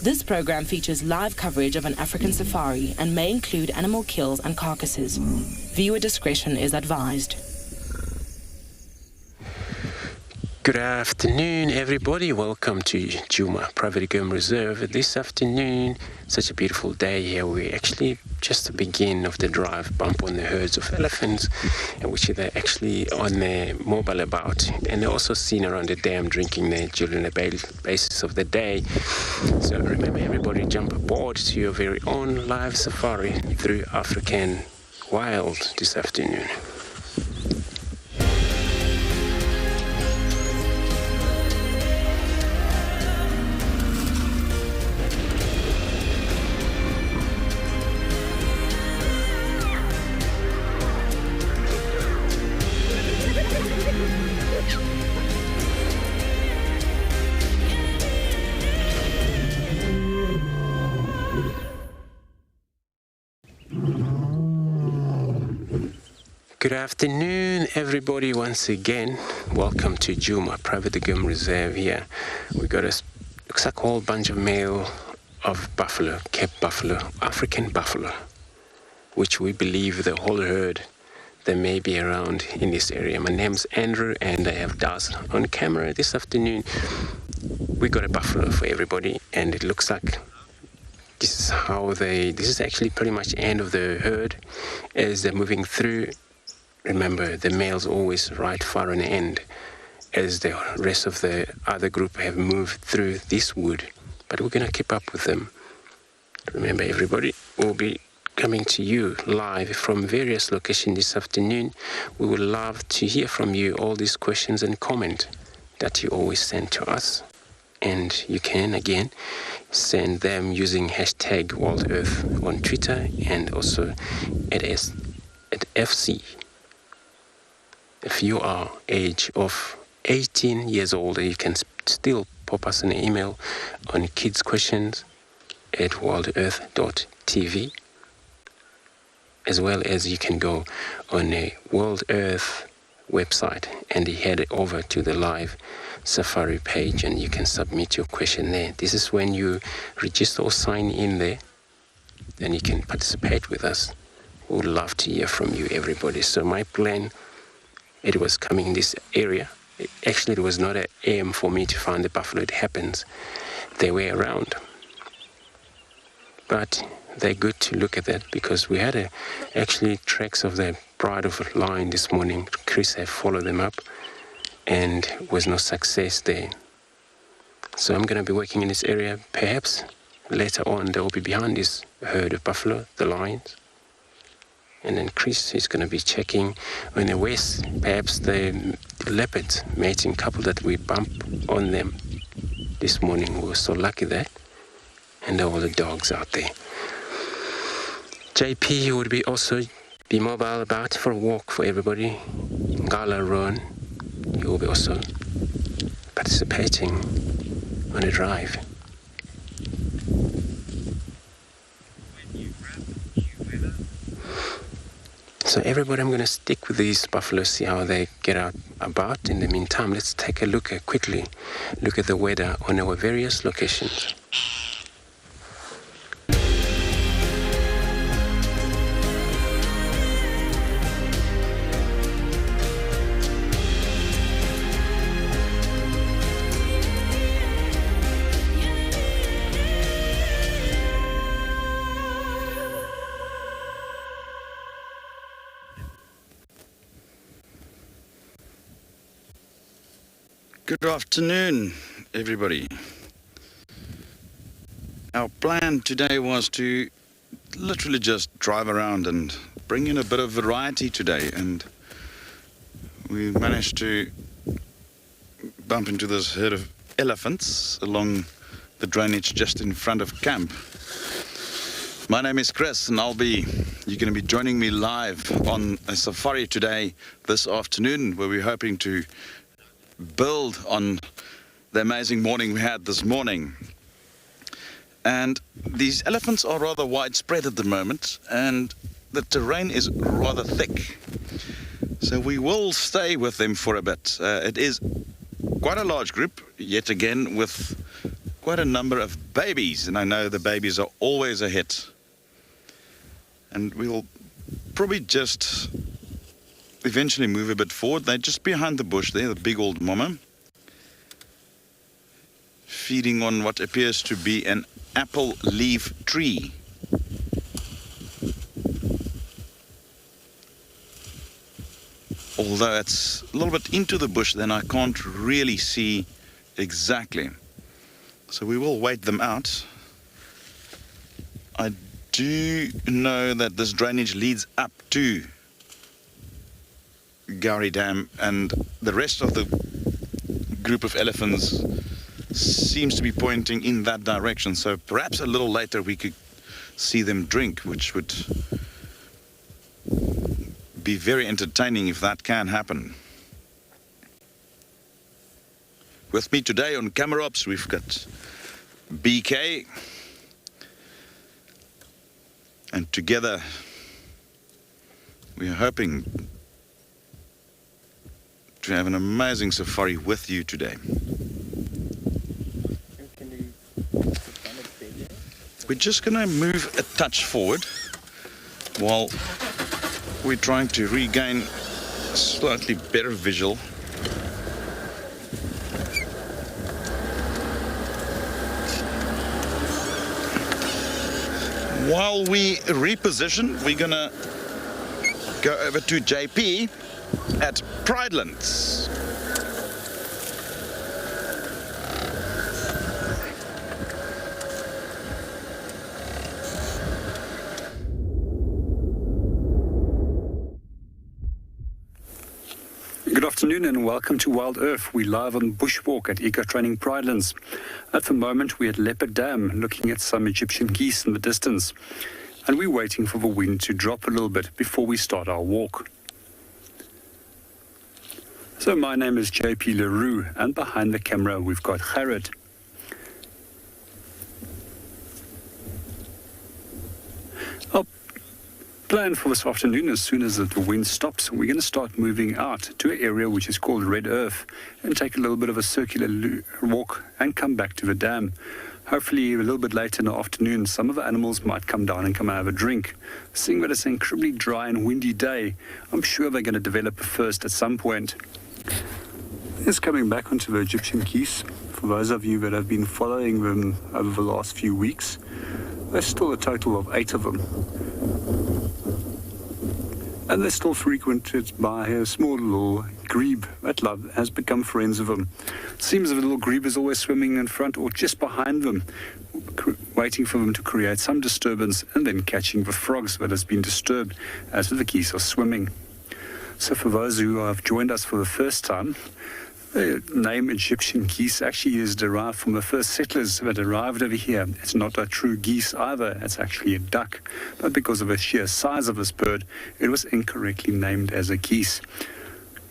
This program features live coverage of an African safari and may include animal kills and carcasses. Viewer discretion is advised. Good afternoon, everybody. Welcome to Djuma Private Game Reserve. This afternoon, such a beautiful day here. We're actually just the beginning of the drive, bump on the herds of elephants, which they're actually on their mobile about. And they're also seen around the dam drinking there during the basis of the day. So remember, everybody, jump aboard to your very own live safari through African wild this afternoon. Good afternoon, everybody. Once again, welcome to Djuma Private Game Reserve here. We got a looks like a whole bunch of male of buffalo, Cape buffalo, African buffalo, which we believe the whole herd that may be around in this area. My name's Andrew, and I have Daz on camera this afternoon. We got a buffalo for everybody, and it looks like this is actually pretty much end of the herd as they're moving through. Remember, the male's always right far on the end as the rest of the other group have moved through this wood. But we're going to keep up with them. Remember, everybody, we'll be coming to you live from various locations this afternoon. We would love to hear from you all these questions and comments that you always send to us. And you can, again, send them using hashtag WildEarth on Twitter and also at FC. If you are age of 18 years old, you can still pop us an email on kidsquestions at WildEarth.tv, as well as you can go on a WildEarth website and head over to the live safari page and you can submit your question there. This is when you register or sign in there, then you can participate with us. We would love to hear from you, everybody. So my plan, it was coming in this area. Actually, it was not an aim for me to find the buffalo. It happens they were around. But they're good to look at that because we had actually tracks of the bride of a lion this morning. Chris had followed them up and was no success there. So I'm going to be working in this area. Perhaps later on they will be behind this herd of buffalo, the lions. And then Chris is going to be checking on the west, perhaps the leopard mating couple that we bumped on them this morning. We were so lucky that. And all the dogs out there. JP would be also be mobile about for a walk for everybody. Gala Ron, you will be also participating on a drive. So everybody, I'm going to stick with these buffaloes, see how they get out about. In the meantime, let's take a look quickly look at the weather on our various locations. Good afternoon, everybody. Our plan today was to literally just drive around and bring in a bit of variety today, and we managed to bump into this herd of elephants along the drainage just in front of camp. My name is Chris, and you're going to be joining me live on a safari today, this afternoon, where we're hoping to build on the amazing morning we had this morning. And these elephants are rather widespread at the moment, and the terrain is rather thick. So we will stay with them for a bit. It is quite a large group, yet again with quite a number of babies, and I know the babies are always a hit. And we'll probably just eventually move a bit forward. They're just behind the bush there, the big old mama, feeding on what appears to be an apple leaf tree. Although it's a little bit into the bush, then I can't really see exactly. So we will wait them out. I do know that this drainage leads up to Gowrie Dam, and the rest of the group of elephants seems to be pointing in that direction. So perhaps a little later we could see them drink, which would be very entertaining if that can happen. With me today on camera ops, we've got BK, and together we are hoping to have an amazing safari with you today. We're just going to move a touch forward while we're trying to regain a slightly better visual. While we reposition, we're going to go over to JP at Pridelands. Good afternoon and welcome to Wild Earth. We're live on Bushwalk at Eco Training Pridelands. At the moment we're at Leopard Dam looking at some Egyptian geese in the distance, and we're waiting for the wind to drop a little bit before we start our walk. So my name is JP LaRue, and behind the camera we've got Gerrit. Our plan for this afternoon, as soon as the wind stops, we're going to start moving out to an area which is called Red Earth and take a little bit of a circular walk and come back to the dam. Hopefully a little bit later in the afternoon some of the animals might come down and come and have a drink. Seeing that it's an incredibly dry and windy day, I'm sure they're going to develop a thirst at some point. Just coming back onto the Egyptian geese, for those of you that have been following them over the last few weeks, there's still a total of 8 of them. And they're still frequented by a small little grebe that has become friends of them. It seems the little grebe is always swimming in front or just behind them, waiting for them to create some disturbance and then catching the frogs that has been disturbed as the geese are swimming. So for those who have joined us for the first time, the name Egyptian geese actually is derived from the first settlers that arrived over here. It's not a true geese either, it's actually a duck. But because of the sheer size of this bird, it was incorrectly named as a geese.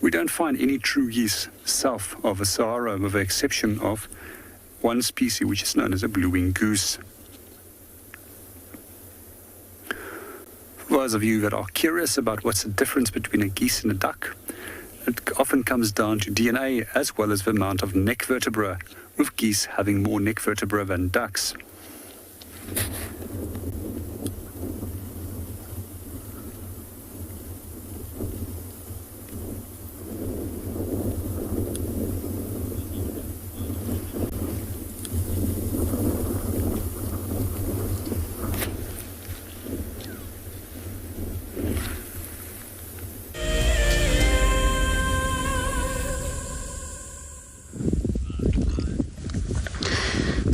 We don't find any true geese south of the Sahara, with the exception of one species which is known as a blue-winged goose. For those of you that are curious about what's the difference between a geese and a duck, it often comes down to DNA as well as the amount of neck vertebra, with geese having more neck vertebra than ducks.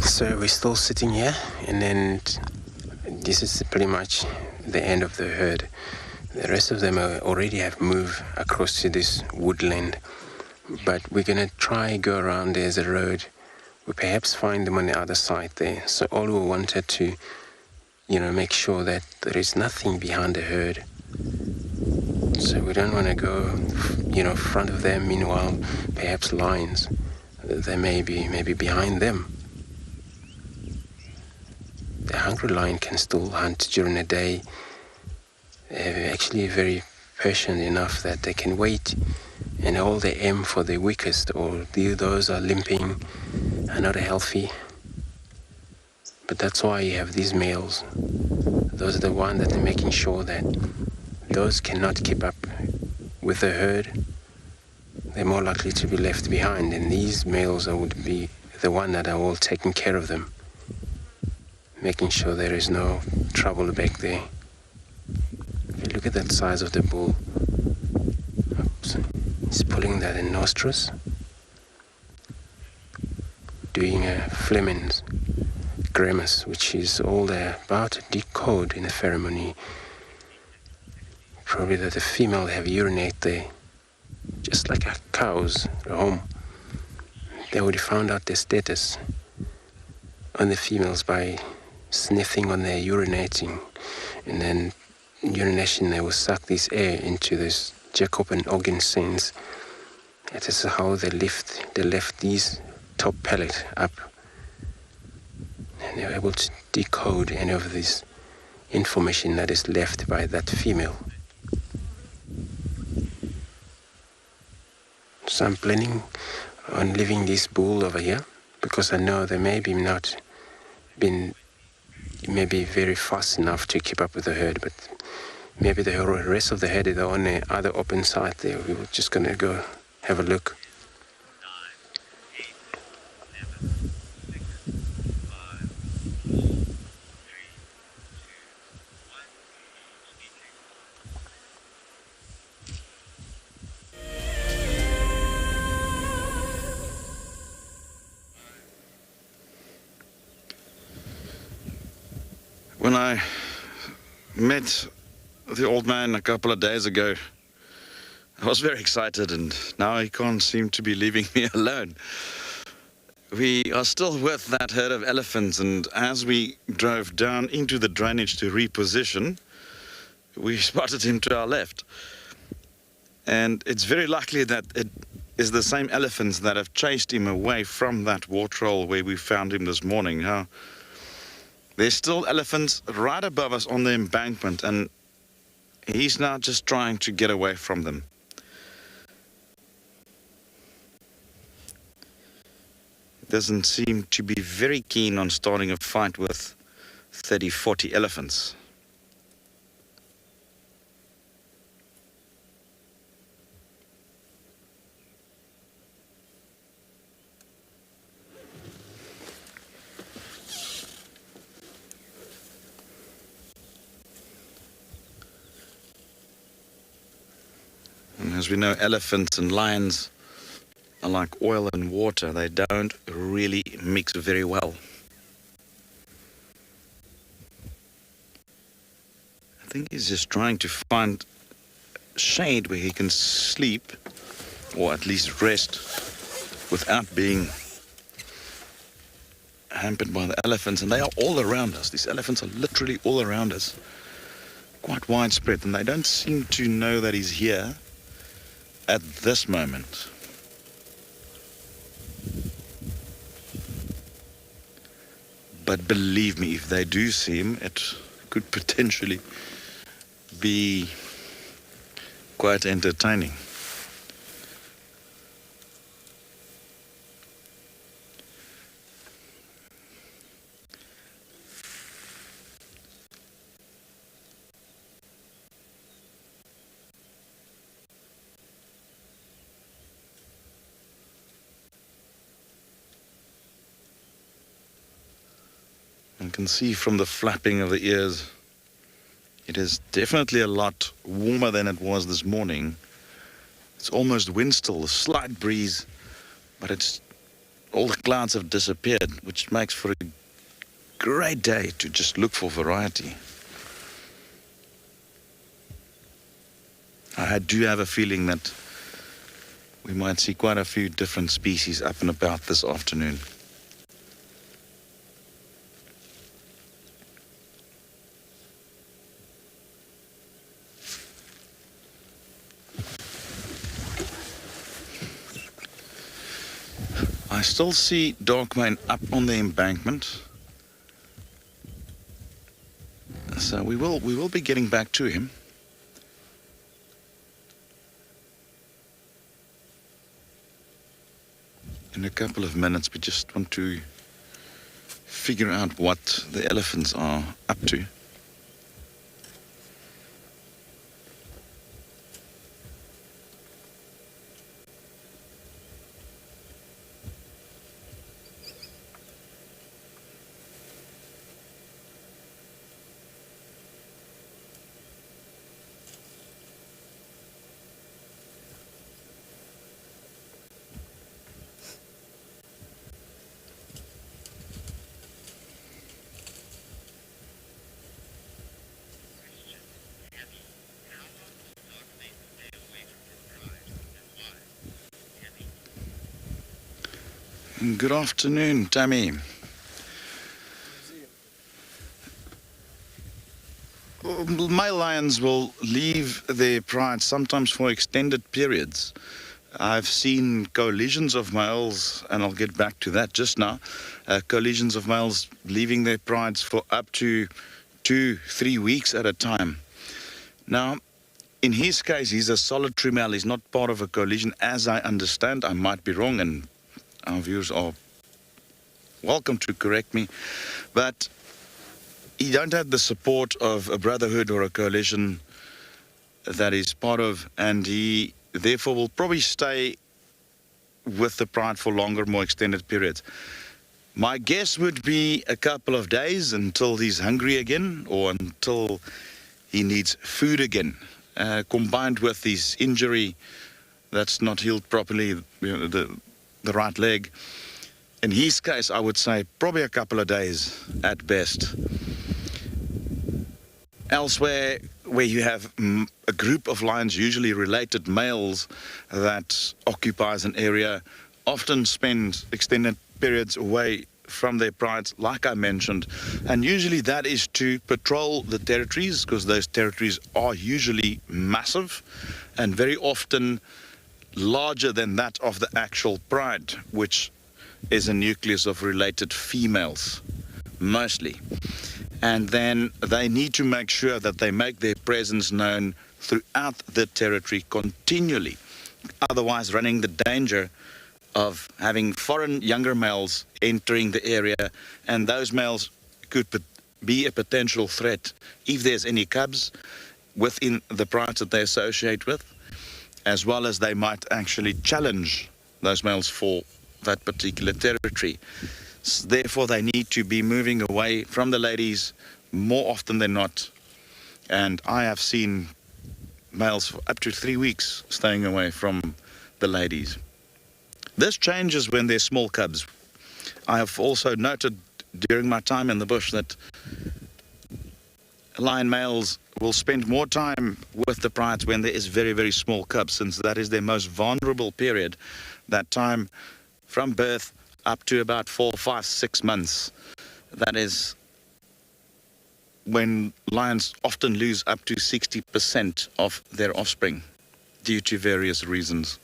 So we're still sitting here, and then this is pretty much the end of the herd. The rest of them already have moved across to this woodland, but we're going to try go around. There's a road. We perhaps find them on the other side there. So all we wanted to, make sure that there is nothing behind the herd. So we don't want to go, front of them. Meanwhile, perhaps lions, they may be behind them. The hungry lion can still hunt during the day. They're actually very patient enough that they can wait, and all they aim for the weakest, or those are limping, are not healthy. But that's why you have these males. Those are the ones that are making sure that those cannot keep up with the herd. They're more likely to be left behind, and these males would be the one that are all taking care of them, making sure there is no trouble back there. If you look at that size of the bull, oops, he's pulling that in nostrils, doing a Fleming's grimace, which is all they're about to decode in the ceremony. Probably that the female have urinate there, just like a cow's at home. They would have found out their status on the females by sniffing on their urinating, and then urination they will suck this air into this Jacobian organ sense. That is how they left these top palate up, and they're able to decode any of this information that is left by that female. So I'm planning on leaving this bull over here, because I know they may be not been maybe very fast enough to keep up with the herd, but maybe the rest of the herd is on the other open side there. We were just going to go have a look. When I met the old man a couple of days ago, I was very excited, and now he can't seem to be leaving me alone. We are still with that herd of elephants, and as we drove down into the drainage to reposition, we spotted him to our left. And it's very likely that it is the same elephants that have chased him away from that waterhole where we found him this morning. Now, there's still elephants right above us on the embankment, and he's now just trying to get away from them. Doesn't seem to be very keen on starting a fight with 30, 40 elephants. And as we know, elephants and lions are like oil and water. They don't really mix very well. I think he's just trying to find shade where he can sleep, or at least rest, without being hampered by the elephants. And they are all around us. These elephants are literally all around us, quite widespread, and they don't seem to know that he's here at this moment. But believe me, if they do see him, it could potentially be quite entertaining. You can see from the flapping of the ears, it is definitely a lot warmer than it was this morning. It's almost wind still, a slight breeze, but all the clouds have disappeared, which makes for a great day to just look for variety. I do have a feeling that we might see quite a few different species up and about this afternoon. I still see Darkmane up on the embankment, so we will be getting back to him. In a couple of minutes. We just want to figure out what the elephants are up to. Good afternoon, Tammy. Male lions will leave their pride sometimes for extended periods. I've seen coalitions of males, and I'll get back to that just now, coalitions of males leaving their prides for up to 2-3 weeks at a time. Now, in his case, he's a solitary male. He's not part of a coalition, as I understand. I might be wrong, and our viewers are welcome to correct me, but he don't have the support of a brotherhood or a coalition that he's part of, and he therefore will probably stay with the pride for longer, more extended periods. My guess would be a couple of days until he's hungry again, or until he needs food again, combined with his injury that's not healed properly, the right leg. In his case, I would say probably a couple of days at best. Elsewhere, where you have a group of lions, usually related males, that occupies an area, often spend extended periods away from their prides, like I mentioned, and usually that is to patrol the territories, because those territories are usually massive and very often larger than that of the actual pride, which is a nucleus of related females, mostly. And then they need to make sure that they make their presence known throughout the territory continually, otherwise running the danger of having foreign younger males entering the area, and those males could be a potential threat if there's any cubs within the prides that they associate with, as well as they might actually challenge those males for that particular territory. Therefore, they need to be moving away from the ladies more often than not. And I have seen males for up to 3 weeks staying away from the ladies. This changes when they're small cubs. I have also noted during my time in the bush that lion males will spend more time with the prides when there is very, very small cubs, since that is their most vulnerable period, that time from birth up to about 4, 5, 6 months. That is when lions often lose up to 60% of their offspring due to various reasons.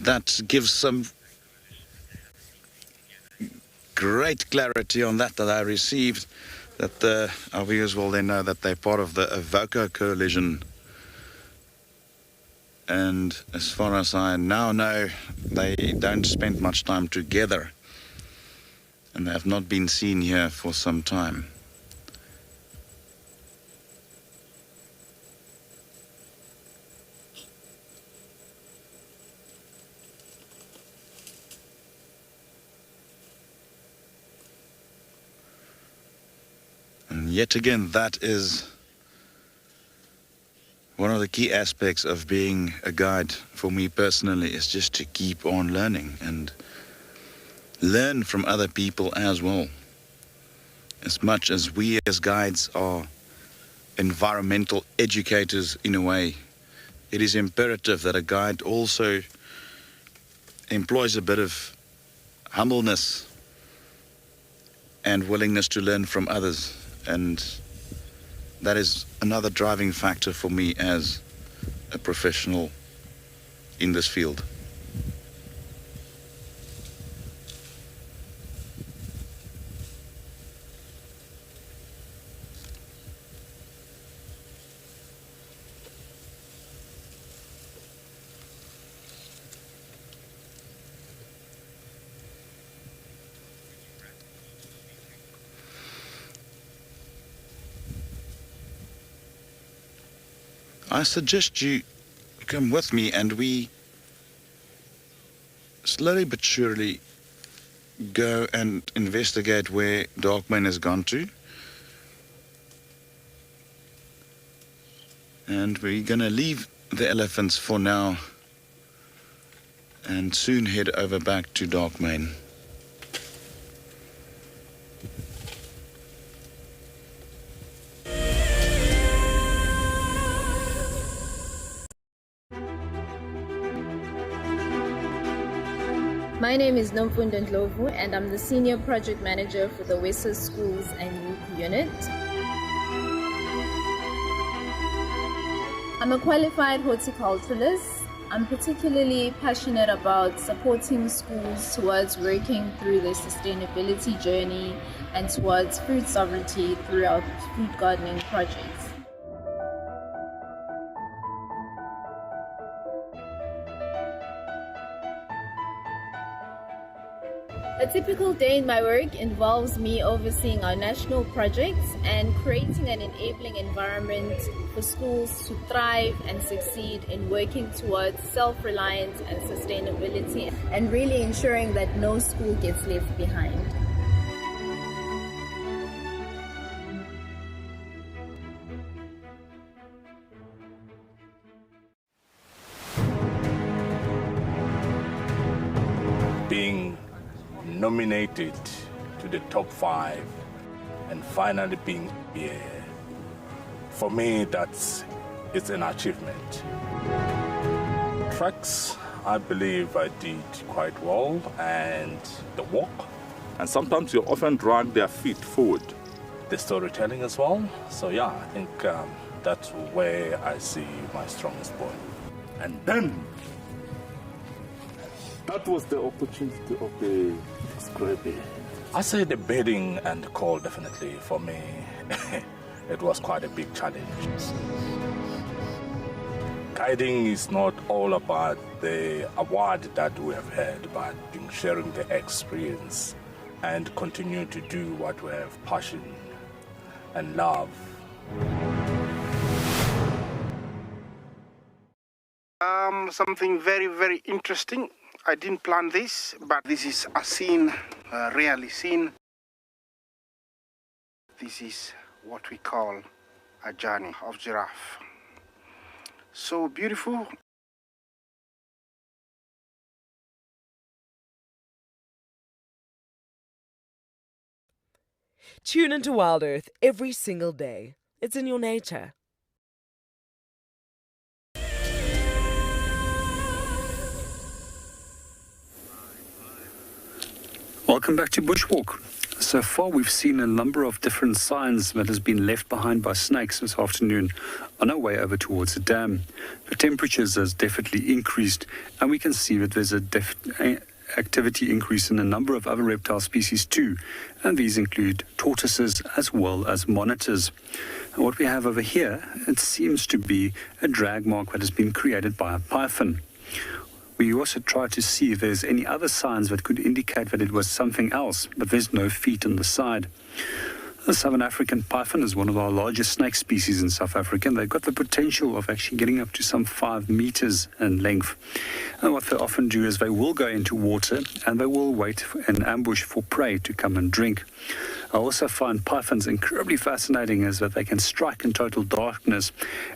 That gives some great clarity on that I received, that our viewers will then know that they're part of the Avoca coalition. And as far as I now know, they don't spend much time together, and they have not been seen here for some time. And yet again, that is one of the key aspects of being a guide for me personally, is just to keep on learning and learn from other people as well. As much as we as guides are environmental educators in a way, it is imperative that a guide also employs a bit of humbleness and willingness to learn from others, and that is another driving factor for me as a professional in this field. I suggest you come with me and we slowly but surely go and investigate where Darkmane has gone to. And we're going to leave the elephants for now and soon head over back to Darkmane. My name is Nomfundo Ndlovu and I'm the Senior Project Manager for the WildEarth Schools and Youth Unit. I'm a qualified horticulturalist. I'm particularly passionate about supporting schools towards working through their sustainability journey and towards food sovereignty through our food gardening projects. A typical day in my work involves me overseeing our national projects and creating an enabling environment for schools to thrive and succeed in working towards self-reliance and sustainability, and really ensuring that no school gets left behind. Being nominated to the top 5 and finally being here, for me it's an achievement. Tracks, I believe I did quite well, and the walk, and sometimes you often drag their feet forward. The storytelling as well. So yeah, I think that's where I see my strongest point. And then that was the opportunity of the scraping. I say the bedding and the call, definitely for me it was quite a big challenge. Guiding is not all about the award that we have had, but sharing the experience and continue to do what we have passion and love. Something very, very interesting. I didn't plan this, but this is a scene rarely seen. This is what we call a journey of giraffe. So beautiful. Tune into WildEarth every single day. It's in your nature. Welcome back to Bushwalk. So far we've seen a number of different signs that has been left behind by snakes this afternoon on our way over towards the dam. The temperatures has definitely increased, and we can see that there's a activity increase in a number of other reptile species too, and these include tortoises as well as monitors. And what we have over here, it seems to be a drag mark that has been created by a python. We also tried to see if there's any other signs that could indicate that it was something else, but there's no feet on the side. The Southern African python is one of our largest snake species in South Africa, and they've got the potential of actually getting up to some 5 meters in length. And what they often do is they will go into water and they will wait in ambush for prey to come and drink. I also find pythons incredibly fascinating is that they can strike in total darkness,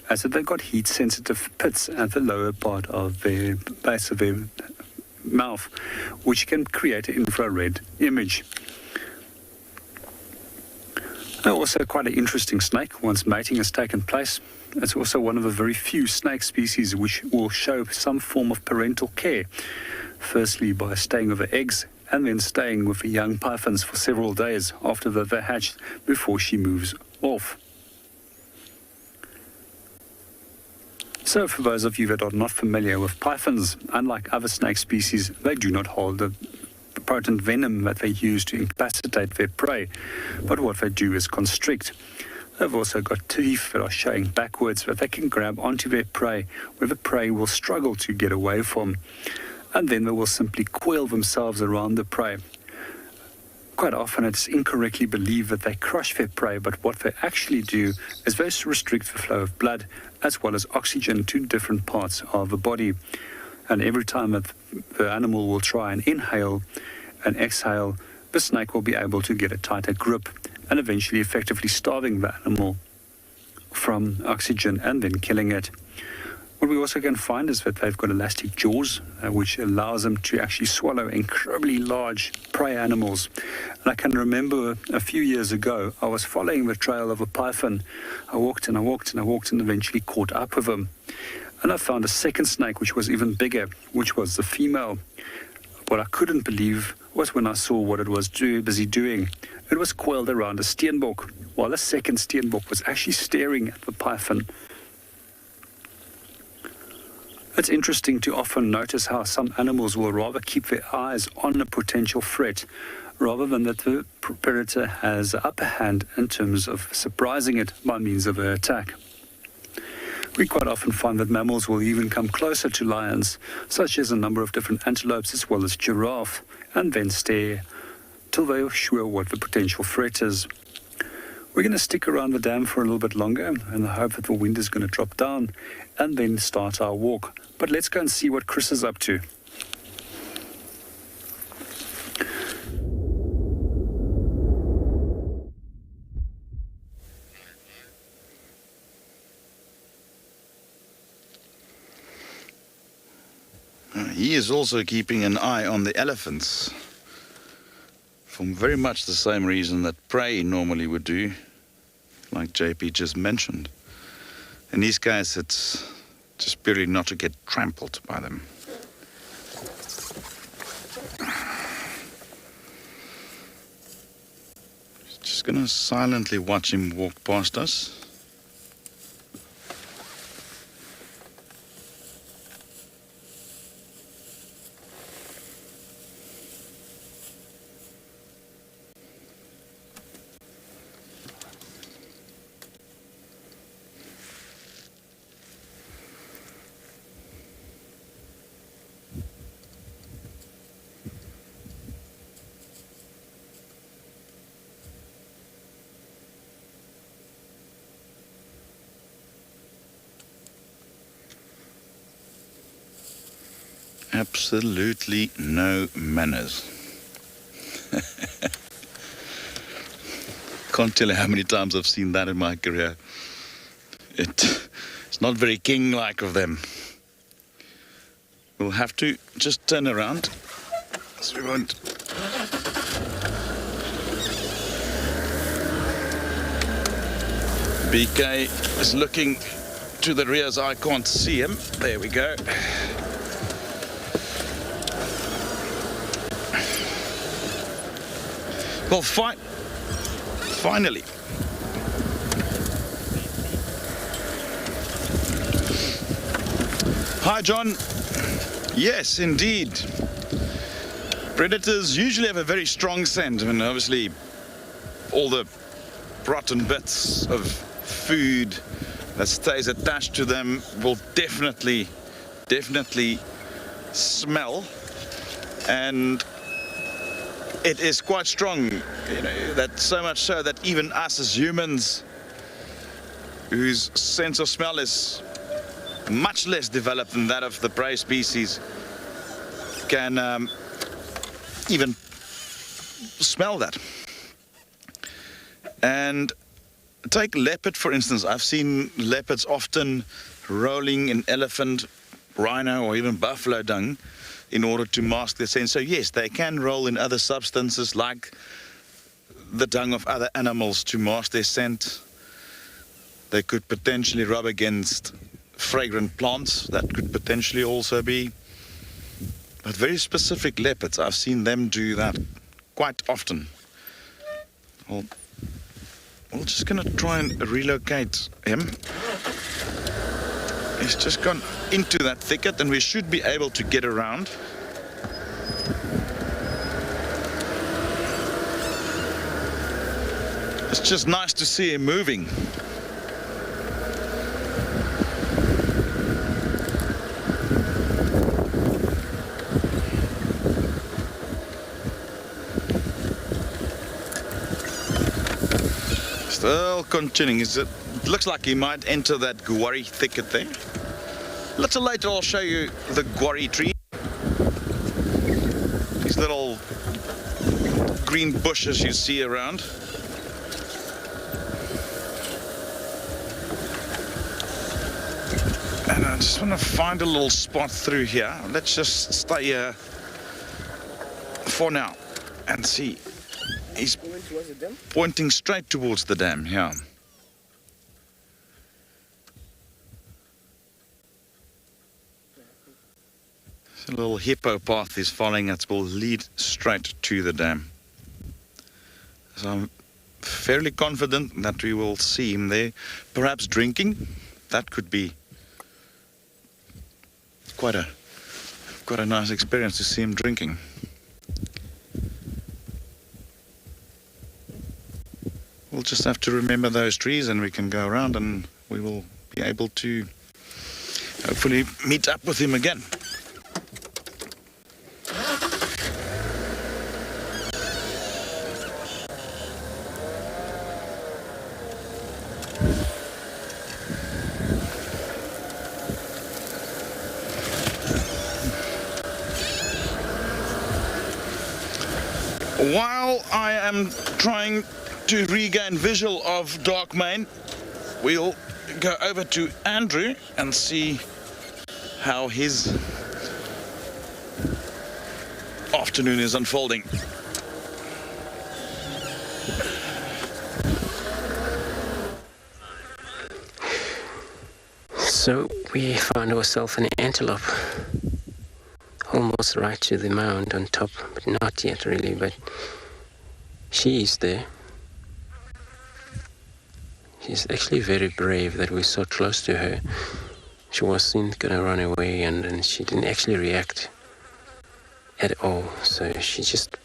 as that they've got heat-sensitive pits at the lower part of their base of their mouth, which can create an infrared image. Also quite an interesting snake once mating has taken place. It's also one of the very few snake species which will show some form of parental care. firstly by staying with the eggs and then staying with the young pythons for several days after they're hatched before she moves off. So for those of you that are not familiar with pythons, unlike other snake species, they do not hold the potent venom that they use to incapacitate their prey, but what they do is constrict. They've also got teeth that are showing backwards that they can grab onto their prey, where the prey will struggle to get away from, and then they will simply coil themselves around the prey. Quite often it's incorrectly believed that they crush their prey, but what they actually do is they restrict the flow of blood as well as oxygen to different parts of the body. And every time that the animal will try and inhale and exhale, the snake will be able to get a tighter grip and eventually effectively starving the animal from oxygen and then killing it. What we also can find is that they've got elastic jaws, which allows them to actually swallow incredibly large prey animals. And I can remember a few years ago, I was following the trail of a python. I walked and eventually caught up with him. And I found a second snake, which was even bigger, which was the female. What I couldn't believe was when I saw what it was busy doing. It was coiled around a steenbok, while the second steenbok was actually staring at the python. It's interesting to often notice how some animals will rather keep their eyes on a potential threat rather than that the predator has the upper hand in terms of surprising it by means of an attack. We quite often find that mammals will even come closer to lions, such as a number of different antelopes as well as giraffe, and then stare till they are sure what the potential threat is. We're going to stick around the dam for a little bit longer in the hope that the wind is going to drop down and then start our walk. But let's go and see what Chris is up to. He is also keeping an eye on the elephants, for very much the same reason that prey normally would do, like JP just mentioned. In these cases, it's just purely not to get trampled by them. Just gonna silently watch him walk past us. Absolutely no manners. Can't tell you how many times I've seen that in my career. It's not very king-like of them. We'll have to just turn around so we won't. BK is looking to the rear so I can't see him. There we go. Well, finally. Hi, John. Yes, indeed. Predators usually have a very strong scent. I mean, obviously, all the rotten bits of food that stays attached to them will definitely smell. And it is quite strong, you know, that so much so that even us as humans, whose sense of smell is much less developed than that of the prey species, can even smell that. And take leopard, for instance. I've seen leopards often rolling in elephant, rhino, or even buffalo dung in order to mask their scent. So yes, they can roll in other substances like the dung of other animals to mask their scent. They could potentially rub against fragrant plants. That could potentially also be But very specific leopards, I've seen them do that quite often. Well, we're just going to try and relocate him. He's just gone into that thicket and we should be able to get around. It's just nice to see him moving. Still continuing. It looks like he might enter that guarri thicket there. A little later I'll show you the guarri tree. These little green bushes you see around. And I just want to find a little spot through here. Let's just stay here for now and see. He's pointing straight towards the dam, yeah. A little hippo path is following that will lead straight to the dam. So I'm fairly confident that we will see him there, perhaps drinking. That could be quite a nice experience to see him drinking. We'll just have to remember those trees and we can go around and we will be able to hopefully meet up with him again. While I am trying to regain visual of Dark Main, we'll go over to Andrew and see how his afternoon is unfolding. So we found ourselves an antelope, almost right to the mound on top, but not yet really, but she is there. She's actually very brave that we're so close to her. She wasn't gonna run away and she didn't actually react at all. So she's just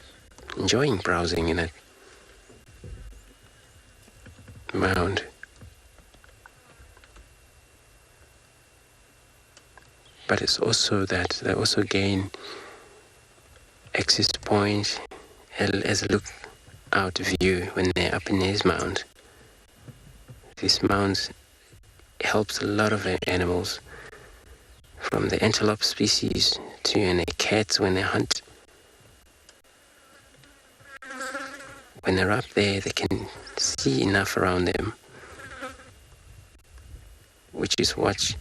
enjoying browsing in that mound. But it's also that they also gain access point as a lookout view when they're up in his mound. These mounds helps a lot of animals, from the antelope species to the cats when they hunt. When they're up there, they can see enough around them, which is what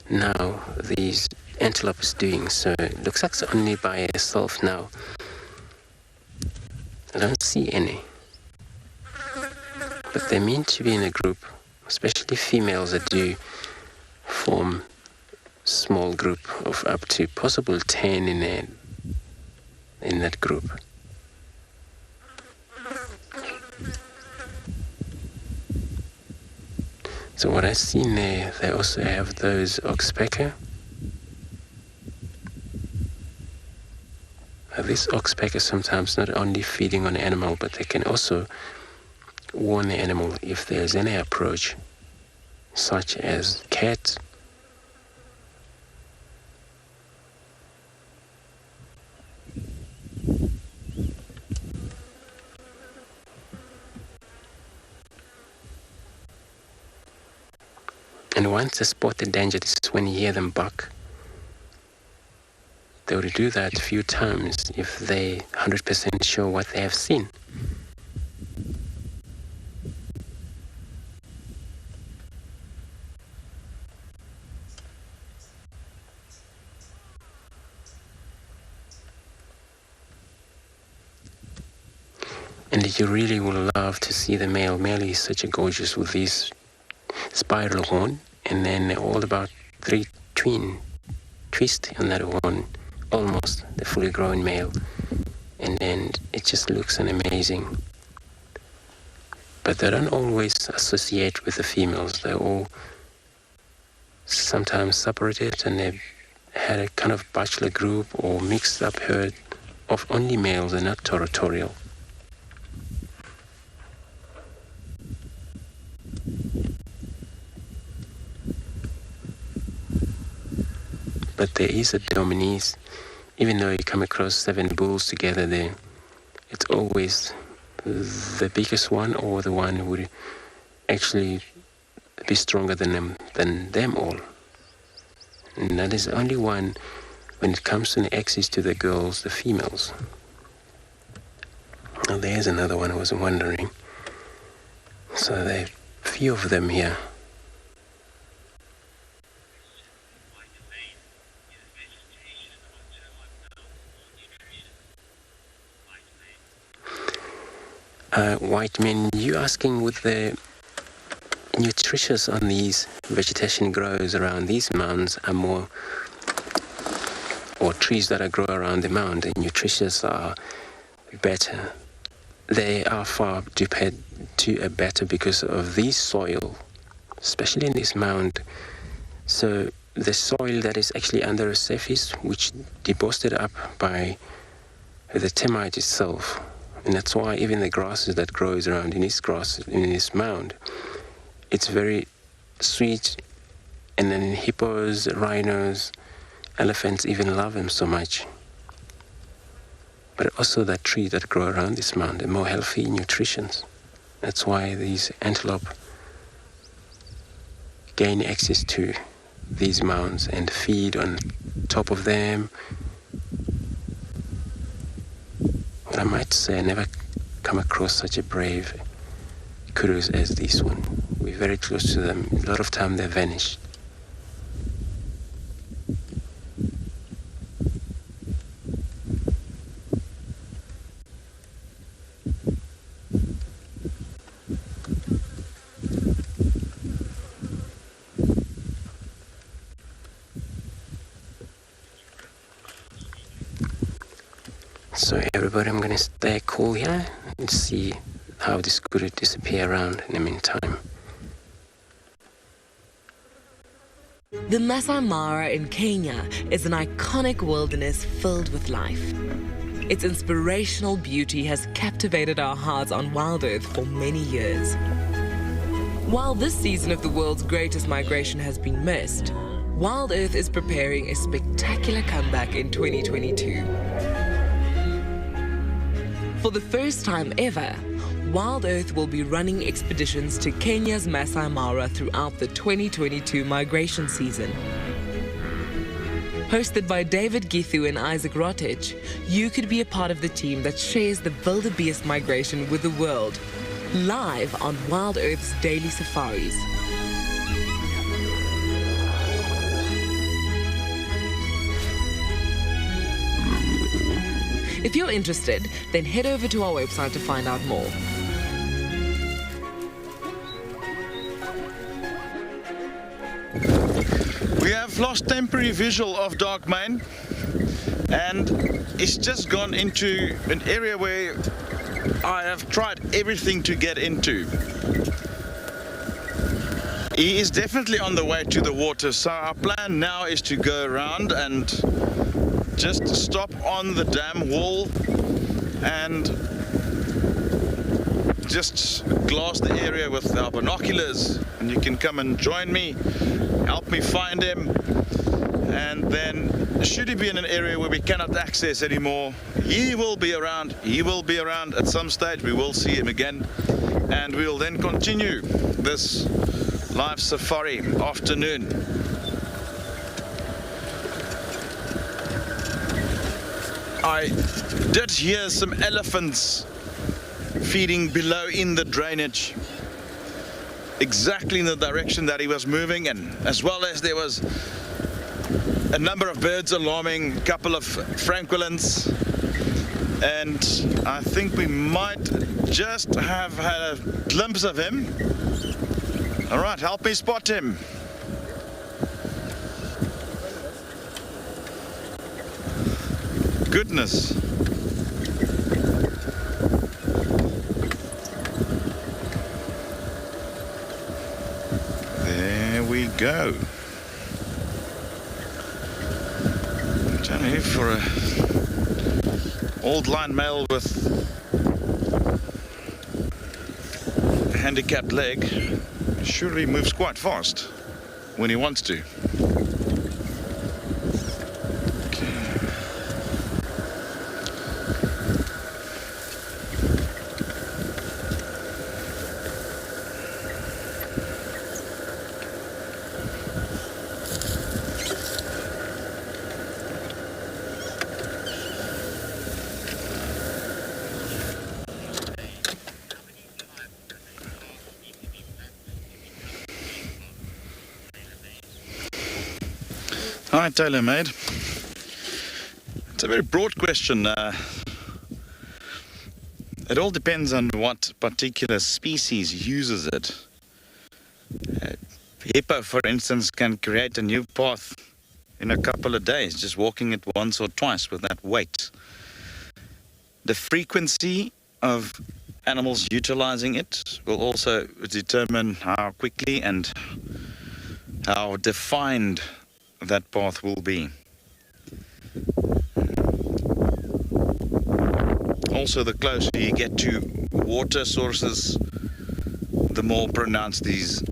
now these antelope is doing. So it looks like it's only by itself now. I don't see any, but they're meant to be in a group, especially females that do form small group of up to possible 10 in that group. So what I've seen there, they also have those oxpecker. These oxpecker sometimes not only feeding on the animal, but they can also warn the animal if there's any approach, such as cats. And once they spot the danger, this is when you hear them bark. They will do that a few times if they 100% sure what they have seen. And you really will love to see the male. Male is such a gorgeous with this spiral horn, and then all about 3 twin twists on that horn almost the fully grown male, and then it just looks amazing. But they don't always associate with the females. They're all sometimes separated, and they've had a kind of bachelor group or mixed up herd of only males and not territorial. But there is a dominance. Even though you come across 7 bulls together there, it's always the biggest one or the one who would actually be stronger than them all. And that is only one when it comes to the access to the girls, the females. Now there's another one I was wondering. So there are a few of them here. White men, you asking with the nutritious on these vegetation grows around these mounds are more, or trees that grow around the mound, the nutritious are better. They are far to better because of this soil, especially in this mound. So the soil that is actually under the surface, which deposited up by the termite itself. And that's why even the grasses that grows around in this mound, it's very sweet. And then hippos, rhinos, elephants even love them so much. But also the trees that grow around this mound are more healthy nutritions. That's why these antelope gain access to these mounds and feed on top of them. I might say I never come across such a brave kurus as this one. We're very close to them. A lot of time they vanish. So everybody, I'm going to stay cool here and see how this could disappear around in the meantime. The Masai Mara in Kenya is an iconic wilderness filled with life. Its inspirational beauty has captivated our hearts on WildEarth for many years. While this season of the world's greatest migration has been missed, WildEarth is preparing a spectacular comeback in 2022. For the first time ever, WildEarth will be running expeditions to Kenya's Masai Mara throughout the 2022 migration season. Hosted by David Githu and Isaac Rotich, you could be a part of the team that shares the wildebeest migration with the world, live on WildEarth's daily safaris. If you're interested, then head over to our website to find out more. We have lost temporary visual of Dark Mane, and it's just gone into an area where I have tried everything to get into. He is definitely on the way to the water, so our plan now is to go around and just stop on the dam wall and just glass the area with our binoculars, and you can come and join me, help me find him, and then should he be in an area where we cannot access anymore, he will be around at some stage. We will see him again, and we will then continue this live safari afternoon. I did hear some elephants feeding below in the drainage, exactly in the direction that he was moving in, as well as there was a number of birds alarming, a couple of francolins, and I think we might just have had a glimpse of him. All right, help me spot him. goodness. There we go. Johnny, for a old line male with a handicapped leg, surely moves quite fast when he wants to. Hi, TaylorMade. It's a very broad question. It all depends on what particular species uses it. Hippo, for instance, can create a new path in a couple of days, just walking it once or twice with that weight. The frequency of animals utilizing it will also determine how quickly and how defined that path will be. Also, the closer you get to water sources, the more pronounced these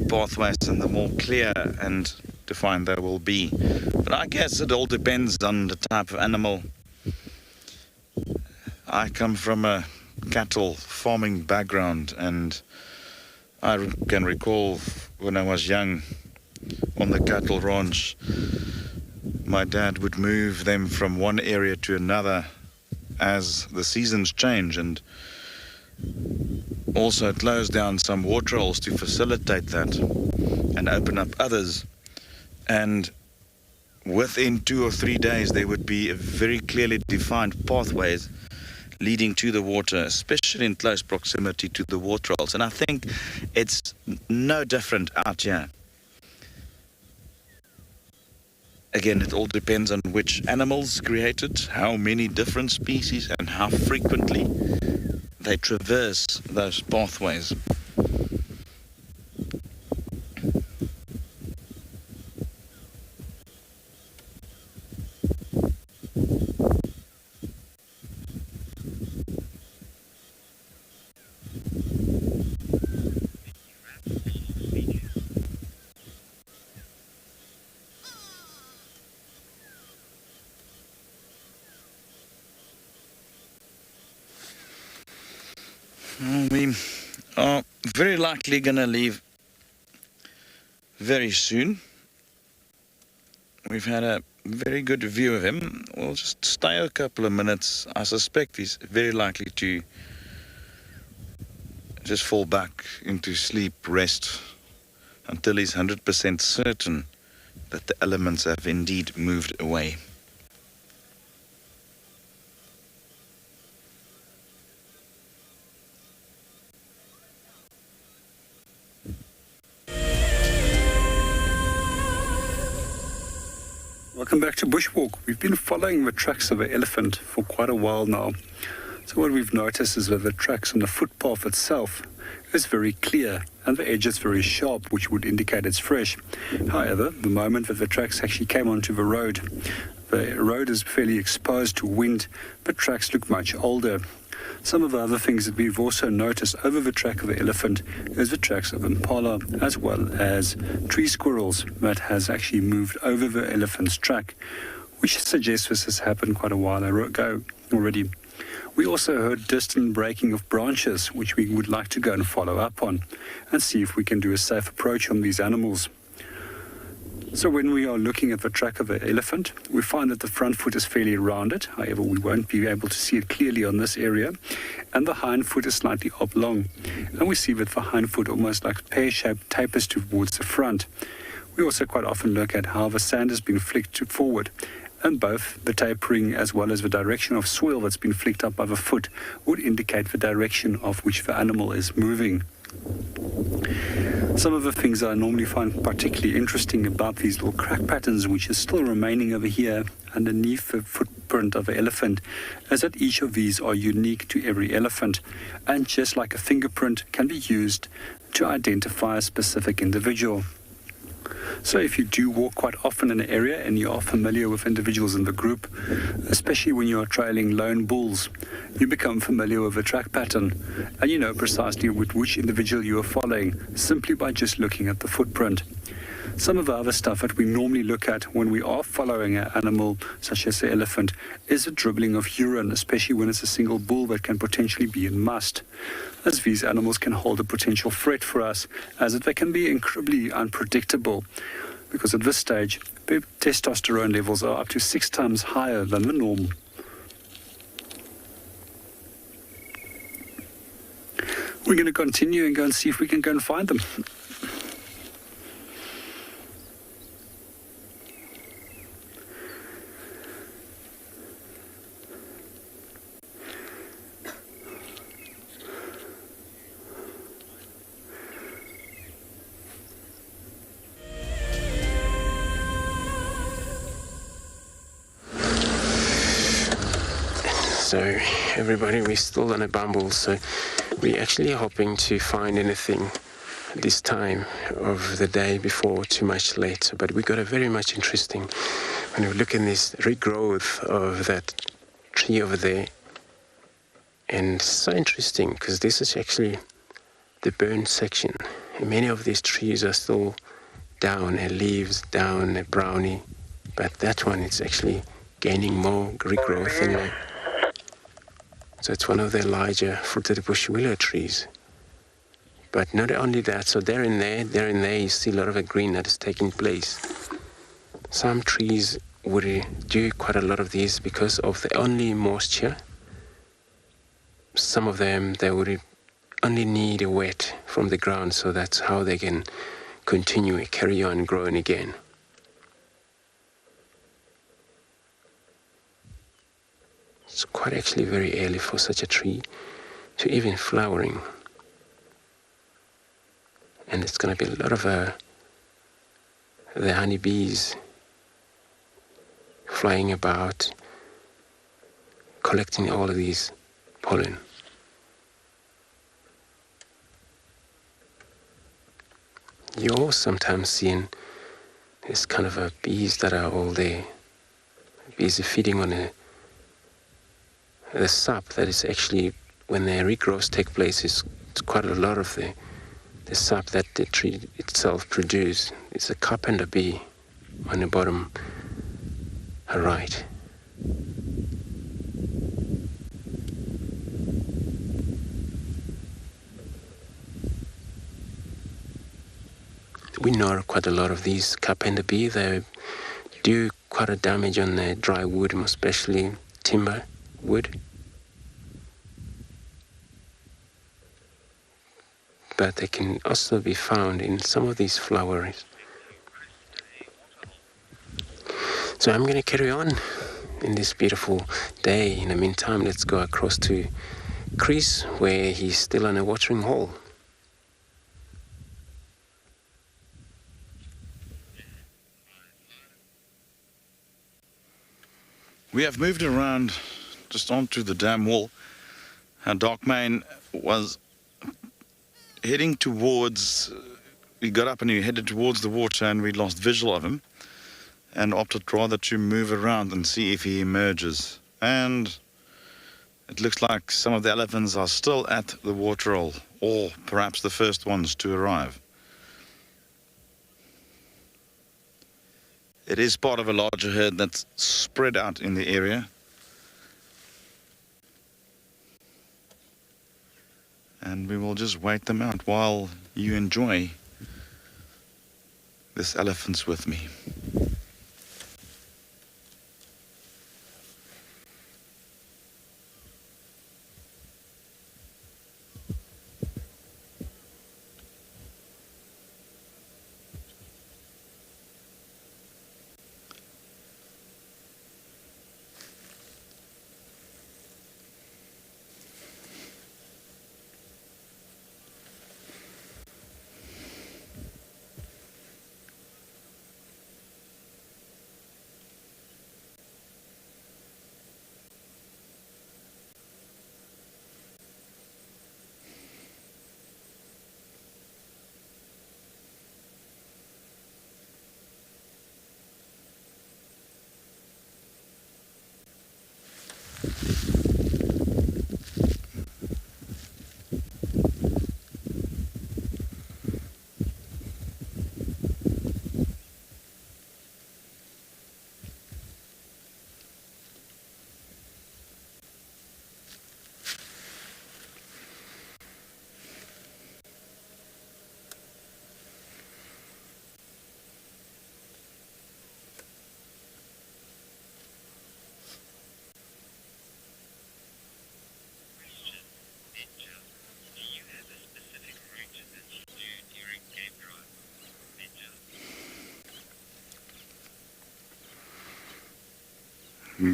pathways and the more clear and defined they will be. But I guess it all depends on the type of animal. I come from a cattle farming background, and I can recall when I was young on the cattle ranch, my dad would move them from one area to another as the seasons change, and also close down some waterholes to facilitate that and open up others. And within 2 or 3 days there would be a very clearly defined pathways leading to the water, especially in close proximity to the waterholes. And I think it's no different out here. Again, it all depends on which animals create it, how many different species, and how frequently they traverse those pathways. We are very likely going to leave very soon. We've had a very good view of him. We'll just stay a couple of minutes. I suspect he's very likely to just fall back into sleep, rest, until he's 100% certain that the elements have indeed moved away. Welcome back to Bushwalk. We've been following the tracks of an elephant for quite a while now. So what we've noticed is that the tracks on the footpath itself is very clear and the edge is very sharp, which would indicate it's fresh. However, the moment that the tracks actually came onto the road is fairly exposed to wind, but tracks look much older. Some of the other things that we've also noticed over the track of the elephant is the tracks of impala, as well as tree squirrels that has actually moved over the elephant's track, which suggests this has happened quite a while ago already. We also heard distant breaking of branches, which we would like to go and follow up on and see if we can do a safe approach on these animals. So when we are looking at the track of the elephant, we find that the front foot is fairly rounded. However, we won't be able to see it clearly on this area. And the hind foot is slightly oblong. And we see that the hind foot almost like pear-shaped tapers towards the front. We also quite often look at how the sand has been flicked forward. And both the tapering as well as the direction of soil that's been flicked up by the foot would indicate the direction of which the animal is moving. Some of the things I normally find particularly interesting about these little crack patterns, which is still remaining over here underneath the footprint of the elephant, is that each of these are unique to every elephant, and just like a fingerprint, can be used to identify a specific individual. So if you do walk quite often in an area and you are familiar with individuals in the group, especially when you are trailing lone bulls, you become familiar with the track pattern and you know precisely which individual you are following simply by just looking at the footprint. Some of the other stuff that we normally look at when we are following an animal such as the elephant is the dribbling of urine, especially when it's a single bull that can potentially be in must, as these animals can hold a potential threat for us, as they can be incredibly unpredictable, because at this stage, their testosterone levels are up to 6 times higher than the norm. We're going to continue and go and see if we can go and find them. So everybody, we're still on a bumble, so we're actually hoping to find anything this time of the day before too much late. But we got a very much interesting, when we look in this regrowth of that tree over there, and so interesting because this is actually the burnt section. And many of these trees are still down, and leaves down, a brownie, but that one is actually gaining more regrowth in there. So it's one of the larger fruited bush willow trees. But not only that, so there and there, you see a lot of a green that is taking place. Some trees would do quite a lot of these because of the only moisture. Some of them, they would only need a wet from the ground, so that's how they can continue, carry on growing again. It's quite actually very early for such a tree to even flowering. And it's going to be a lot of the honeybees flying about, collecting all of these pollen. You're also sometimes seeing this kind of bees that are all there. Bees are feeding on the sap that is actually, when the regrowths take place, it's quite a lot of the sap that the tree itself produces. It's a carpenter bee on the bottom right. We know quite a lot of these carpenter bee. They do quite a damage on the dry wood, especially timber wood. But they can also be found in some of these flowers. So I'm going to carry on in this beautiful day. In the meantime, let's go across to Chris, where he's still on a watering hole. We have moved around just onto the dam wall. Darkmane was heading towards, he got up and he headed towards the water, and we lost visual of him and opted rather to move around and see if he emerges. And it looks like some of the elephants are still at the waterhole, or perhaps the first ones to arrive. It is part of a larger herd that's spread out in the area. And we will just wait them out while you enjoy this elephants with me.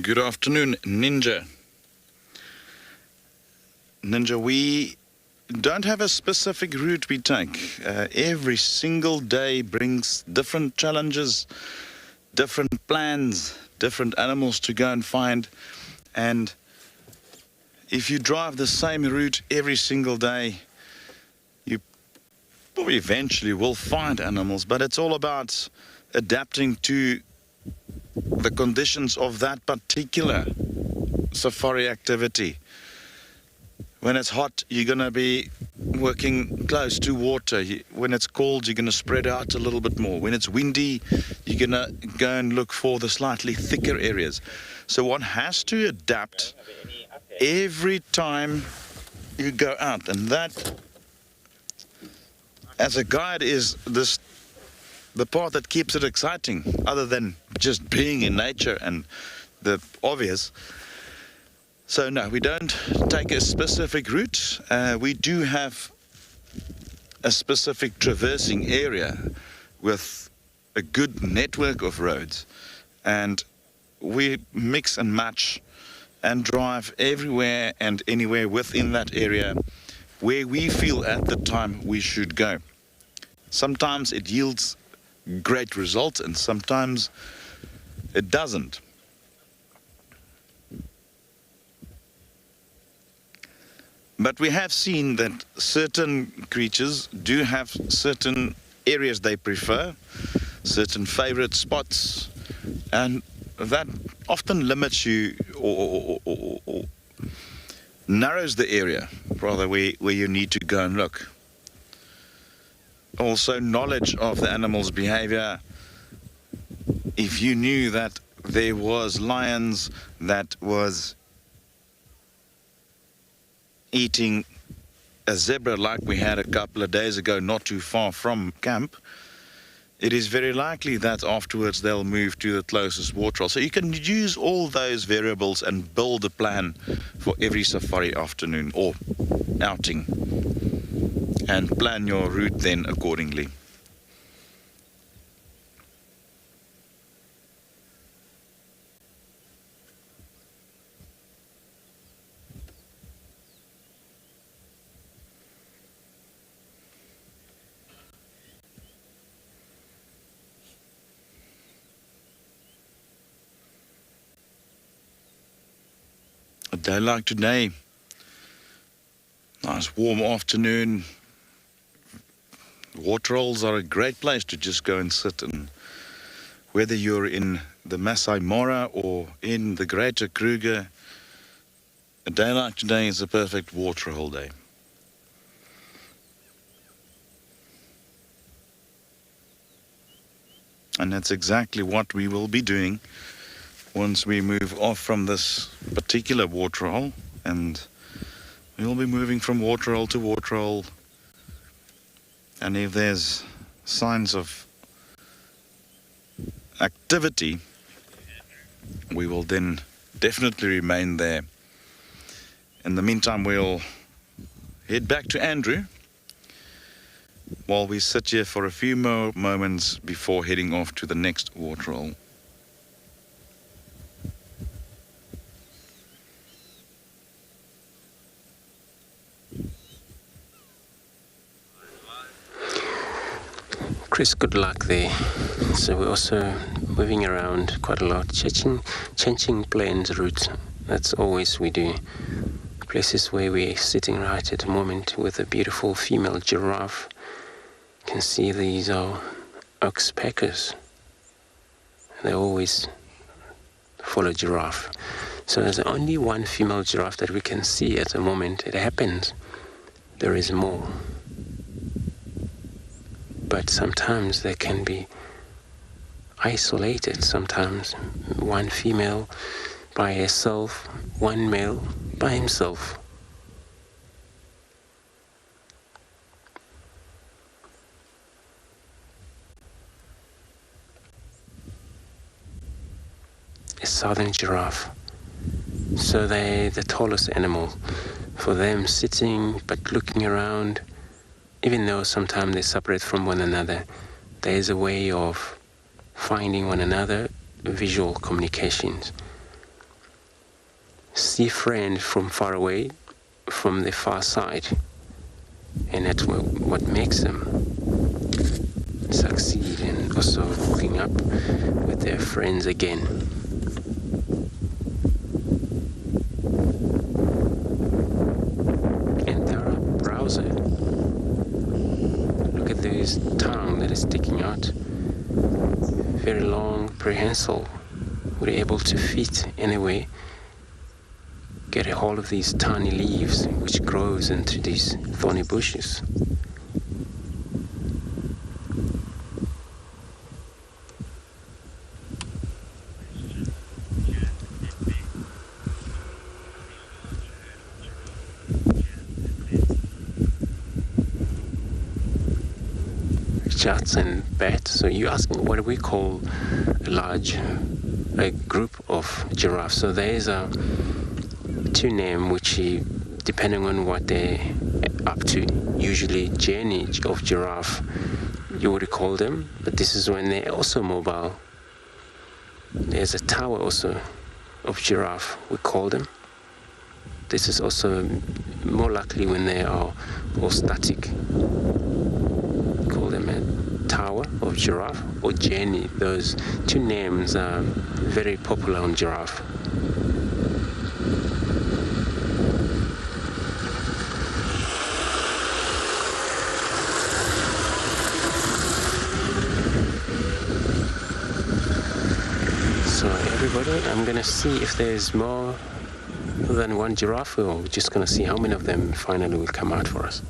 Good afternoon, Ninja. Ninja, we don't have a specific route we take. Every single day brings different challenges, different plans, different animals to go and find. And if you drive the same route every single day, you probably eventually will find animals, but it's all about adapting to the conditions of that particular safari activity. When it's hot, you're going to be working close to water. When it's cold, you're going to spread out a little bit more. When it's windy, you're going to go and look for the slightly thicker areas. So one has to adapt every time you go out. And that, as a guide, is the part that keeps it exciting, other than just being in nature and the obvious. So no, we don't take a specific route. We do have a specific traversing area with a good network of roads, and we mix and match and drive everywhere and anywhere within that area where we feel at the time we should go. Sometimes it yields great results and sometimes it doesn't. But we have seen that certain creatures do have certain areas they prefer, certain favorite spots, and that often limits you or narrows the area rather where you need to go and look. Also, knowledge of the animal's behavior. If you knew that there was lions that was eating a zebra like we had a couple of days ago not too far from camp, it is very likely that afterwards they'll move to the closest waterhole. So you can use all those variables and build a plan for every safari afternoon or outing, and plan your route then accordingly. A day like today, nice warm afternoon. Waterholes are a great place to just go and sit, and whether you're in the Masai Mara or in the greater Kruger, a day like today is a perfect waterhole day. And that's exactly what we will be doing once we move off from this particular waterhole, and we'll be moving from waterhole to waterhole. And if there's signs of activity, we will then definitely remain there. In the meantime, we'll head back to Andrew while we sit here for a few more moments before heading off to the next waterhole. Chris, good luck there. So we're also moving around quite a lot, changing planes routes. That's always we do. Places where we're sitting right at the moment with a beautiful female giraffe. You can see these are oxpeckers. They always follow giraffe. So there's only one female giraffe that we can see at the moment. It happens there is more. But sometimes they can be isolated. Sometimes one female by herself, one male by himself. A southern giraffe. So they're the tallest animal. For them, sitting but looking around, even though sometimes they separate from one another, there is a way of finding one another, visual communications. See friend from far away, from the far side, and that's what makes them succeed, and also hooking up with their friends again. And there are browser. Look at this tongue that is sticking out. Very long, prehensile. We're able to fit anyway. Get a hold of these tiny leaves which grows into these thorny bushes. Chats and bats. So you're asking what do we call a group of giraffes? So there is a two name which, depending on what they're up to, usually journey of giraffe, you would call them. But this is when they're also mobile. There's a tower also of giraffe, we call them. This is also more likely when they are all static. Call them a tower of giraffe or journey. Those two names are very popular on giraffe. So everybody, I'm gonna see if there's more than one giraffe, or we're just gonna see how many of them finally will come out for us.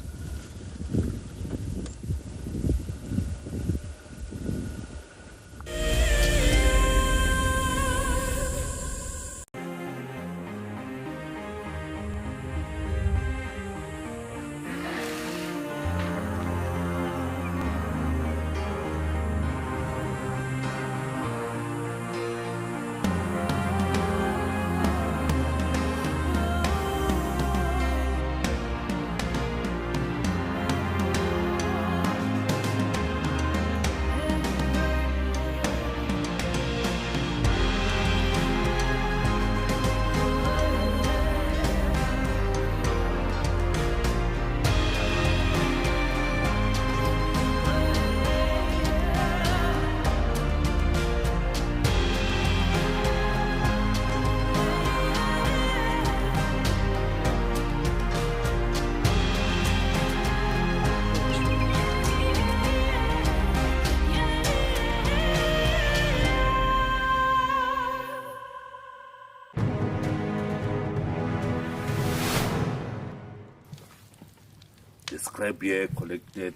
The scribe here collected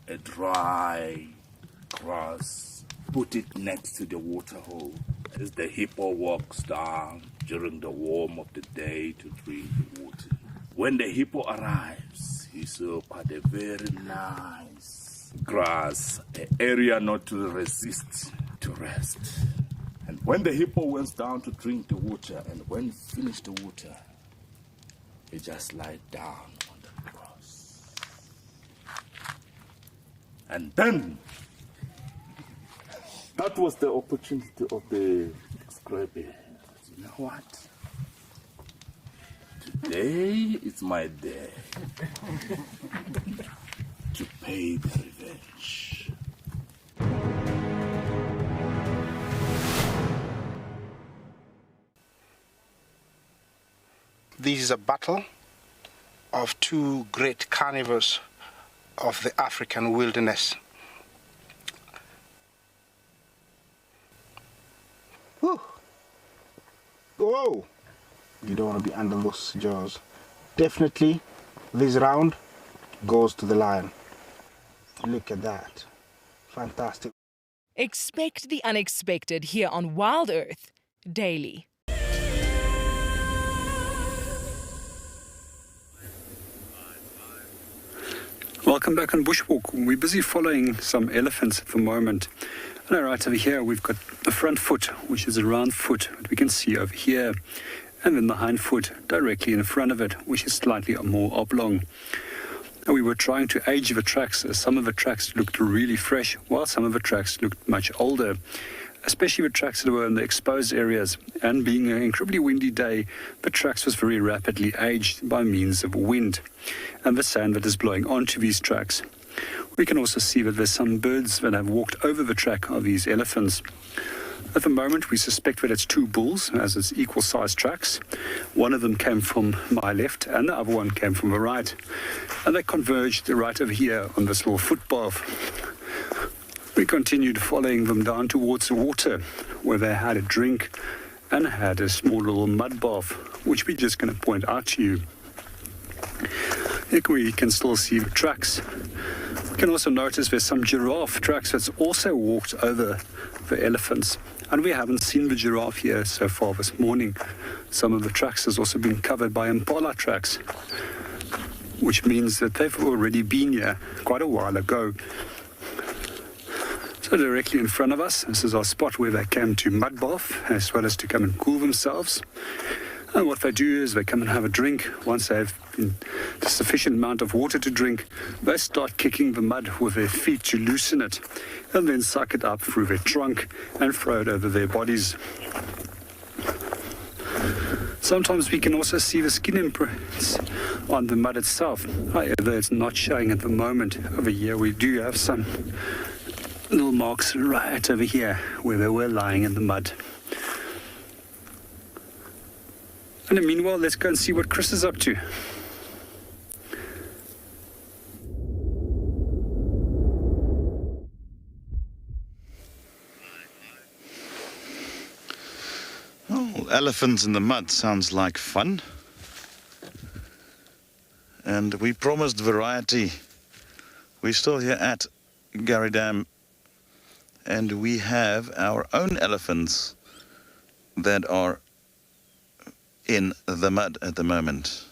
a dry grass, put it next to the water hole as the hippo walks down during the warm of the day to drink the water. When the hippo arrives, he saw quite a very nice grass, an area not to resist to rest. And when the hippo went down to drink the water, and when he finished the water, he just lied down on the grass. And then, that was the opportunity of the scribe. You know what? Today is my day to pay the revenge. This is a battle of two great carnivores of the African wilderness. Whew. go. You don't want to be under those jaws. Definitely, this round goes to the lion. Look at that. Fantastic. Expect the unexpected here on Wild Earth daily. Welcome back on Bushwalk. We're busy following some elephants at the moment. And right over here we've got the front foot, which is a round foot that we can see over here. And then the hind foot directly in front of it, which is slightly more oblong. And we were trying to age the tracks. Some of the tracks looked really fresh, while some of the tracks looked much older. Especially the tracks that were in the exposed areas. And being an incredibly windy day, the tracks was very rapidly aged by means of wind and the sand that is blowing onto these tracks. We can also see that there's some birds that have walked over the track of these elephants. At the moment, we suspect that it's two bulls, as it's equal-sized tracks. One of them came from my left, and the other one came from the right. And they converged right over here on this little footpath. We continued following them down towards the water, where they had a drink and had a small little mud bath, which we're just going to point out to you. Here we can still see the tracks. We can also notice there's some giraffe tracks that's also walked over the elephants. And we haven't seen the giraffe here so far this morning. Some of the tracks has also been covered by impala tracks, which means that they've already been here quite a while ago. So directly in front of us, this is our spot where they came to mud bath, as well as to come and cool themselves. And what they do is they come and have a drink. Once they have a sufficient amount of water to drink, they start kicking the mud with their feet to loosen it, and then suck it up through their trunk and throw it over their bodies. Sometimes we can also see the skin imprints on the mud itself. However, it's not showing at the moment. Over here we do have some little marks right over here where they were lying in the mud. And meanwhile, let's go and see what Chris is up to. Well, elephants in the mud sounds like fun. And we promised variety. We're still here at Gary Dam, and we have our own elephants that are in the mud at the moment.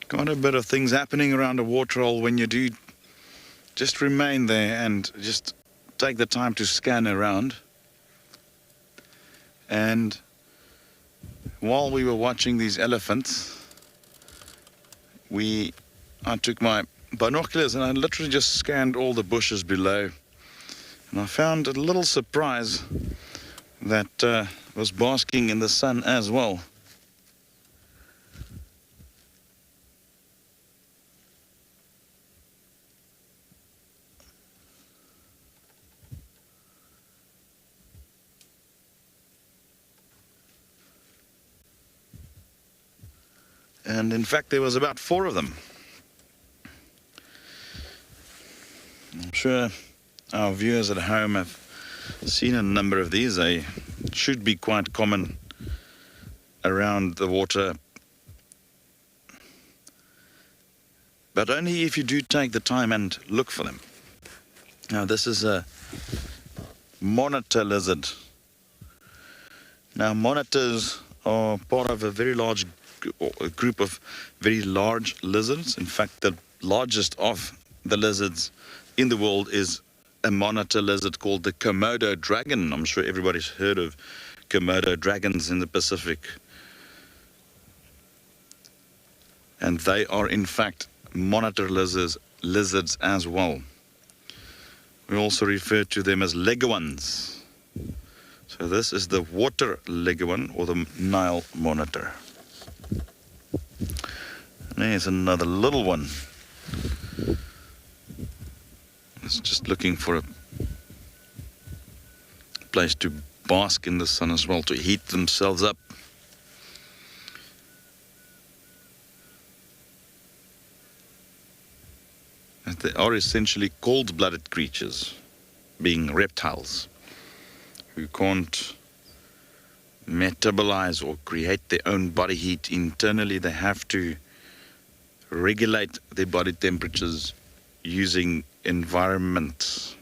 Quite a bit of things happening around a waterhole when you do just remain there and just take the time to scan around. And while we were watching these elephants, I took my binoculars and I literally just scanned all the bushes below. And I found a little surprise that was basking in the sun as well. And in fact, there was about 4 of them. I'm sure our viewers at home have seen a number of these. They should be quite common around the water. But only if you do take the time and look for them. Now, this is a monitor lizard. Now, monitors are part of a very large group of very large lizards. In fact, the largest of the lizards in the world is a monitor lizard called the Komodo dragon. I'm sure everybody's heard of Komodo dragons in the Pacific. And they are in fact monitor lizards as well. We also refer to them as leguans. So this is the water leguan, or the Nile monitor. There's another little one. It's just looking for a place to bask in the sun as well, to heat themselves up. And they are essentially cold-blooded creatures, being reptiles, who can't metabolize or create their own body heat internally. They have to regulate their body temperatures using environment.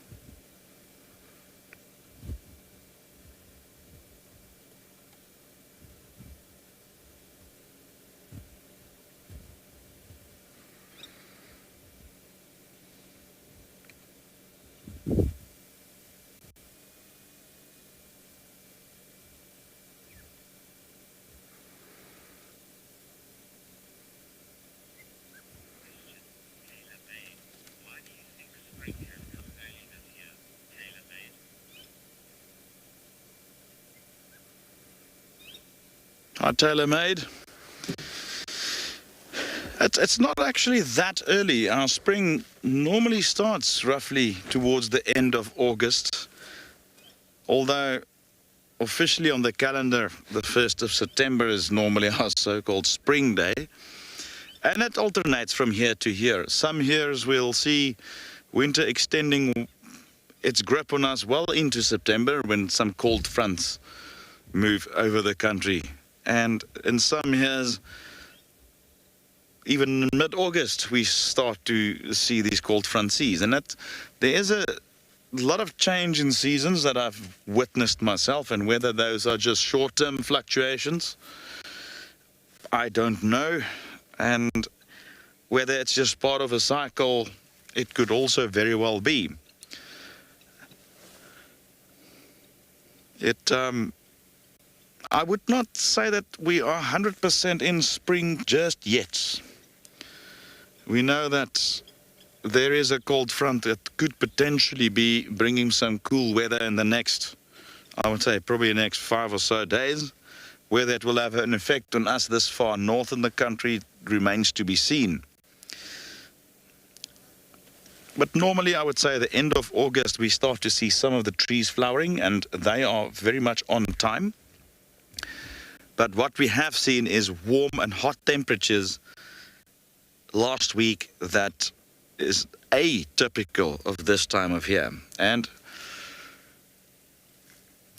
Tailor-made. It's not actually that early. Our spring normally starts roughly towards the end of August, although officially on the calendar the 1st of September is normally our so-called spring day, and it alternates from year to year. Some years we'll see winter extending its grip on us well into September when some cold fronts move over the country. And in some years, even in mid-August, we start to see these cold front seas. And there is a lot of change in seasons that I've witnessed myself, and whether those are just short-term fluctuations, I don't know. And whether it's just part of a cycle, it could also very well be. I would not say that we are 100% in spring just yet. We know that there is a cold front that could potentially be bringing some cool weather in the next, I would say, probably the next 5 or so days. Whether it will have an effect on us this far north in the country remains to be seen. But normally I would say the end of August we start to see some of the trees flowering, and they are very much on time. But what we have seen is warm and hot temperatures last week that is atypical of this time of year. And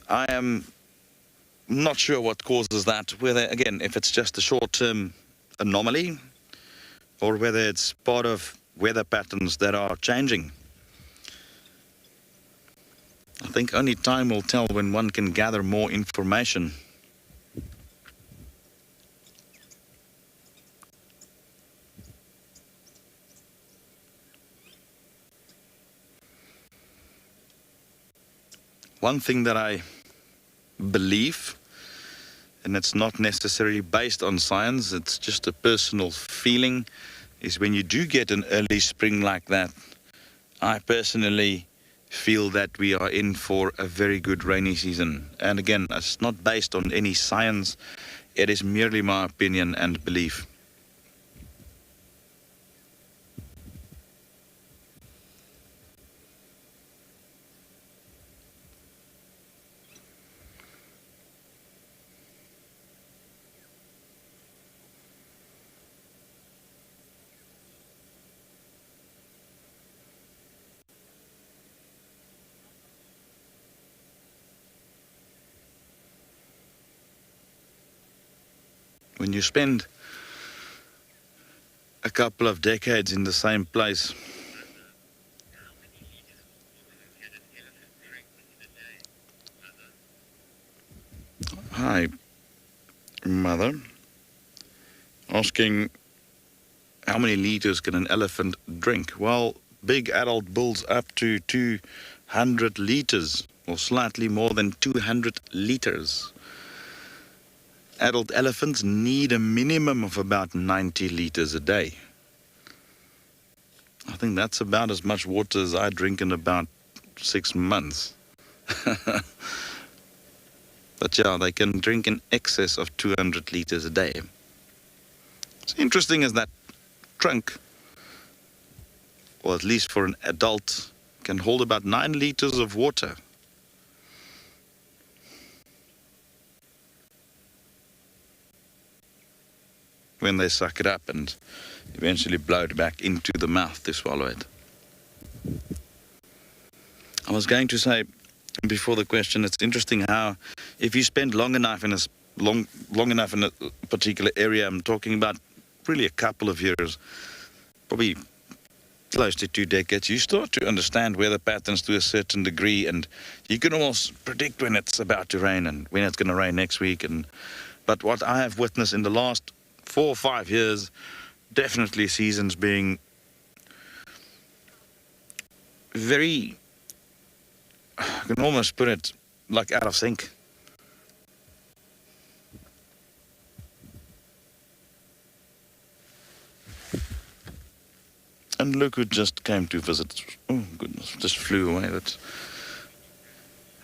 I am not sure what causes that, whether, again, if it's just a short-term anomaly or whether it's part of weather patterns that are changing. I think only time will tell when one can gather more information. One thing that I believe, and it's not necessarily based on science, it's just a personal feeling, is when you do get an early spring like that, I personally feel that we are in for a very good rainy season. And again, it's not based on any science, it is merely my opinion and belief. When you spend a couple of decades in the same place, hi, mother, asking how many liters can an elephant drink? Well, big adult bulls up to 200 liters, or slightly more than 200 liters. Adult elephants need a minimum of about 90 liters a day. I think that's about as much water as I drink in about 6 months. But yeah, they can drink in excess of 200 liters a day. It's interesting is that trunk, or at least for an adult, can hold about 9 liters of water. when they suck it up and eventually blow it back into the mouth to swallow it. I was going to say before the question, it's interesting how if you spend long enough in a particular area, I'm talking about really a couple of years, probably close to 2 decades, you start to understand weather patterns to a certain degree, and you can almost predict when it's about to rain and when it's going to rain next week. But what I have witnessed in the last 4 or 5 years, definitely seasons being very, I can almost put it like out of sync. And look who just came to visit. Oh goodness, just flew away. That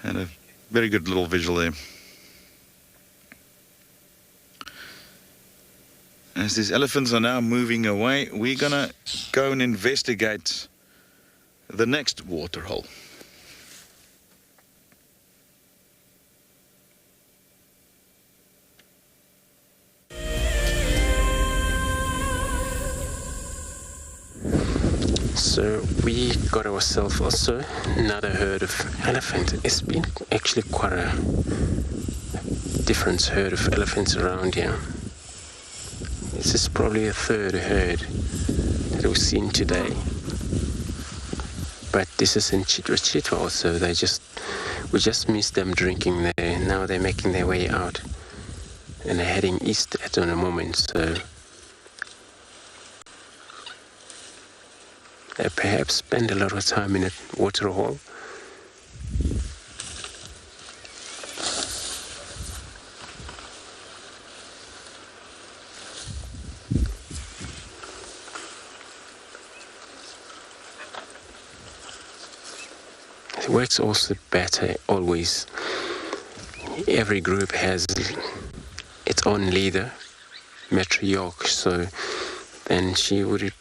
had a very good little visual there. As these elephants are now moving away, we're gonna go and investigate the next waterhole. So we got ourselves also another herd of elephant. It's been actually quite a different herd of elephants around here. This is probably a third herd that we've seen today. But this is in Chitwa, so we just missed them drinking there. Now they're making their way out and they're heading east at the moment. So they perhaps spend a lot of time in a waterhole. It works also better always. Every group has its own leader, matriarch, so then she would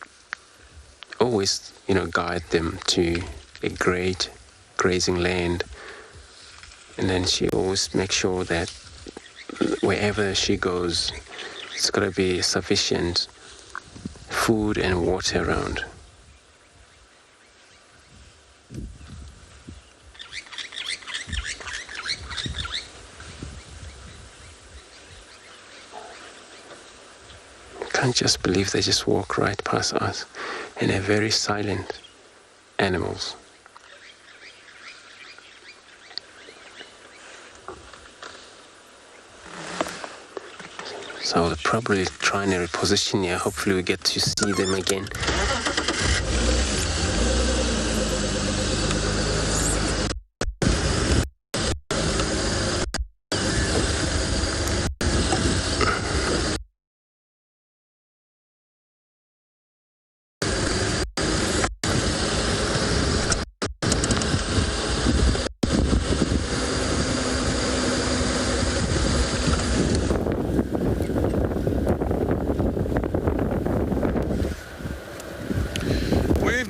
always, guide them to a great grazing land, and then she always makes sure that wherever she goes, it's got to be sufficient food and water around. I can't just believe they just walk right past us, and they're very silent animals. So they're probably trying to reposition here. Hopefully we get to see them again.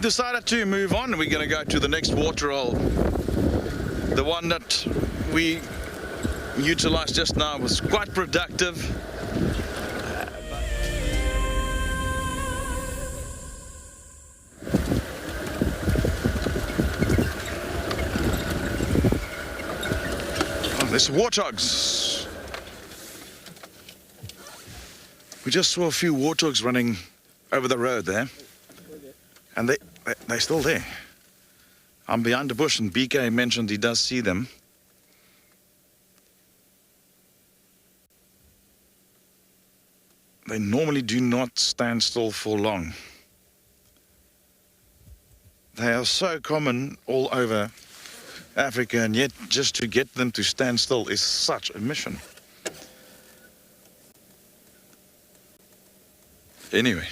Decided to move on. We're going to go to the next waterhole. The one that we utilized just now was quite productive. Oh, there's warthogs. We just saw a few warthogs running over the road there. And they're still there. I'm behind the bush, and BK mentioned he does see them. They normally do not stand still for long. They are so common all over Africa, and yet just to get them to stand still is such a mission. Anyway.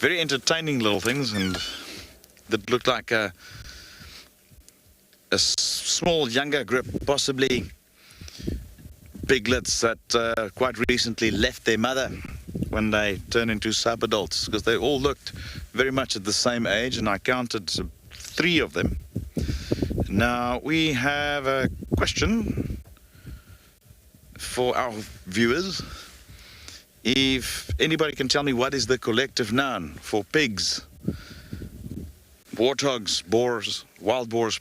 Very entertaining little things, and that looked like a small younger group, possibly piglets that quite recently left their mother when they turned into sub-adults, because they all looked very much at the same age, and I counted 3 of them. Now we have a question for our viewers. if anybody can tell me what is the collective noun for pigs, warthogs, boars, wild boars,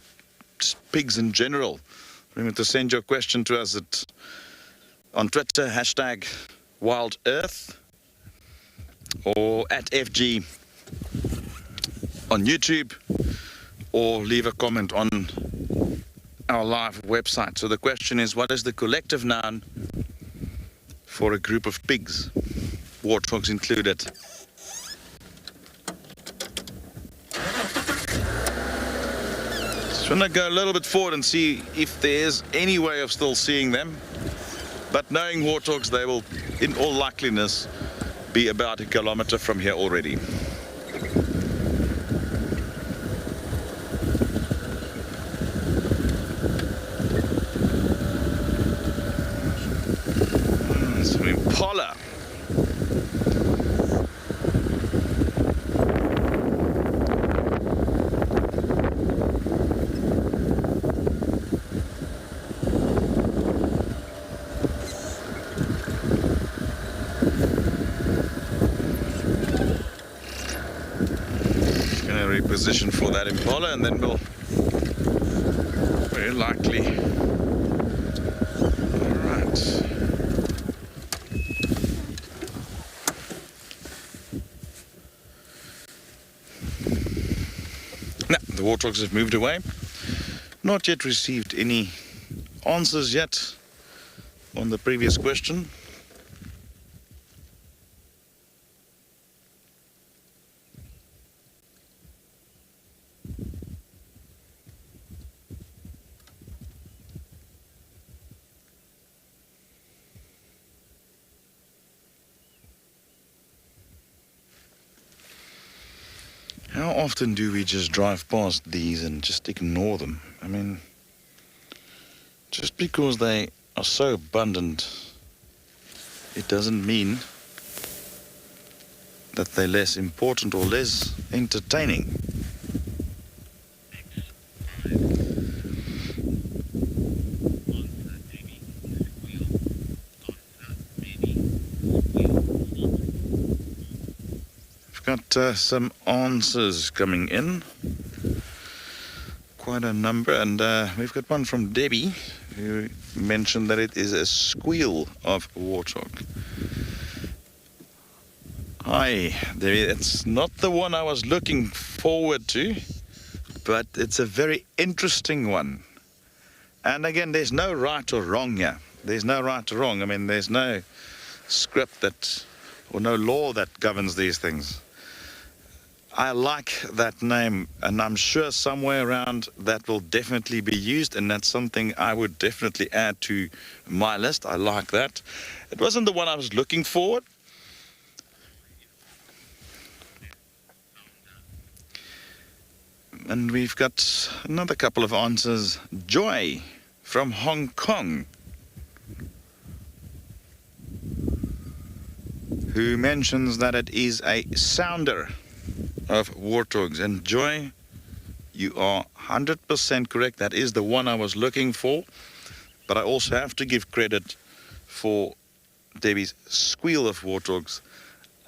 pigs in general. Remember to send your question to us on Twitter, #WildEarth, or @FG on YouTube, or leave a comment on our live website. So the question is, what is the collective noun for a group of pigs, warthogs included? Just want to go a little bit forward and see if there's any way of still seeing them. But knowing warthogs, they will, in all likeliness, be about 1 kilometer from here already. It's an impala. Position for that impala, and then we'll very likely. All right. Now the warthogs have moved away. Not yet received any answers yet on the previous question. How often do we just drive past these and just ignore them? I mean, just because they are so abundant, it doesn't mean that they're less important or less entertaining. Got some answers coming in, quite a number, and we've got one from Debbie, who mentioned that it is a squeal of warthog. Hi, Debbie, it's not the one I was looking forward to, but it's a very interesting one. And again, there's no right or wrong here. There's no right or wrong. I mean, there's no script that, or no law that governs these things. I like that name, and I'm sure somewhere around that will definitely be used, and that's something I would definitely add to my list. I like that. It wasn't the one I was looking for. And we've got another couple of answers. Joy from Hong Kong, who mentions that it is a sounder of warthogs. And Joy, you are 100% correct. That is the one I was looking for. But I also have to give credit for Debbie's squeal of warthogs.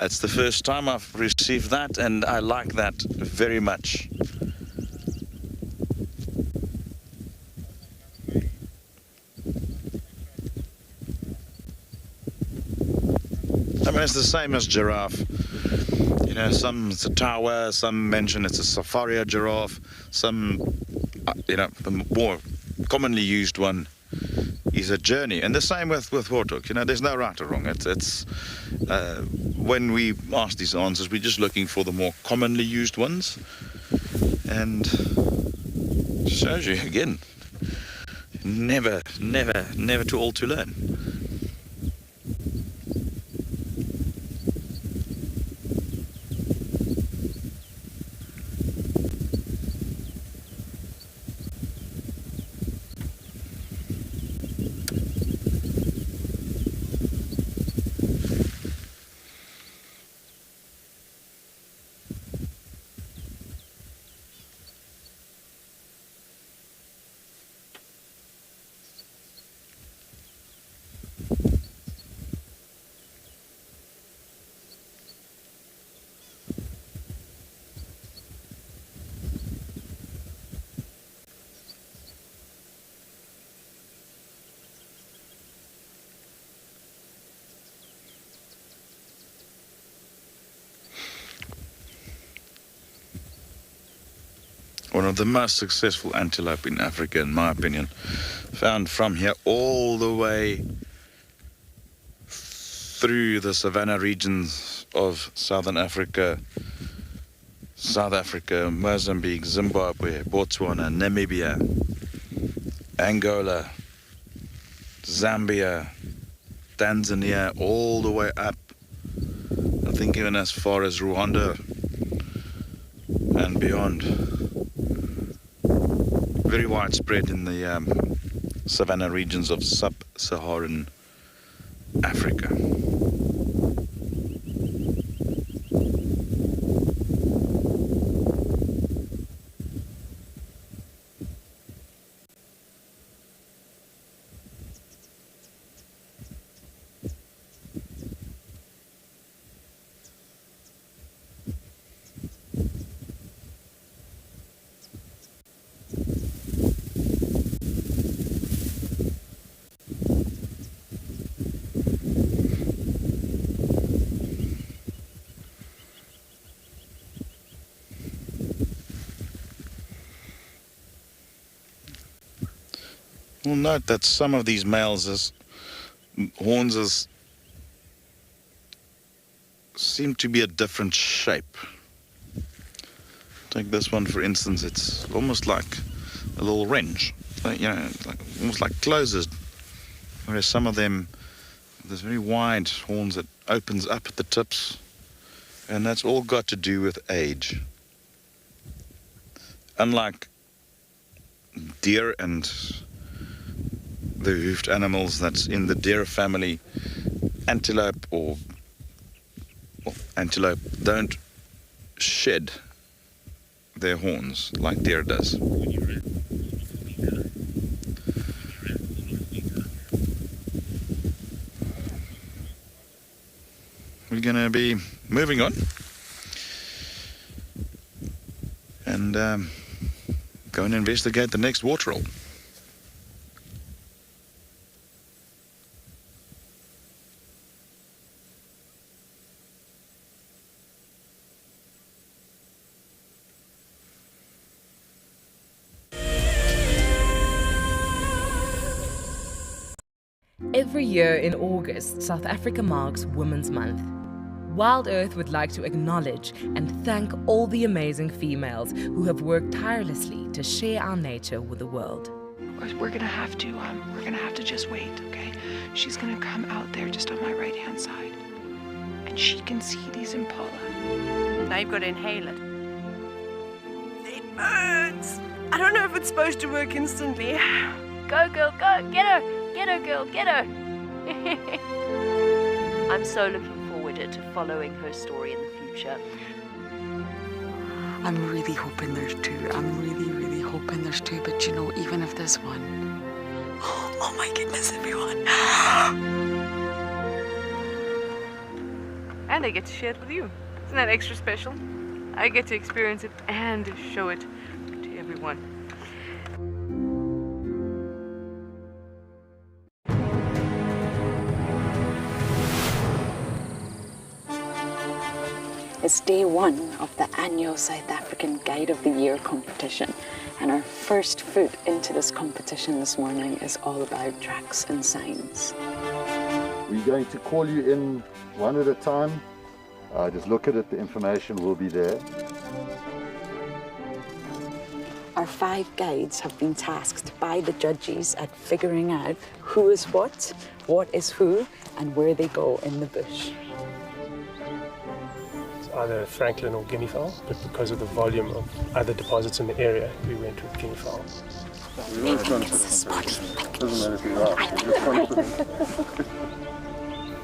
It's the first time I've received that, and I like that very much. I mean, it's the same as giraffe. You know, some it's a tawa, some mention it's a safari giraffe, some, you know, the more commonly used one is a journey. And the same with warthog. You know, there's no right or wrong. It's when we ask these answers, we're just looking for the more commonly used ones. And shows you again, never too old to learn. One of the most successful antelope in Africa, in my opinion. Found from here all the way through the savanna regions of Southern Africa, South Africa, Mozambique, Zimbabwe, Botswana, Namibia, Angola, Zambia, Tanzania, all the way up, I think even as far as Rwanda and beyond. Very widespread in the savanna regions of sub-Saharan Africa. We'll note that some of these males' horns seem to be a different shape. Take this one for instance, it's almost like a little wrench, almost like closes, whereas some of them, there's very wide horns that opens up at the tips, and that's all got to do with age. Unlike deer and the hoofed animals that's in the deer family, antelope antelope don't shed their horns like deer does. We're going to be moving on and go and investigate the next waterhole. Every year in August, South Africa marks Women's Month. WildEarth would like to acknowledge and thank all the amazing females who have worked tirelessly to share our nature with the world. We're gonna have to just wait, okay? She's gonna come out there just on my right-hand side, and she can see these impala. Now you've got to inhale it. It burns. I don't know if it's supposed to work instantly. Go, girl, go! Get her! Get her, girl! Get her! I'm so looking forward to following her story in the future. I'm really hoping there's two. I'm really hoping there's two. But you know, even if there's one, oh my goodness, everyone! And I get to share it with you. Isn't that extra special? I get to experience it and show it to everyone. It's day one of the annual South African Guide of the Year competition, and our first foot into this competition this morning is all about tracks and signs. We're going to call you in one at a time. Just look at it, the information will be there. Our 5 guides have been tasked by the judges at figuring out who is what is who, and where they go in the bush. Either Franklin or guinea fowl, but because of the volume of other deposits in the area, we went with guinea fowl.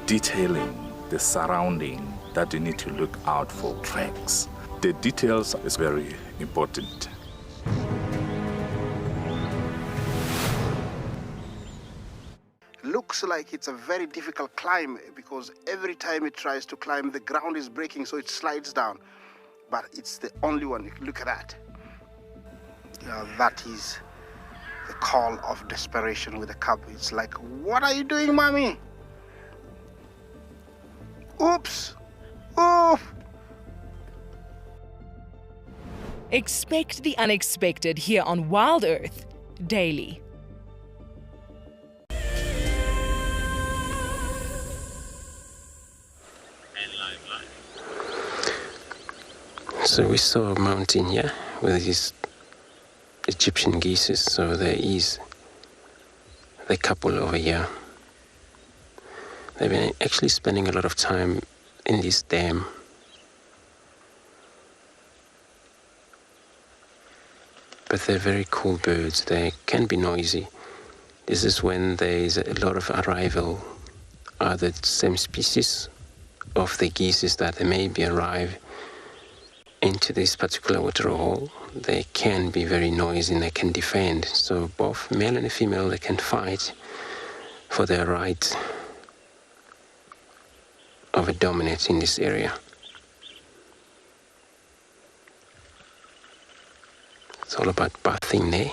Detailing the surrounding that you need to look out for tracks. The details is very important. Looks like it's a very difficult climb because every time it tries to climb, the ground is breaking, so it slides down. But it's the only one. Look at that. That is the call of desperation with the cub. It's like, what are you doing, mommy? Oops! Oof! Expect the unexpected here on Wild Earth daily. So we saw a mountain here with these Egyptian geese. So there is the couple over here. They've been actually spending a lot of time in this dam. But they're very cool birds. They can be noisy. This is when there is a lot of arrival, are the same species of the geese that they maybe arrive into this particular waterhole. They can be very noisy and they can defend. So both male and female, they can fight for their right of a dominance in this area. It's all about bathing there.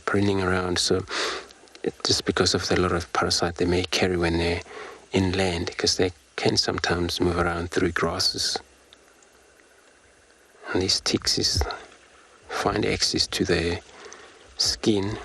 Pruning around. So just because of the lot of parasite they may carry when they're inland, because they can sometimes move around through grasses. And these ticks find access to their skin.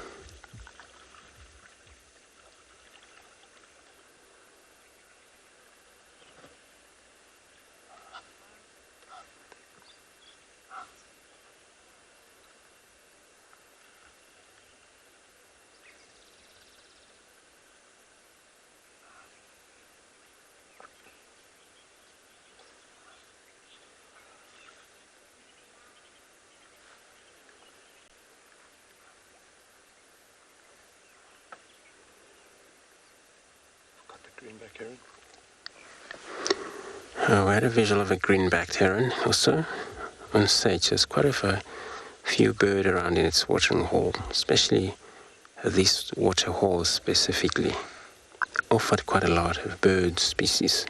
Greenback heron. We had a visual of a green-backed heron also on stage. There's quite a few birds around in its watering hole, especially this water hole specifically. Offered quite a lot of bird species.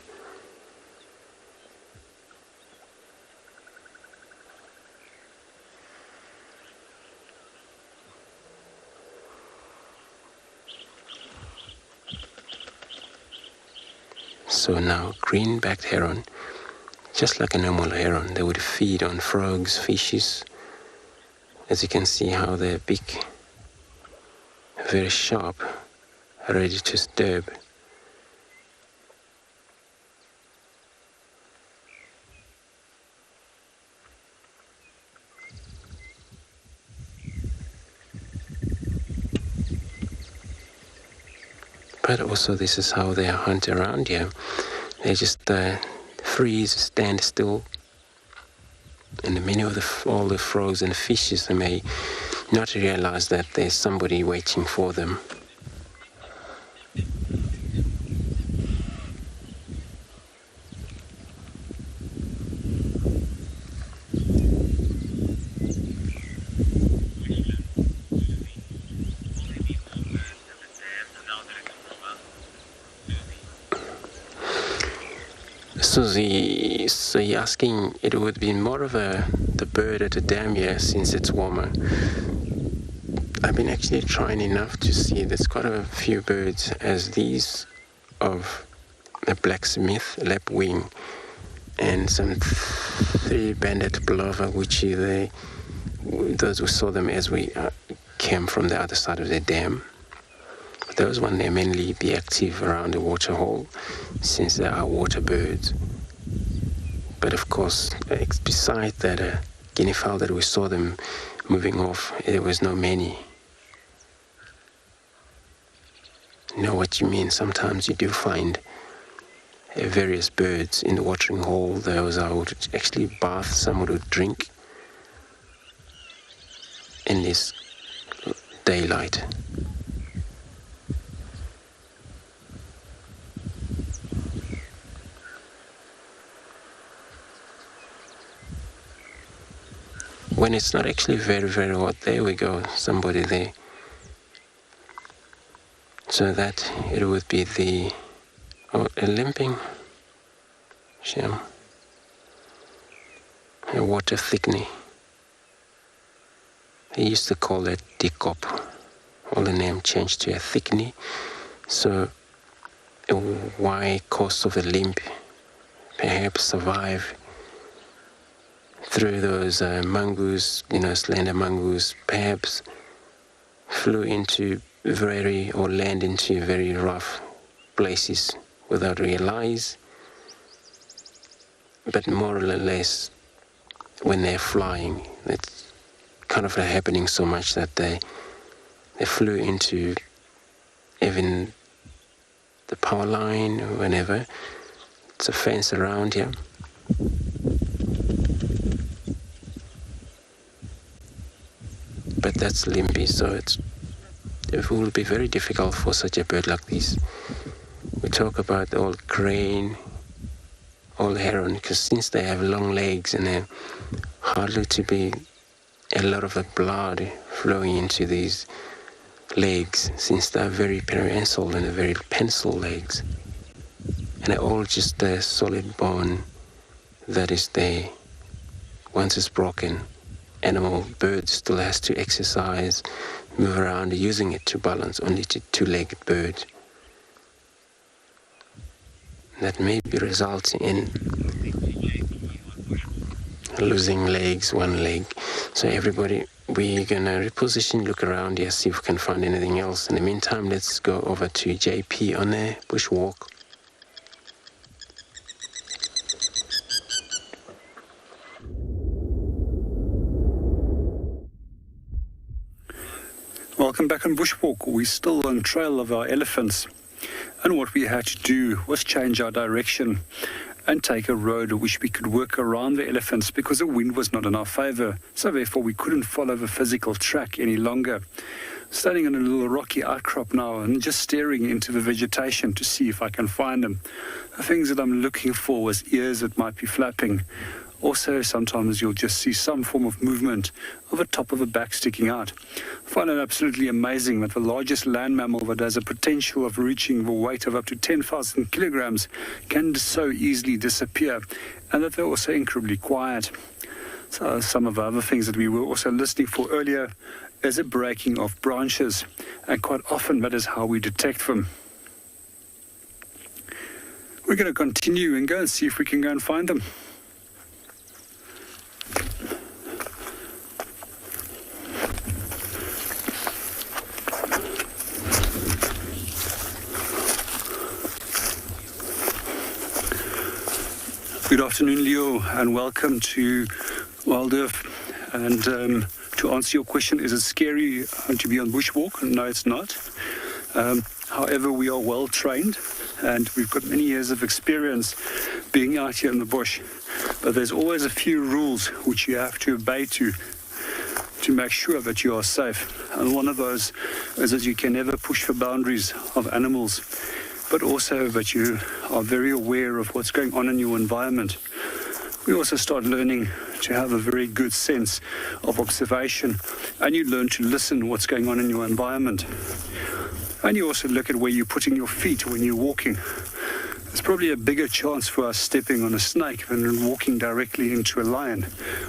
So now, green-backed heron, just like a normal heron, they would feed on frogs, fishes. As you can see how their beak, very sharp, ready to stab. But also this is how they hunt around here. They just freeze, stand still. And many of all the frogs and fishes, they may not realize that there's somebody waiting for them. So you're asking, it would be more of the bird at the dam here since it's warmer. I've been actually trying enough to see there's quite a few birds as these of a blacksmith lapwing and some three-banded plover, which those who saw them as we came from the other side of the dam. Those ones, they mainly be active around the water hole since they are water birds. But of course, besides that guinea fowl that we saw them moving off, there was no many. You know what you mean? Sometimes you do find various birds in the watering hole. Those I would actually bath, some would drink in this daylight. When it's not actually very, very hot, there we go, somebody there. So that it would be a limping sham, a water thickening. They used to call it dikop. All the name changed to a thickening. So why cause of the limp, perhaps survive through those mongoose, slender mongoose, perhaps flew into land into very rough places without realize, but more or less when they're flying, it's kind of happening so much that they flew into even the power line or whenever. It's a fence around here. But that's limpy, so it will be very difficult for such a bird like this. We talk about old crane, old heron, because since they have long legs and they're hardly to be a lot of the blood flowing into these legs, since they're very prehensile and very pencil legs. And they're all just a solid bone that is there. Once it's broken, bird still has to exercise, move around, using it to balance only to two-legged bird. That may be resulting in losing legs, one leg. So everybody, we're gonna reposition, look around here, see if we can find anything else. In the meantime, let's go over to JP on a bushwalk. Welcome back on Bushwalk. We're still on trail of our elephants. And what we had to do was change our direction and take a road which we could work around the elephants because the wind was not in our favor. So therefore we couldn't follow the physical track any longer. Standing on a little rocky outcrop now and just staring into the vegetation to see if I can find them. The things that I'm looking for was ears that might be flapping. Also, sometimes you'll just see some form of movement of the top of the back sticking out. I find it absolutely amazing that the largest land mammal that has a potential of reaching the weight of up to 10,000 kilograms can so easily disappear, and that they're also incredibly quiet. So some of the other things that we were also listening for earlier is a breaking of branches, and quite often that is how we detect them. We're going to continue and go and see if we can go and find them. Good afternoon, Leo, and welcome to WildEarth. And to answer your question, is it scary to be on bushwalk? No, it's not. However, we are well trained and we've got many years of experience being out here in the bush. But there's always a few rules which you have to obey to make sure that you are safe. And one of those is that you can never push the boundaries of animals, but also that you are very aware of what's going on in your environment. We also start learning to have a very good sense of observation, and you learn to listen what's going on in your environment. And you also look at where you're putting your feet when you're walking. There's probably a bigger chance for us stepping on a snake than walking directly into a lion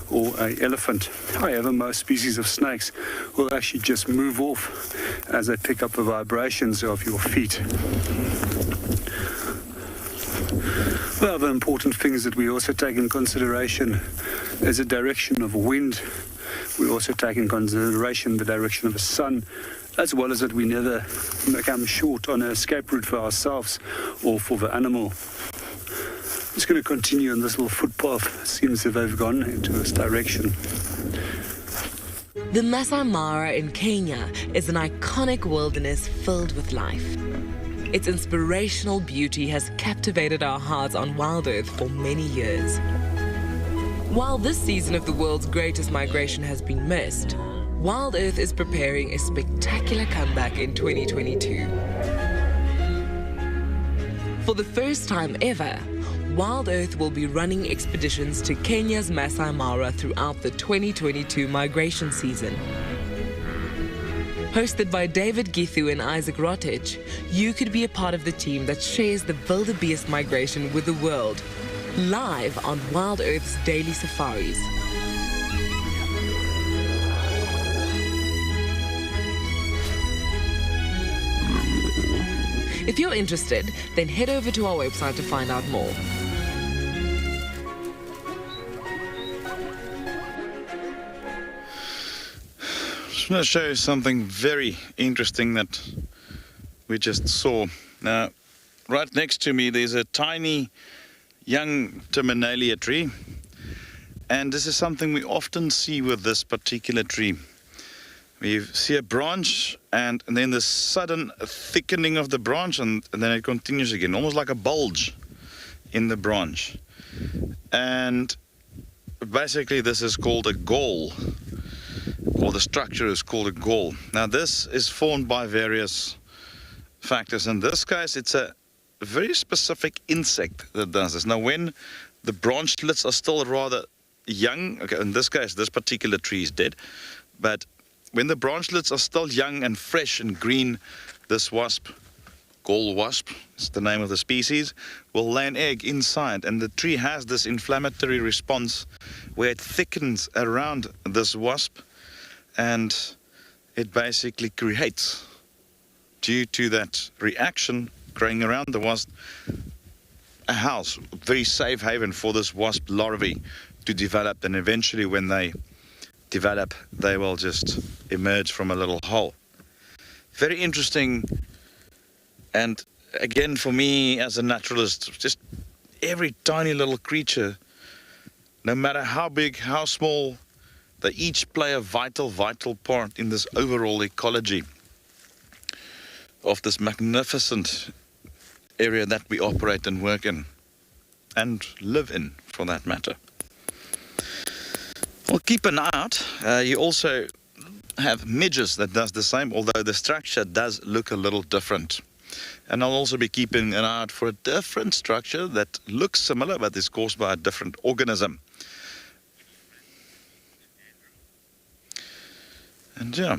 or an elephant. However, most species of snakes will actually just move off as they pick up the vibrations of your feet. The other important things that we also take in consideration is the direction of wind. We also take in consideration the direction of the sun, as well as that we never become short on an escape route for ourselves or for the animal. I'm just going to continue on this little footpath. It seems that they've gone into this direction. The Masai Mara in Kenya is an iconic wilderness filled with life. Its inspirational beauty has captivated our hearts on WildEarth for many years. While this season of the world's greatest migration has been missed, WildEarth is preparing a spectacular comeback in 2022. For the first time ever, WildEarth will be running expeditions to Kenya's Masai Mara throughout the 2022 migration season. Hosted by David Githu and Isaac Rotich, you could be a part of the team that shares the wildebeest migration with the world, live on WildEarth's daily safaris. If you're interested, then head over to our website to find out more. Just want to show you something very interesting that we just saw. Now, right next to me, there's a tiny young terminalia tree. And this is something we often see with this particular tree. We see a branch and then the sudden thickening of the branch and then it continues again, almost like a bulge in the branch. And basically this is called a gall, or the structure is called a gall. Now this is formed by various factors. In this case, it's a very specific insect that does this. Now when the branchlets are still rather young, okay, in this case, this particular tree is dead, but when the branchlets are still young and fresh and green, this wasp, gall wasp, is the name of the species, will lay an egg inside, and the tree has this inflammatory response where it thickens around this wasp, and it basically creates, due to that reaction growing around the wasp, a house, a very safe haven for this wasp larvae to develop, and eventually when they develop, they will just emerge from a little hole. Very interesting, and again for me as a naturalist, just every tiny little creature, no matter how big, how small, they each play a vital part in this overall ecology of this magnificent area that we operate and work in, and live in for that matter. Well, keep an eye out. You also have midges that does the same, although the structure does look a little different. And I'll also be keeping an eye out for a different structure that looks similar but is caused by a different organism. And yeah,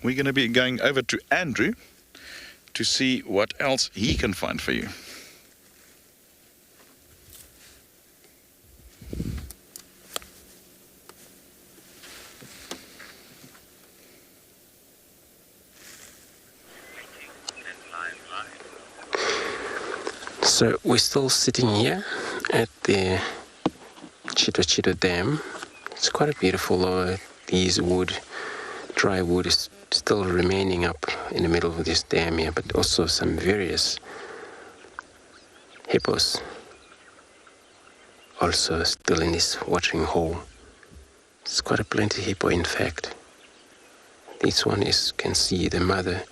we're going to be going over to Andrew to see what else he can find for you. So we're still sitting here at the Chito Dam. It's quite a beautiful, these dry wood is still remaining up in the middle of this dam here, but also some various hippos also still in this watering hole. It's quite a plenty hippo, in fact. This one is, can see the mother.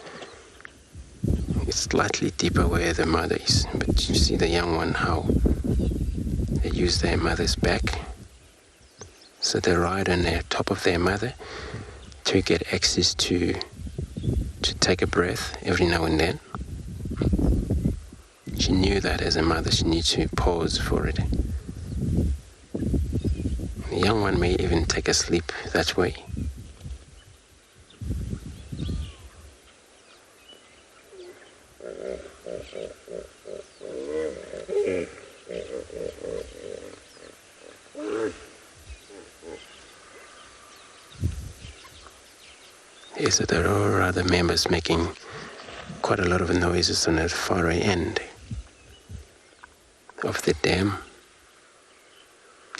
It's slightly deeper where the mother is, but you see the young one, how they use their mother's back. So they ride on the top of their mother to get access to take a breath every now and then. She knew that as a mother, she needs to pause for it. The young one may even take a sleep that way. Is that there are other members making quite a lot of noises on the far end of the dam.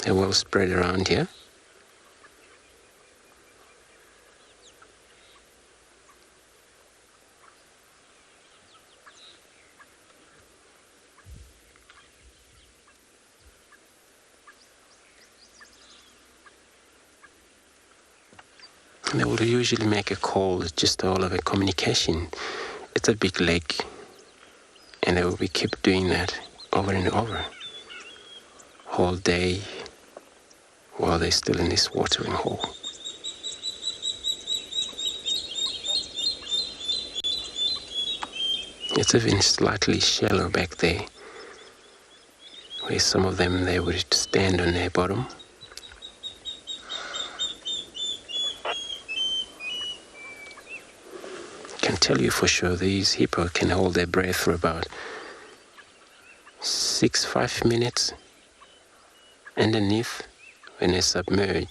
They're well spread around here. They will usually make a call, just all of a communication. It's a big lake, and they will keep doing that over and over, whole day, while they're still in this watering hole. It's even slightly shallow back there, where some of them, they would stand on their bottom. I can tell you for sure these hippo can hold their breath for about 5 minutes underneath when they submerge.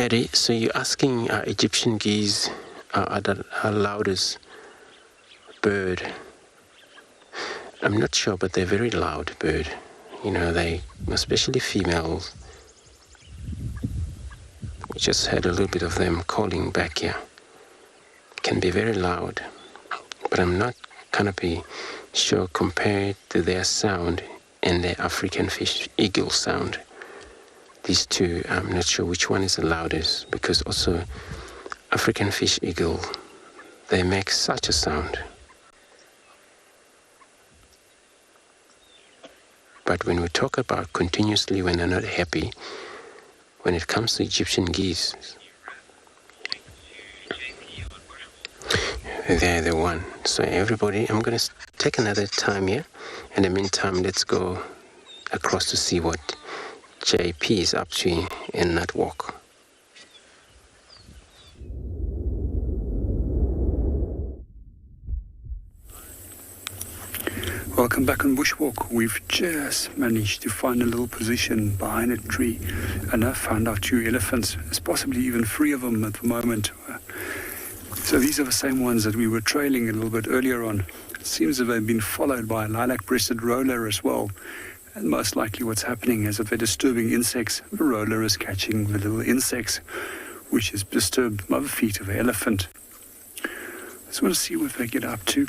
Eddie, so you're asking Egyptian geese are the loudest bird. I'm not sure, but they're very loud bird. You know, they, especially females. We just had a little bit of them calling back here. Can be very loud, but I'm not gonna be sure compared to their sound and the African fish eagle sound. These two, I'm not sure which one is the loudest, because also African fish eagle, they make such a sound. But when we talk about continuously when they're not happy, when it comes to Egyptian geese, they're the one. So everybody, I'm going to take another time here. In the meantime, let's go across to see what JP is up to in that walk. Welcome back on Bushwalk. We've just managed to find a little position behind a tree, and I've found our 2 elephants. There's possibly even 3 of them at the moment. So these are the same ones that we were trailing a little bit earlier on. It seems that they've been followed by a lilac-breasted roller as well. And most likely what's happening is that they're disturbing insects. The roller is catching the little insects, which has disturbed the feet of the elephant. Just want to see what they get up to.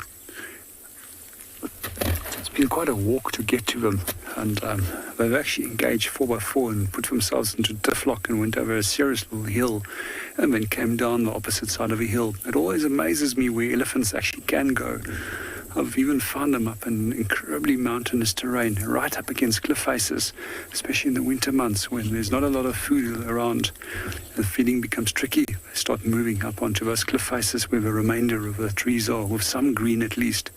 It's been quite a walk to get to them, and they've actually engaged 4x4 and put themselves into diff-lock and went over a serious little hill and then came down the opposite side of a hill. It always amazes me where elephants actually can go. I've even found them up in incredibly mountainous terrain, right up against cliff faces, especially in the winter months when there's not a lot of food around. The feeding becomes tricky. They start moving up onto those cliff faces where the remainder of the trees are, with some green at least.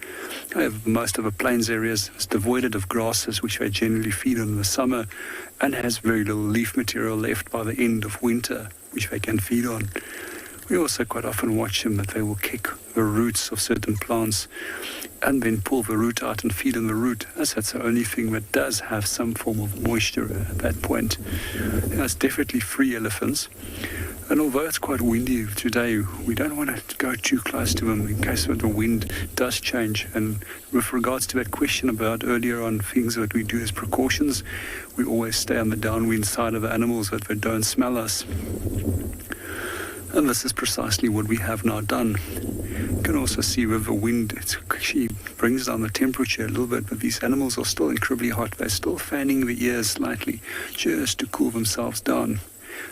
However, most of the plains areas is devoid of grasses, which they generally feed on in the summer, and has very little leaf material left by the end of winter, which they can feed on. We also quite often watch them that they will kick the roots of certain plants and then pull the root out and feed on the root, as that's the only thing that does have some form of moisture at that point. That's definitely 3 elephants. And although it's quite windy today, we don't want to go too close to them in case the wind does change. And with regards to that question about earlier on things that we do as precautions, we always stay on the downwind side of the animals that they don't smell us. And this is precisely what we have now done. You can also see with the wind, it actually brings down the temperature a little bit, but these animals are still incredibly hot. They're still fanning the ears slightly just to cool themselves down.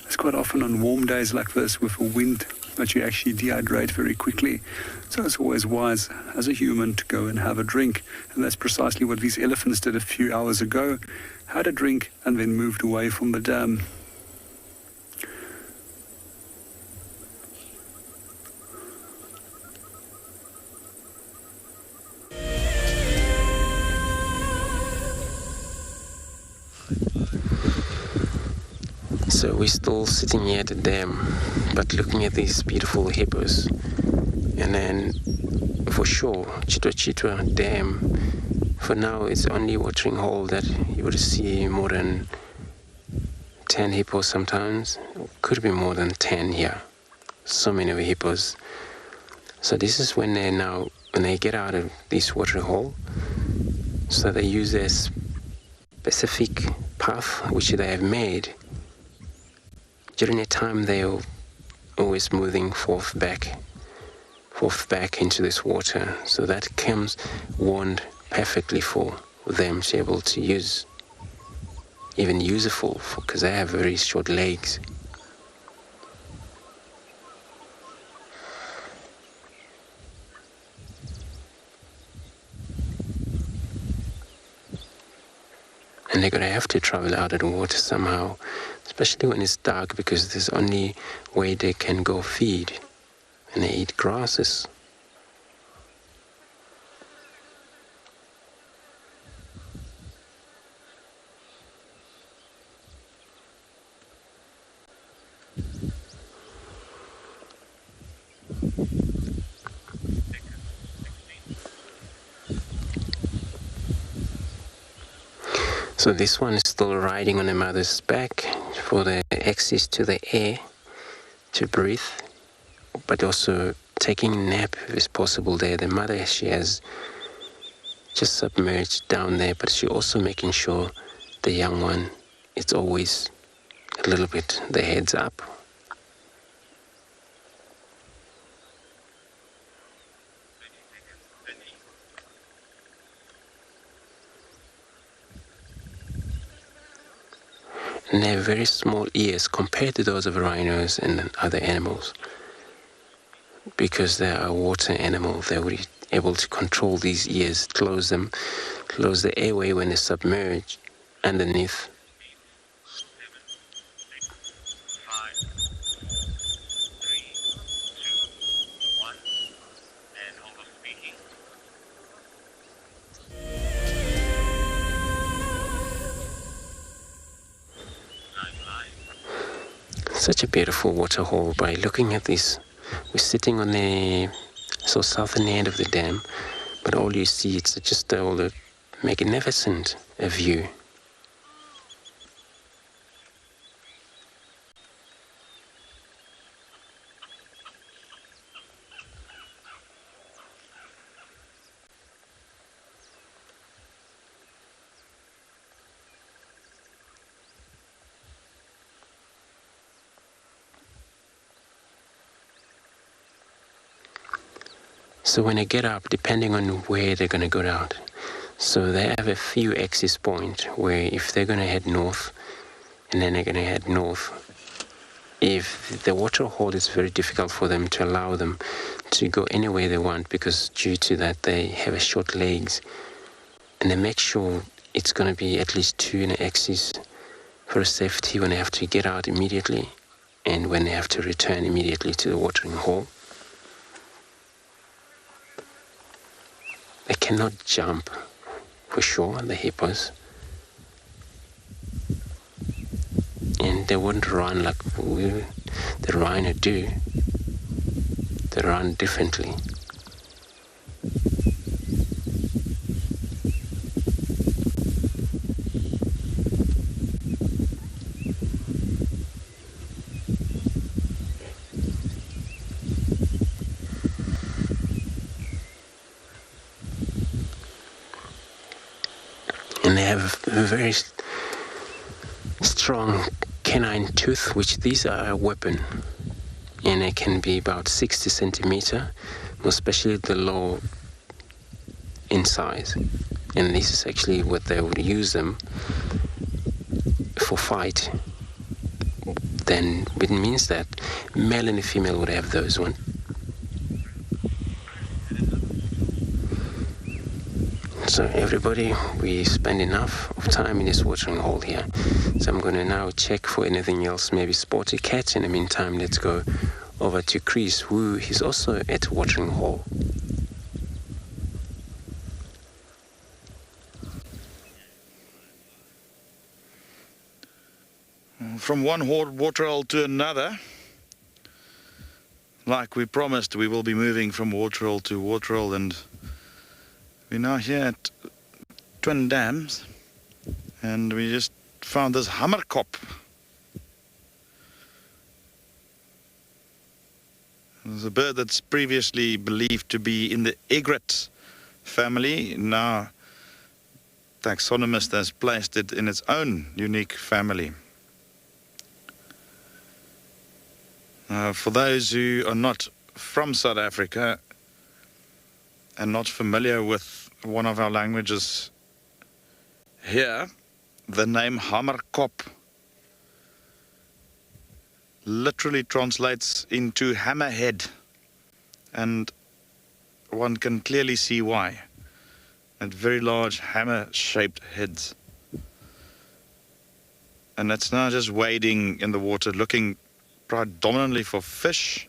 It's quite often on warm days like this with the wind that you actually dehydrate very quickly. So it's always wise as a human to go and have a drink. And that's precisely what these elephants did a few hours ago. Had a drink and then moved away from the dam. So we're still sitting here at the dam, but looking at these beautiful hippos. And then for sure, Chitwa Dam, for now it's only watering hole that you would see more than 10 hippos sometimes. Could be more than 10 here. So many of the hippos. So this is when they get out of this water hole. So they use a specific path which they have made. During the time they're always moving forth back into this water. So that comes warned perfectly for them to be able to use, even useful, because they have very short legs. And they're going to have to travel out of the water somehow, especially when it's dark, because there's only way they can go feed, and they eat grasses. So this one is still riding on the mother's back for the access to the air, to breathe, but also taking a nap if it's possible there. The mother, she has just submerged down there, but she also making sure the young one, it's always a little bit the heads up. And they have very small ears compared to those of rhinos and other animals. Because they are a water animal, they will be able to control these ears, close them, close the airway when they submerge underneath. Such a beautiful waterhole. By looking at this, we're sitting on the southern end of the dam, but all you see, it's just a magnificent view. So when they get up, depending on where they're going to go out, so they have a few access points where if they're going to head north, and then they're going to head north, if the waterhole is very difficult for them to allow them to go anywhere they want, because due to that they have short legs, and they make sure it's going to be at least 2 in an axis for safety when they have to get out immediately and when they have to return immediately to the watering hole. They cannot jump, for sure, the hippos. And they wouldn't run like the rhino do. They run differently. And they have a very strong canine tooth, which these are a weapon, and it can be about 60 centimeter, especially the low in size. And this is actually what they would use them for fight. Then it means that male and female would have those one. So everybody, we spend enough of time in this watering hole here. So I'm going to now check for anything else, maybe spot a cat. In the meantime, let's go over to Chris, who is also at the watering hole. From one waterhole to another, like we promised, we will be moving from waterhole to waterhole, and we're now here at Twin Dams, and we just found this hammerkop. There's a bird that's previously believed to be in the egret family. Now, taxonomist has placed it in its own unique family. For those who are not from South Africa and not familiar with one of our languages here, the name hammerkop literally translates into hammerhead, and one can clearly see why. And very large hammer-shaped heads. And it's now just wading in the water, looking predominantly for fish,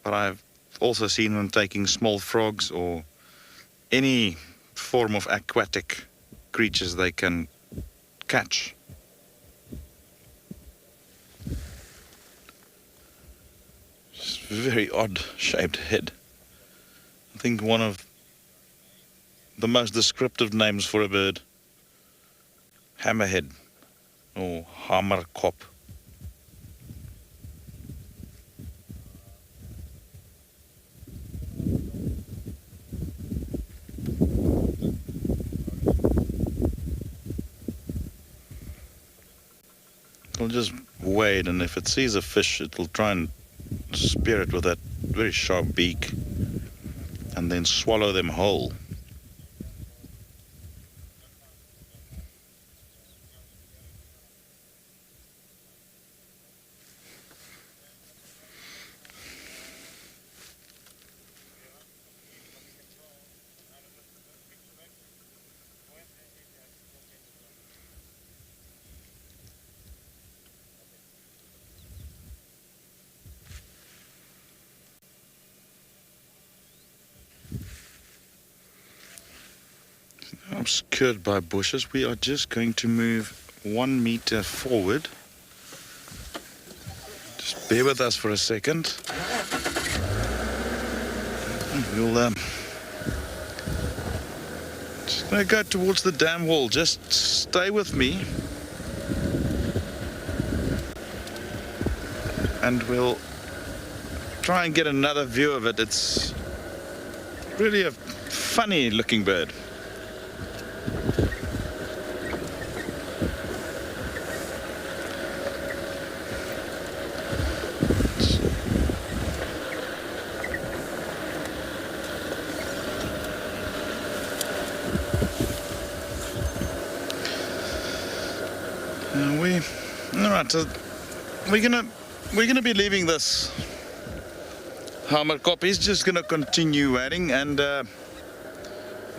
but I've also seen them taking small frogs or any form of aquatic creatures they can catch. It's a very odd shaped head. I think one of the most descriptive names for a bird. Hammerhead or hammerkop. It'll just wade, and if it sees a fish, it'll try and spear it with that very sharp beak and then swallow them whole. Obscured by bushes, we are just going to move 1 meter forward. Just bear with us for a second. We'll just gonna go towards the dam wall. Just stay with me, and we'll try and get another view of it. It's really a funny looking bird. So we're gonna be leaving this helmet cop. He's just gonna continue wading, and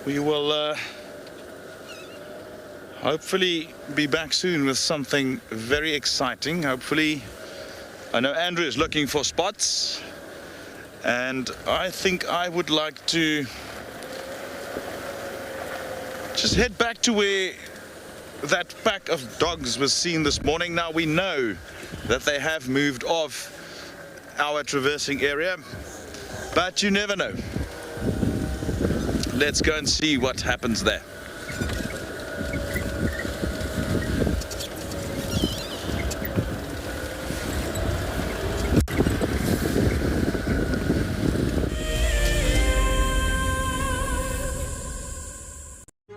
we will hopefully be back soon with something very exciting. Hopefully, I know Andrew is looking for spots, and I think I would like to just head back to where that pack of dogs was seen this morning. Now we know that they have moved off our traversing area, but you never know. Let's go and see what happens there.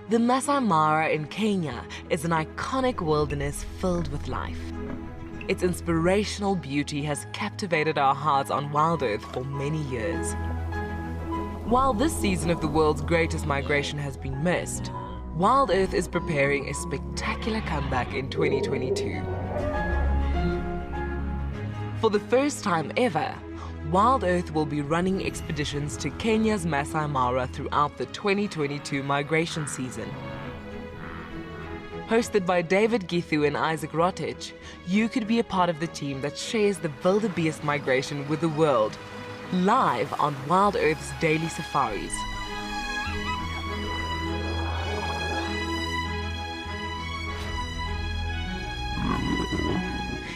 The Masai Mara in Kenya is an iconic wilderness filled with life. Its inspirational beauty has captivated our hearts on WildEarth for many years. While this season of the world's greatest migration has been missed, WildEarth is preparing a spectacular comeback in 2022. For the first time ever, WildEarth will be running expeditions to Kenya's Masai Mara throughout the 2022 migration season. Hosted by David Githu and Isaac Rotich, you could be a part of the team that shares the WildEarth migration with the world, live on WildEarth's daily safaris.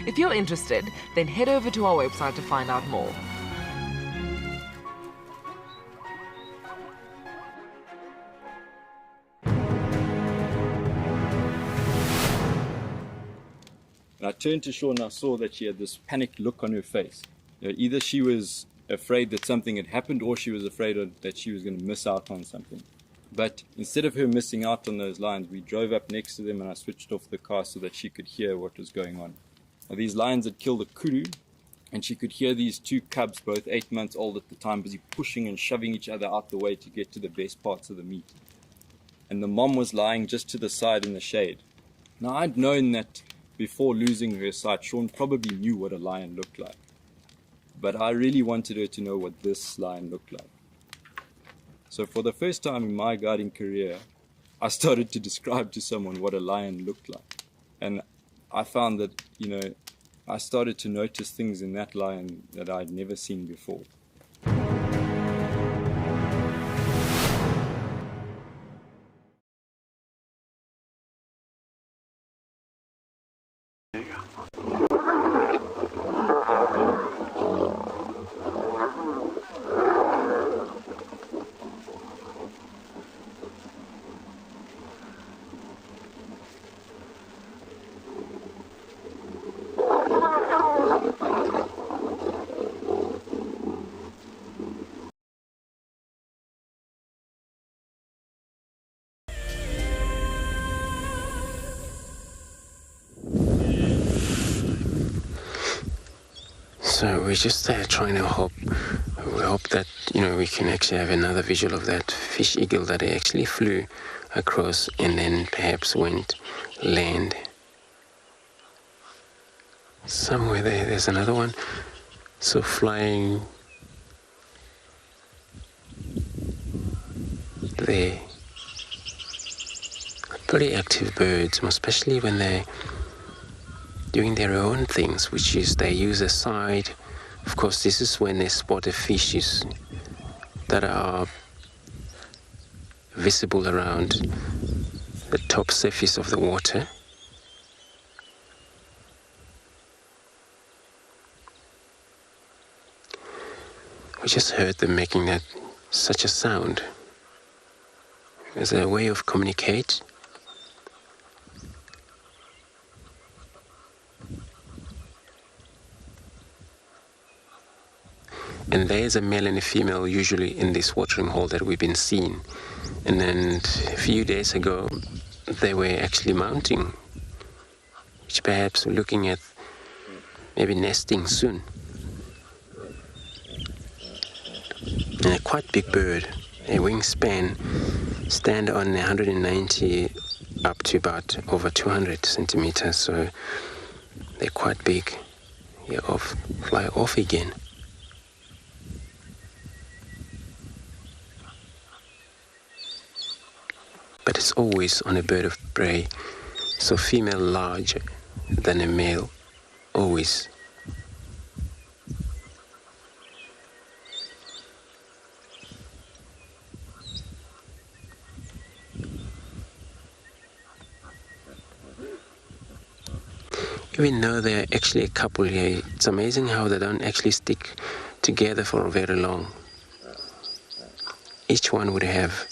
If you're interested, then head over to our website to find out more. I turned to Shaun and I saw that she had this panicked look on her face. Either she was afraid that something had happened, or she was afraid that she was going to miss out on something. But instead of her missing out on those lions, we drove up next to them and I switched off the car so that she could hear what was going on. Now, these lions had killed a kudu, and she could hear these two cubs, both 8 months old at the time, busy pushing and shoving each other out the way to get to the best parts of the meat. And the mom was lying just to the side in the shade. Now, I'd known that before losing her sight, Shaun probably knew what a lion looked like. But I really wanted her to know what this lion looked like. So for the first time in my guiding career, I started to describe to someone what a lion looked like. And I found that, I started to notice things in that lion that I'd never seen before. So we're just trying to hope that, we can actually have another visual of that fish eagle that actually flew across and then perhaps went land. Somewhere there's another one. So flying there. Pretty active birds, especially when they're doing their own things, which is they use a side. Of course, this is when they spot a fishes that are visible around the top surface of the water. We just heard them making such a sound as a way of communicate. And there's a male and a female usually in this watering hole that we've been seeing. And then a few days ago, they were actually mounting, which perhaps we're looking at maybe nesting soon. And a quite big bird, a wingspan, stand on 190 up to about over 200 centimeters. So they're quite big. Yeah, fly off again. But it's always on a bird of prey, so female larger than a male, always. Even though they're actually a couple here, it's amazing how they don't actually stick together for very long. Each one would have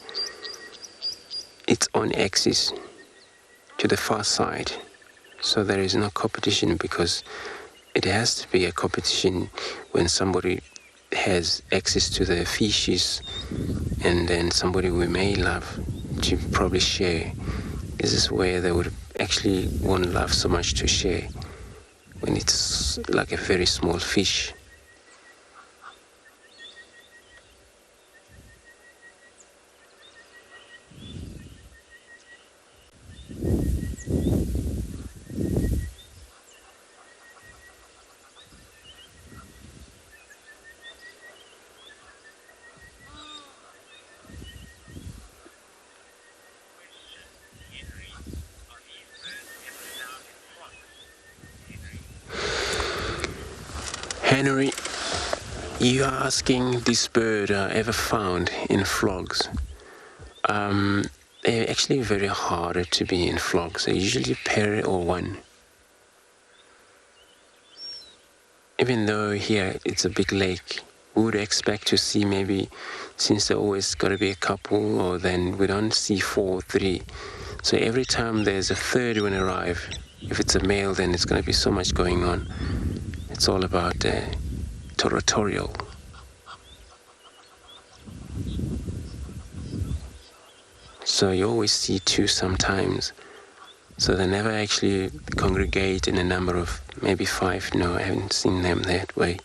its own axis to the far side, so there is no competition, because it has to be a competition when somebody has access to the fishes and then somebody we may love to probably share. This is where they would actually won't love so much to share, when it's like a very small fish. Henry, you are asking this bird ever found in flocks. They're actually very hard to be in flocks. They're usually a pair or one. Even though here it's a big lake, we would expect to see maybe, since there always got to be a couple, or then we don't see 4 or 3. So every time there's a third one arrive, if it's a male, then it's going to be so much going on. It's all about territorial. So you always see 2 sometimes. So they never actually congregate in a number of maybe 5. No, I haven't seen them that way.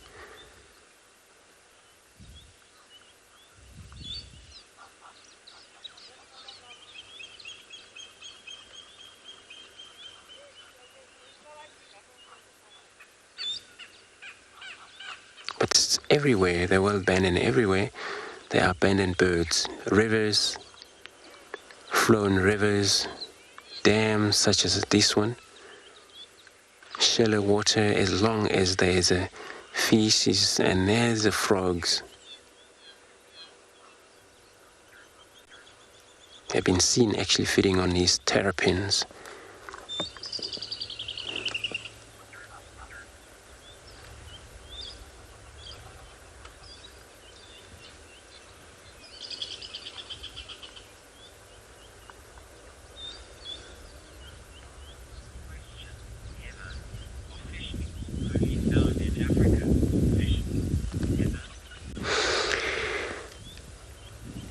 But it's everywhere. They're well abandoned everywhere. They are abandoned birds. Rivers, flown rivers, dams such as this one, shallow water, as long as there's a fishes and there's the frogs. They've been seen actually feeding on these terrapins.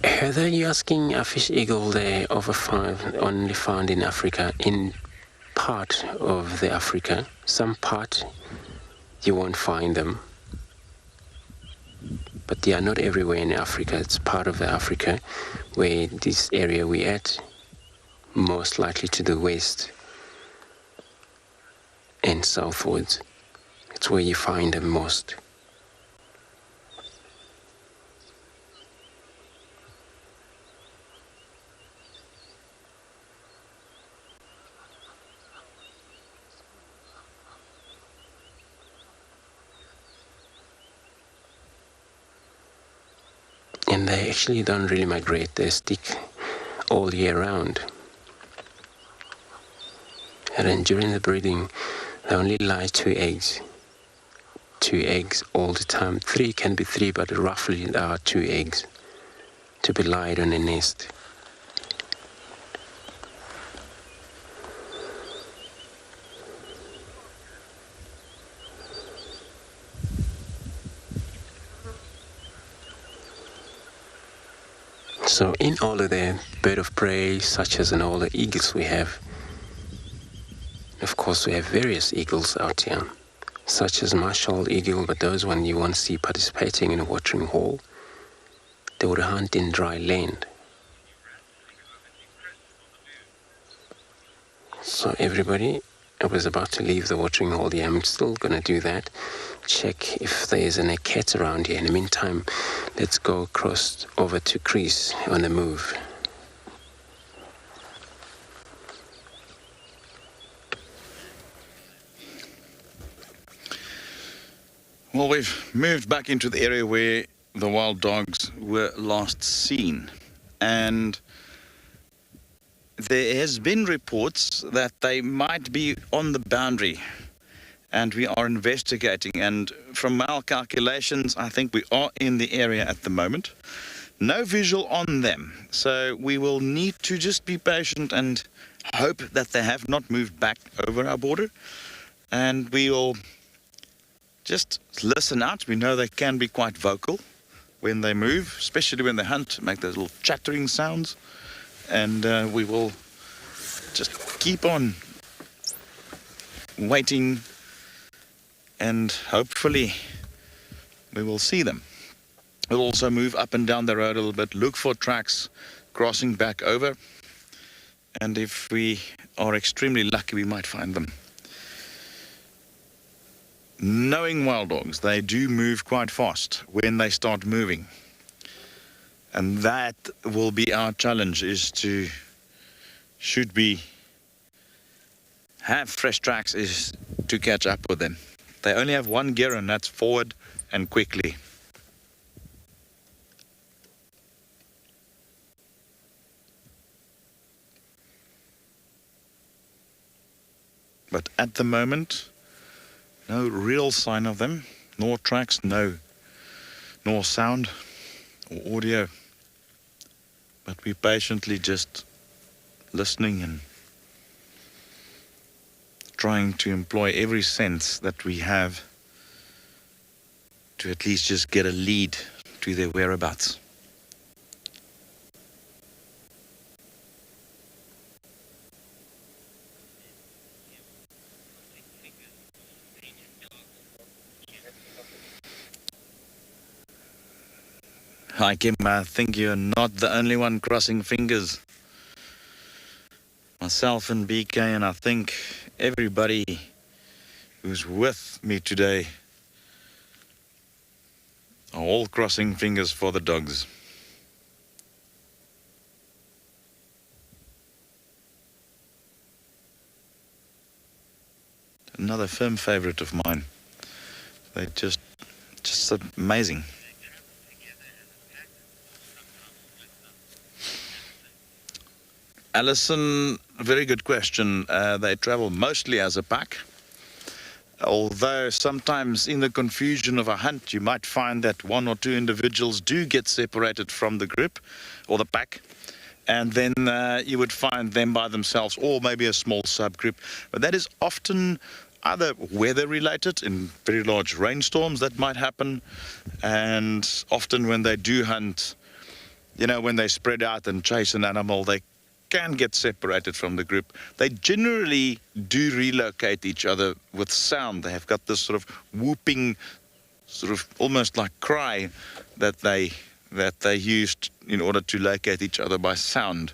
Heather, you're asking a fish eagle there over 5 only found in Africa, in part of the Africa. Some part you won't find them. but they are not everywhere in Africa. It's part of Africa where this area we're at, most likely to the west and southwards. It's where you find them most. And they actually don't really migrate. They stick all year round. And then during the breeding, they only lay 2 eggs. 2 eggs all the time. 3 can be 3, but roughly there are 2 eggs to be laid on a nest. So in all of the bird of prey, such as in all the eagles we have, of course we have various eagles out here, such as marshall eagle, but those one you won't see participating in a watering hole. They would hunt in dry land. So everybody, I was about to leave the watering hole here. I'm still going to do that. Check if there is any cat around here. In the meantime, let's go across over to Chris on the move. Well, we've moved back into the area where the wild dogs were last seen, and there has been reports that they might be on the boundary, and we are investigating. And from our calculations, I think we are in the area at the moment. No visual on them, so we will need to just be patient and hope that they have not moved back over our border, and we will just listen out. We know they can be quite vocal when they move, especially when they hunt, make those little chattering sounds. And we will just keep on waiting, and hopefully we will see them. We'll also move up and down the road a little bit, look for tracks crossing back over, and if we are extremely lucky, we might find them. Knowing wild dogs, they do move quite fast when they start moving. And that will be our challenge, is to, should we have fresh tracks, is to catch up with them. They only have one gear, and that's forward and quickly. But at the moment, no real sign of them, nor tracks, nor sound or audio. But we're patiently just listening and trying to employ every sense that we have to at least just get a lead to their whereabouts. Hi Kim, I think you're not the only one crossing fingers. Myself and BK, and I think everybody who's with me today are all crossing fingers for the dogs. Another firm favorite of mine. They're just amazing. Alison, very good question. They travel mostly as a pack, although sometimes in the confusion of a hunt you might find that 1 or 2 individuals do get separated from the group or the pack, and then you would find them by themselves, or maybe a small subgroup. But that is often either weather related, in very large rainstorms that might happen, and often when they do hunt, you know, when they spread out and chase an animal, they can get separated from the group. They generally do relocate each other with sound. They have got this sort of whooping sort of almost like cry that they used in order to locate each other by sound.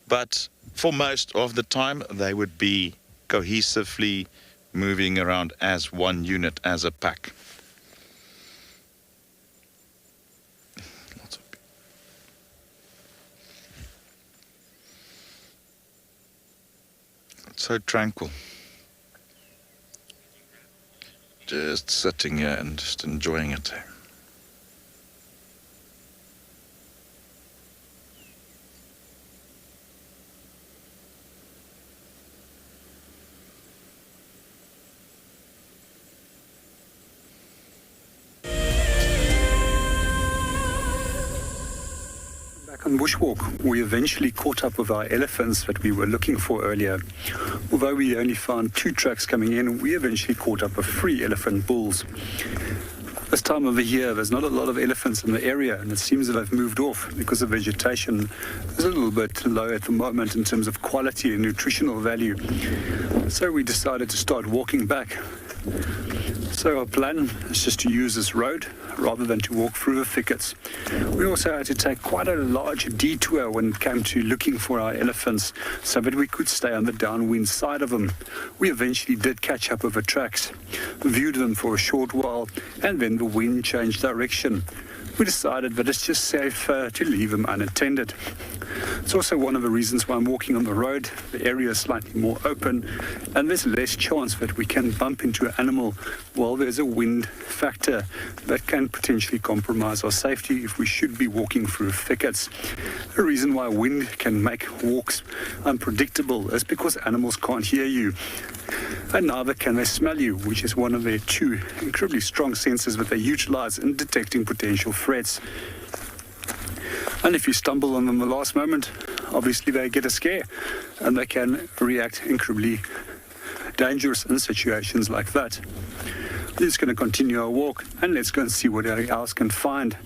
But for most of the time, they would be cohesively moving around as one unit, as a pack. It's so tranquil. Just sitting here and just enjoying it. On bushwalk, we eventually caught up with our elephants that we were looking for earlier. Although we only found 2 tracks coming in, we eventually caught up with 3 elephant bulls. This time of the year, there's not a lot of elephants in the area, and it seems that they've moved off because the vegetation is a little bit low at the moment in terms of quality and nutritional value. So we decided to start walking back. So our plan is just to use this road rather than to walk through the thickets. We also had to take quite a large detour when it came to looking for our elephants so that we could stay on the downwind side of them. We eventually did catch up with the tracks, viewed them for a short while, and then the wind changed direction. We decided that it's just safer to leave them unattended. It's also one of the reasons why I'm walking on the road. The area is slightly more open and there's less chance that we can bump into an animal while there's a wind factor that can potentially compromise our safety if we should be walking through thickets. The reason why wind can make walks unpredictable is because animals can't hear you. And neither can they smell you, which is one of their 2 incredibly strong senses that they utilize in detecting potential threats. And if you stumble on them the last moment, obviously they get a scare and they can react incredibly dangerous in situations like that. We're just going to continue our walk and let's go and see what else can find.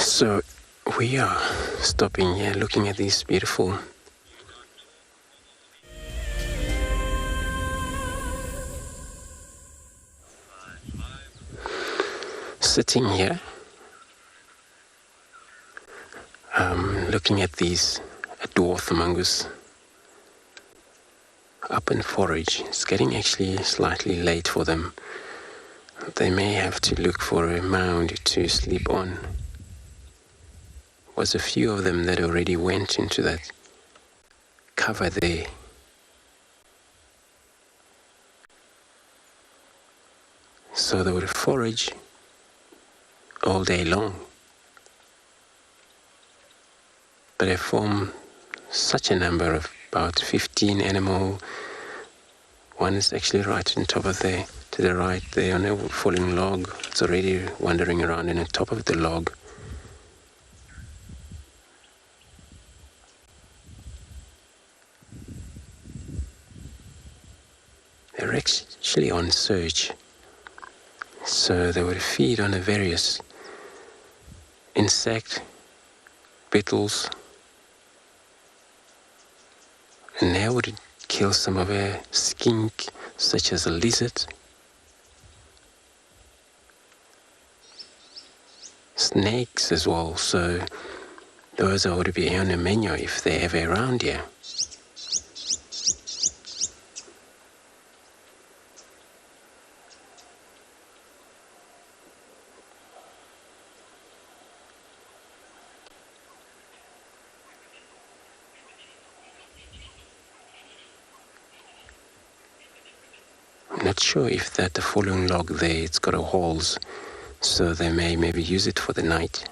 So we are stopping here looking at these beautiful sitting here looking at these dwarf mongoose up and forage. It's getting actually slightly late for them. They may have to look for a mound to sleep on. Was a few of them that already went into that cover there. So they would forage all day long. But they form such a number of about 15 animal. One is actually right on top of there, to the right there on a falling log. It's already wandering around in the top of the log. They're actually on search, so they would feed on the various insect, beetles, and they would kill some of a skink, such as a lizard, snakes as well. So those would be on the menu if they're ever around here. sure if that the fallen log there, it's got a holes, so they may maybe use it for the night.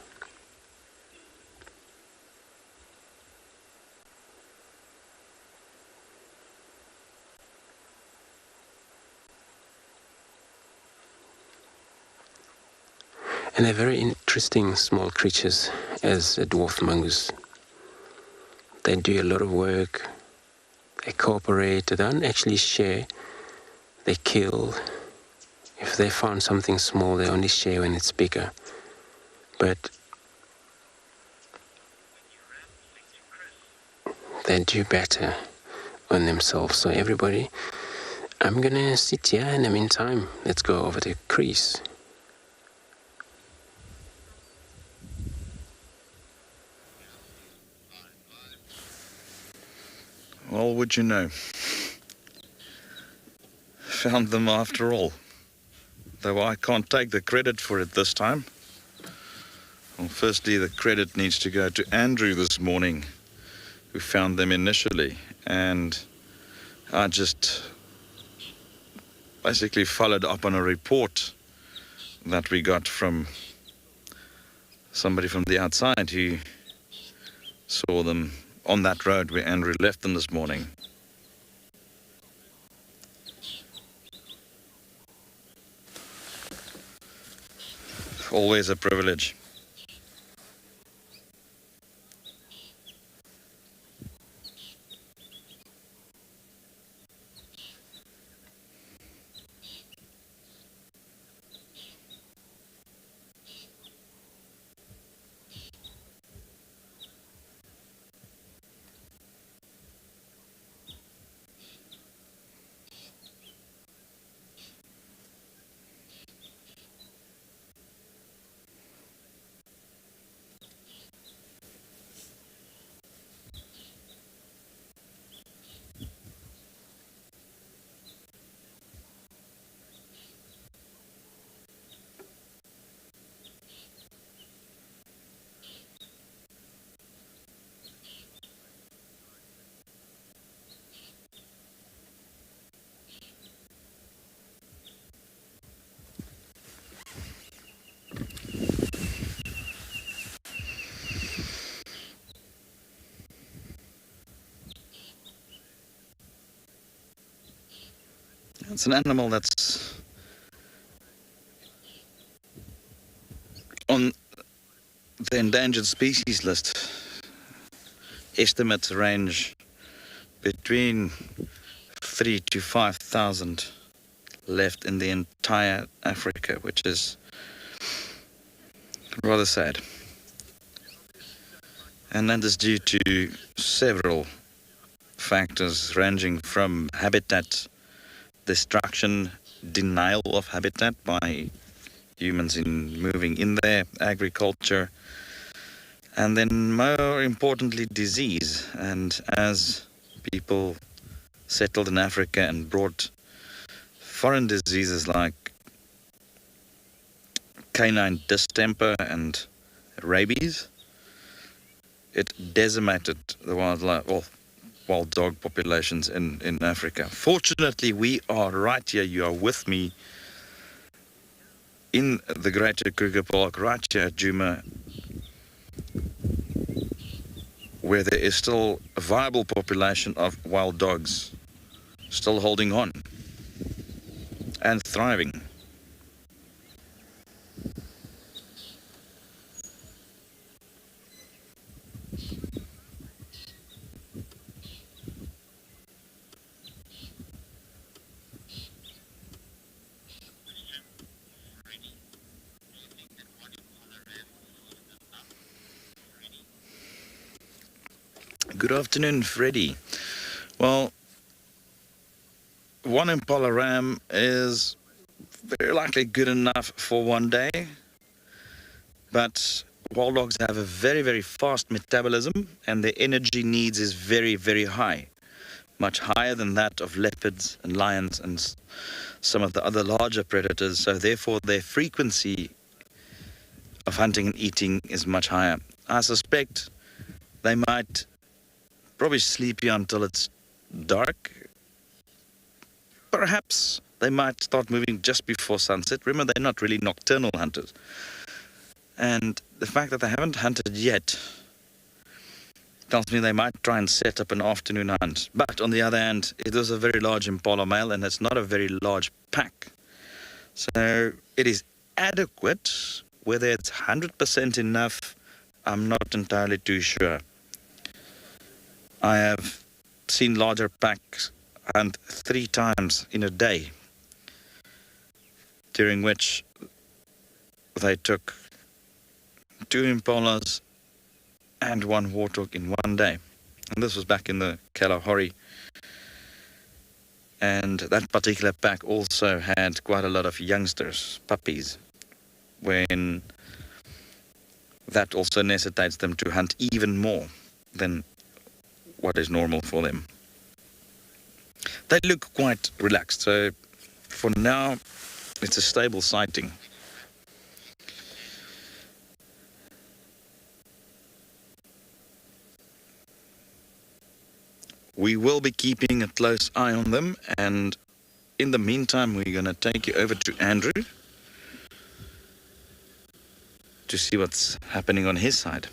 And they're very interesting small creatures as a dwarf mongoose. They do a lot of work, they cooperate, they don't actually share, they kill. If they found something small, they only share when it's bigger. But they do better on themselves. So everybody, I'm gonna sit here in the meantime. Let's go over to Chris. Well, would you know? Found them after all. Though I can't take the credit for it this time. Well, firstly, the credit needs to go to Andrew this morning, who found them initially. And I just basically followed up on a report that we got from somebody from the outside who saw them on that road where Andrew left them this morning. Always a privilege. It's an animal that's on the endangered species list. Estimates range between 3,000 to 5,000 left in the entire Africa, which is rather sad. And that is due to several factors ranging from habitat destruction, denial of habitat by humans in moving in there, agriculture, and then more importantly disease. And as people settled in Africa and brought foreign diseases like canine distemper and rabies, it decimated the wildlife, well, wild dog populations in Africa. Fortunately, we are right here. You are with me in the Greater Kruger Park, right here at Djuma, where there is still a viable population of wild dogs, still holding on and thriving. Good afternoon, Freddie. Well, one impala ram is very likely good enough for one day, but wild dogs have a very, very fast metabolism and their energy needs is very, very high, much higher than that of leopards and lions and some of the other larger predators. So therefore their frequency of hunting and eating is much higher. I suspect they might probably sleep here until it's dark, perhaps they might start moving just before sunset. Remember, they're not really nocturnal hunters. And the fact that they haven't hunted yet tells me they might try and set up an afternoon hunt. But on the other hand, it is a very large impala male, and it's not a very large pack. So it is adequate. Whether it's 100% enough, I'm not entirely too sure. I have seen larger packs hunt 3 times in a day, during which they took 2 impalas and 1 warthog in one day. And this was back in the Kalahari. And that particular pack also had quite a lot of youngsters, puppies, when that also necessitates them to hunt even more than what is normal for them. They look quite relaxed, so for now it's a stable sighting. We will be keeping a close eye on them, and in the meantime we're going to take you over to Andrew to see what's happening on his side.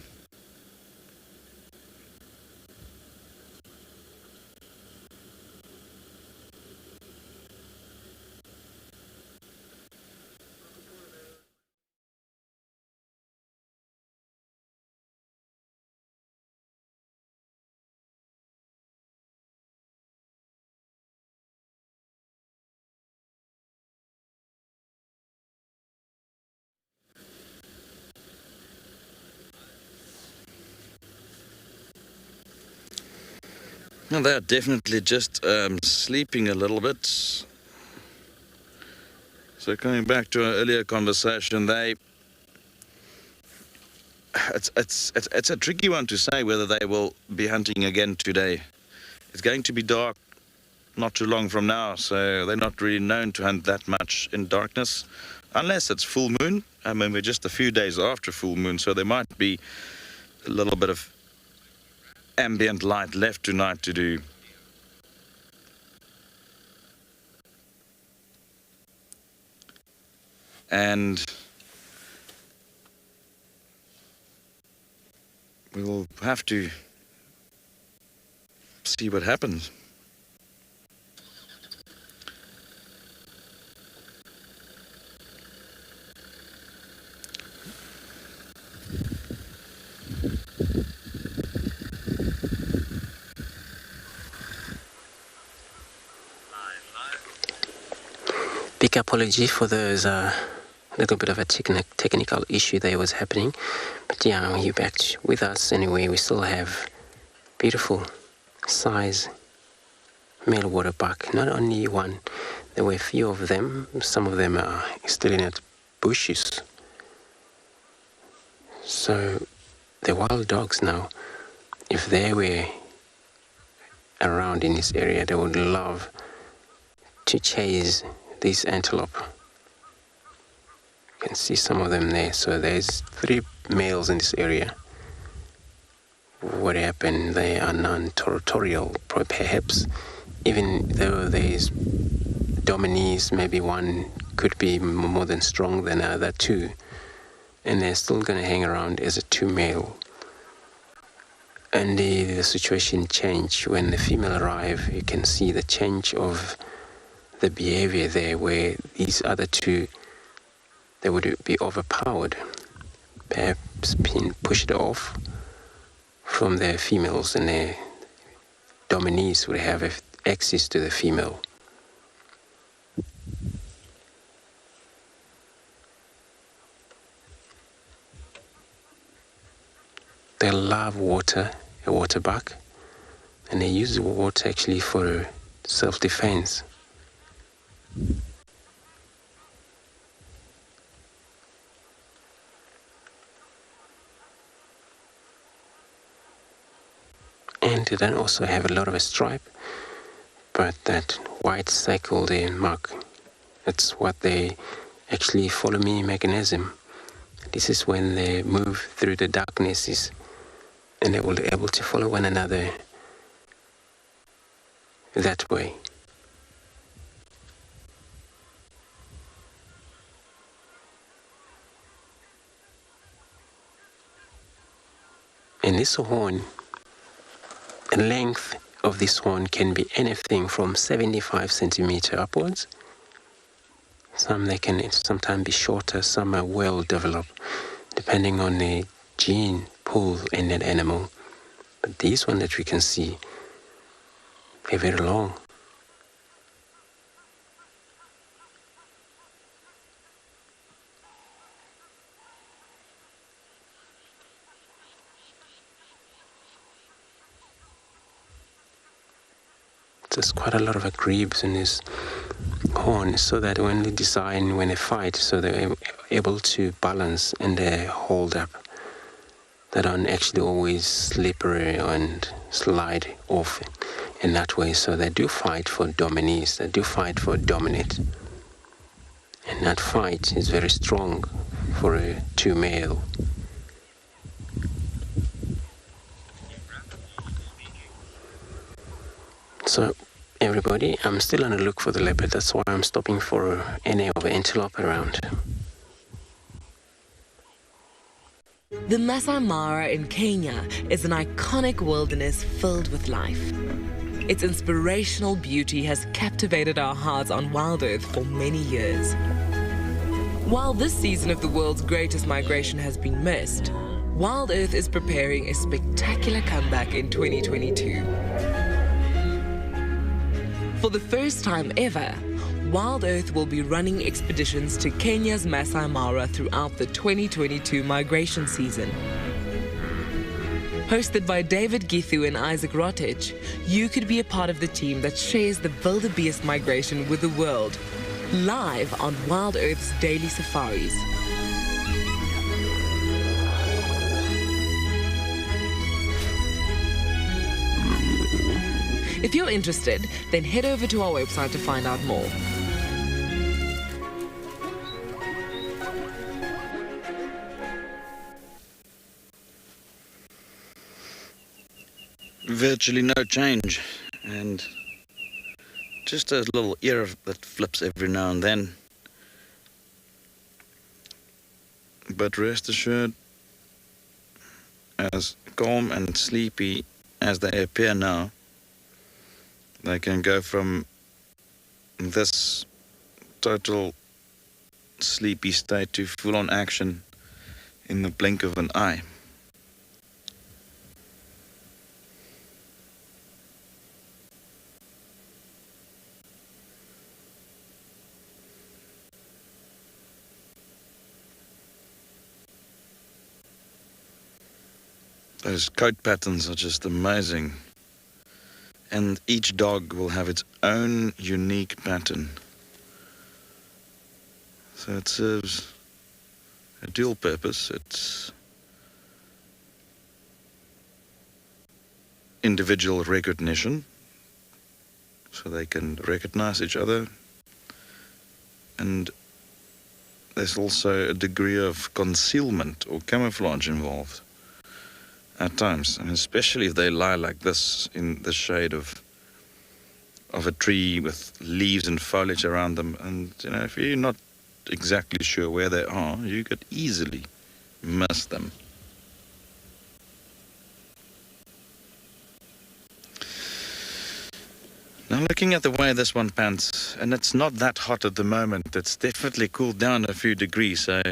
Well, they're definitely just sleeping a little bit. So coming back to our earlier conversation, it's a tricky one to say whether they will be hunting again today. It's going to be dark not too long from now, so they're not really known to hunt that much in darkness, unless it's full moon. I mean, we're just a few days after full moon, so there might be a little bit of ambient light left tonight to do. And we will have to see what happens. Big apology for those little bit of a technical issue that was happening, but yeah, you're back with us anyway. We still have beautiful size male waterbuck. Not only one, there were a few of them. Some of them are still in the bushes. So the wild dogs now, if they were around in this area, they would love to chase this antelope. You can see some of them there. So there's 3 males in this area. What happened? They are non-territorial, perhaps. Even though there's dominees, maybe one could be more than strong than the other 2, and they're still going to hang around as a 2 male. And the situation changed when the female arrived. You can see the change of the behavior there, where these other 2, they would be overpowered, perhaps being pushed off from their females, and their dominees would have access to the female. They love water, a waterbuck, and they use water actually for self-defense. And they don't also have a lot of a stripe, but that white circle there mark, that's what they actually follow me mechanism. This is when they move through the darknesses, and they will be able to follow one another that way. And this horn, the length of this horn can be anything from 75 centimeter upwards. Some they can sometimes be shorter, some are well developed, depending on the gene pool in that animal. But these one that we can see, they're very long. There's quite a lot of grebes in this horn, so that when they fight, so they're able to balance and they hold up. They don't actually always slippery and slide off in that way. So they do fight for dominees, they do fight for dominate. And that fight is very strong for a two male. So everybody, I'm still on the look for the leopard. That's why I'm stopping for any of the antelope around. The Masai Mara in Kenya is an iconic wilderness filled with life. Its inspirational beauty has captivated our hearts on WildEarth for many years. While this season of the world's greatest migration has been missed, WildEarth is preparing a spectacular comeback in 2022. For the first time ever, WildEarth will be running expeditions to Kenya's Masai Mara throughout the 2022 migration season. Hosted by David Githu and Isaac Rotich, you could be a part of the team that shares the wildebeest migration with the world, live on WildEarth's daily safaris. If you're interested, then head over to our website to find out more. Virtually no change, and just a little ear that flips every now and then. But rest assured, as calm and sleepy as they appear now, they can go from this total sleepy state to full-on action in the blink of an eye. Those coat patterns are just amazing. And each dog will have its own unique pattern. So it serves a dual purpose. It's individual recognition, so they can recognize each other. And there's also a degree of concealment or camouflage involved at times, and especially if they lie like this in the shade of a tree with leaves and foliage around them. And if you're not exactly sure where they are, you could easily miss them. Now, looking at the way this one pants, and it's not that hot at the moment, it's definitely cooled down a few degrees, so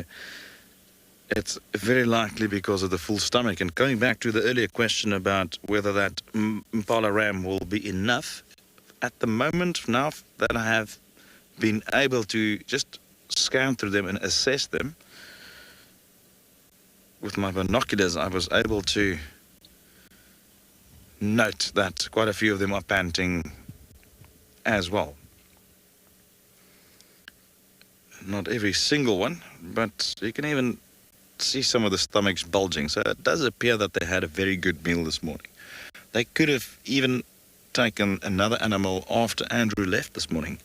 it's very likely because of the full stomach. And going back to the earlier question about whether that Impala ram will be enough, at the moment now that I have been able to just scan through them and assess them with my binoculars, I was able to note that quite a few of them are panting as well. Not every single one, but you can even see some of the stomachs bulging. So it does appear that they had a very good meal this morning. They could have even taken another animal after Andrew left this morning.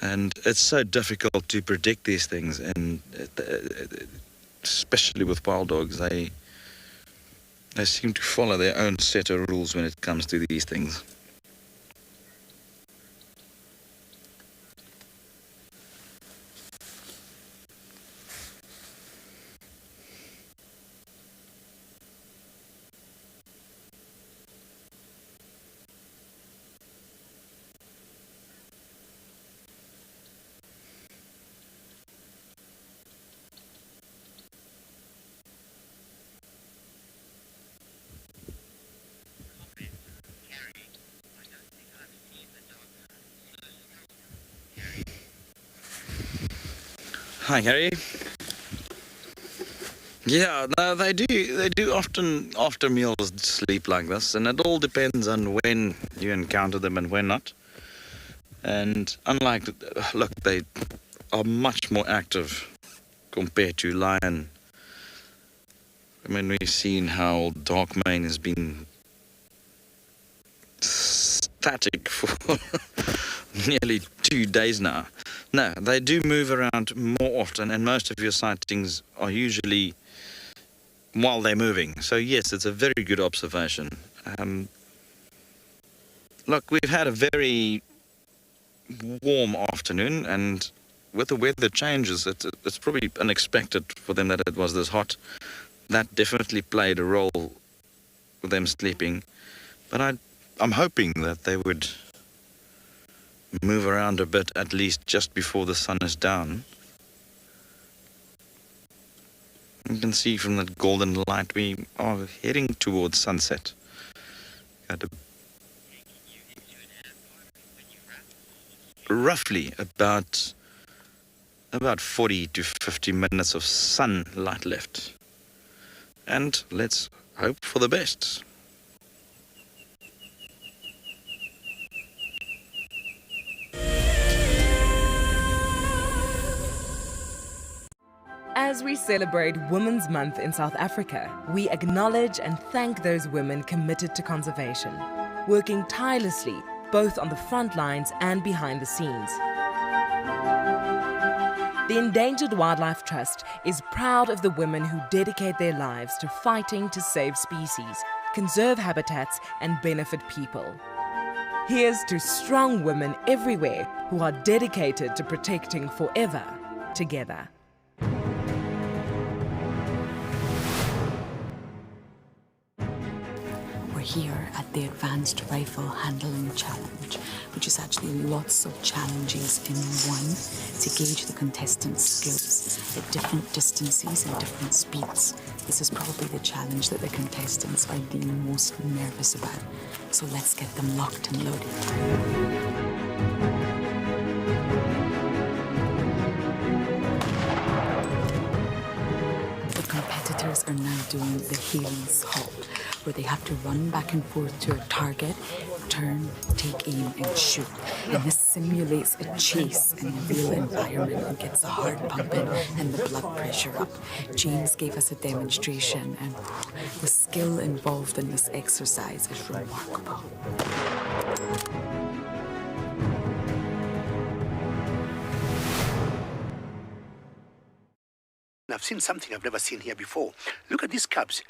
And it's so difficult to predict these things, and especially with wild dogs, they seem to follow their own set of rules when it comes to these things. Hi, Gary. Yeah, no, they do often after meals sleep like this, and it all depends on when you encounter them and when not. And unlike, look, they are much more active compared to lion. I mean, we've seen how Darkmane has been static for nearly 2 days now. No, they do move around more often, and most of your sightings are usually while they're moving. So yes, it's a very good observation. Look, we've had a very warm afternoon, and with the weather changes, it's probably unexpected for them that it was this hot. That definitely played a role with them sleeping. But I'm hoping that they would move around a bit, at least just before the sun is down. You can see from that golden light we are heading towards sunset. Roughly about 40 to 50 minutes of sunlight left. And let's hope for the best. As we celebrate Women's Month in South Africa, we acknowledge and thank those women committed to conservation, working tirelessly both on the front lines and behind the scenes. The Endangered Wildlife Trust is proud of the women who dedicate their lives to fighting to save species, conserve habitats, and benefit people. Here's to strong women everywhere who are dedicated to protecting forever together. Here at the Advanced Rifle Handling Challenge, which is actually lots of challenges in one to gauge the contestants' skills at different distances and different speeds. This is probably the challenge that the contestants are the most nervous about. So let's get them locked and loaded. Are now doing the Haley's halt, where they have to run back and forth to a target, turn, take aim, and shoot. And this simulates a chase in a real environment and gets the heart pumping and the blood pressure up. James gave us a demonstration, and the skill involved in this exercise is remarkable. I've seen something I've never seen here before. Look at these cubs.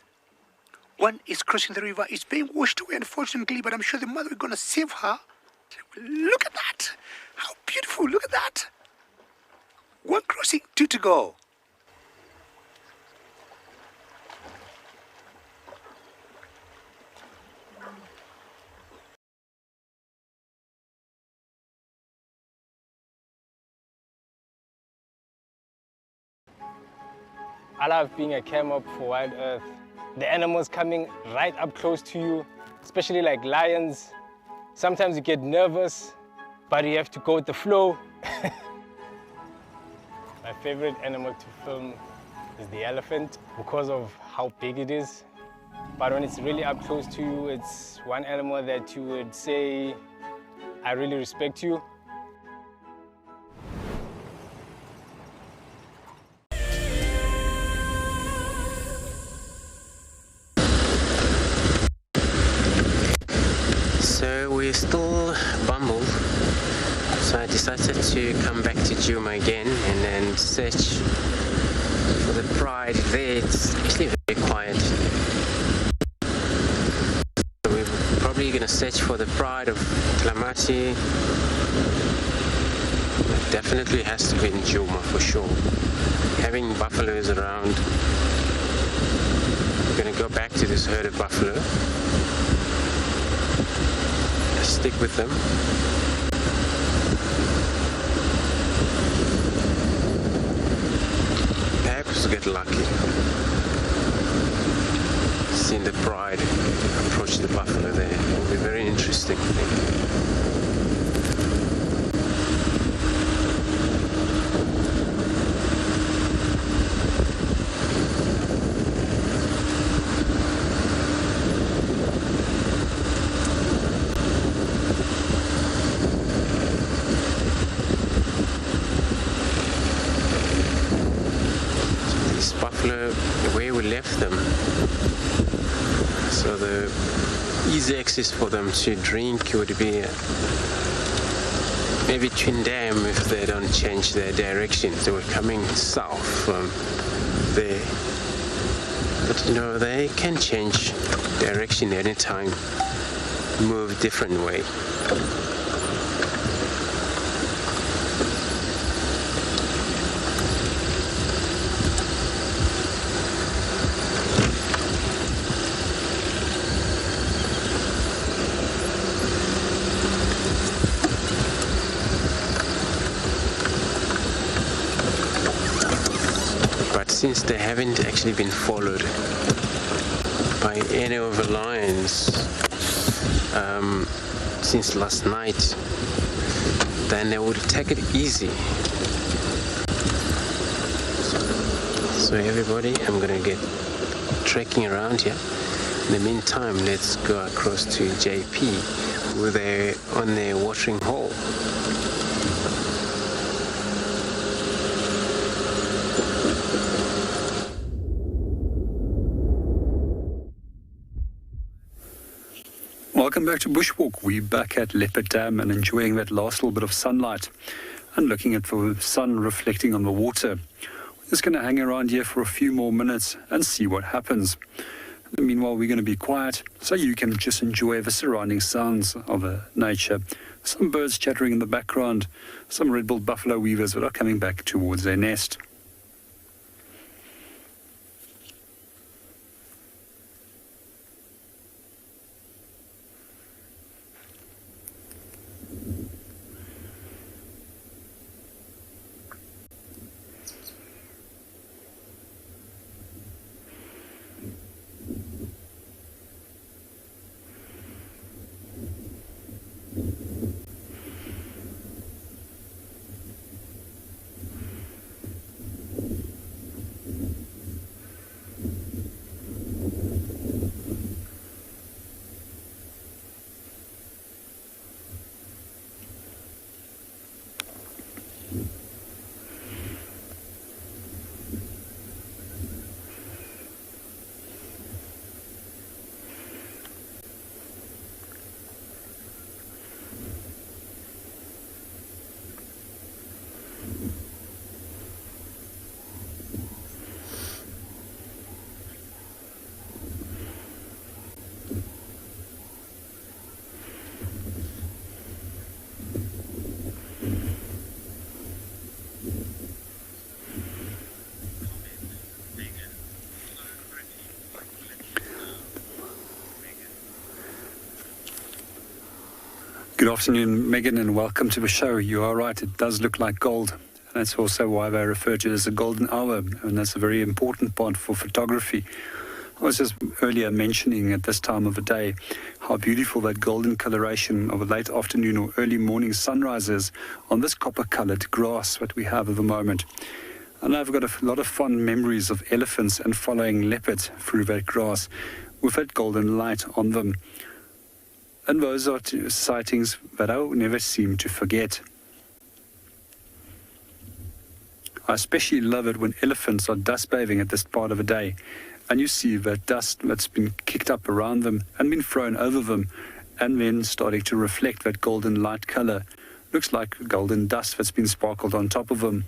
One is crossing the river. It's being washed away, unfortunately, but I'm sure the mother is going to save her. Look at that. How beautiful. Look at that. One crossing, 2 to go. I love being a cam op for WildEarth. The animals coming right up close to you, especially like lions. Sometimes you get nervous, but you have to go with the flow. My favorite animal to film is the elephant because of how big it is. But when it's really up close to you, it's one animal that you would say, I really respect you. So we're still bumbled, so I decided to come back to Djuma again and then search for the pride there. It's actually very quiet. So we're probably going to search for the pride of Tlamati. It definitely has to be in Djuma for sure. Having buffaloes around, we're going to go back to this herd of buffalo. Stick with them. Perhaps get lucky. Seeing the pride approach the buffalo there will be very interesting, I think. them. So the easy access for them to drink would be maybe between them if they don't change their direction. They were coming south from there. But you know, they can change direction anytime, move different way. Since they haven't actually been followed by any of the lions since last night, then they would take it easy. So everybody, I'm gonna get trekking around here. In the meantime, let's go across to JP where they're on their watering hole. Welcome back to Bushwalk. We're back at Leopard Dam and enjoying that last little bit of sunlight and looking at the sun reflecting on the water. We're just going to hang around here for a few more minutes and see what happens. And meanwhile, we're going to be quiet so you can just enjoy the surrounding sounds of nature. Some birds chattering in the background, some red-billed buffalo weavers that are coming back towards their nest. Good afternoon, Megan, and welcome to the show. You are right, it does look like gold. And that's also why they refer to it as a golden hour, and that's a very important part for photography. I was just earlier mentioning at this time of the day how beautiful that golden coloration of a late afternoon or early morning sunrise is on this copper-coloured grass that we have at the moment. And I've got a lot of fond memories of elephants and following leopards through that grass with that golden light on them. And those are two sightings that I will never seem to forget. I especially love it when elephants are dust bathing at this part of the day, and you see that dust that's been kicked up around them and been thrown over them, and then starting to reflect that golden light color. Looks like golden dust that's been sparkled on top of them.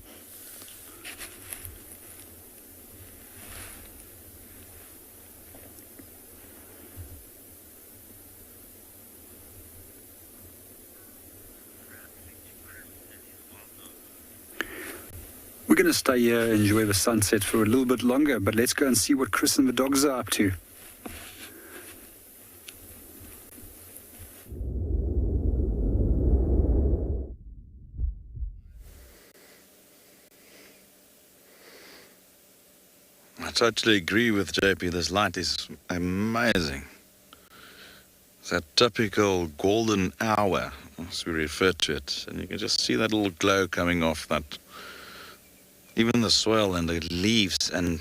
We're going to stay here and enjoy the sunset for a little bit longer, but let's go and see what Chris and the dogs are up to. I totally agree with JP. This light is amazing. It's that typical golden hour, as we refer to it. And you can just see that little glow coming off that. Even the soil and the leaves and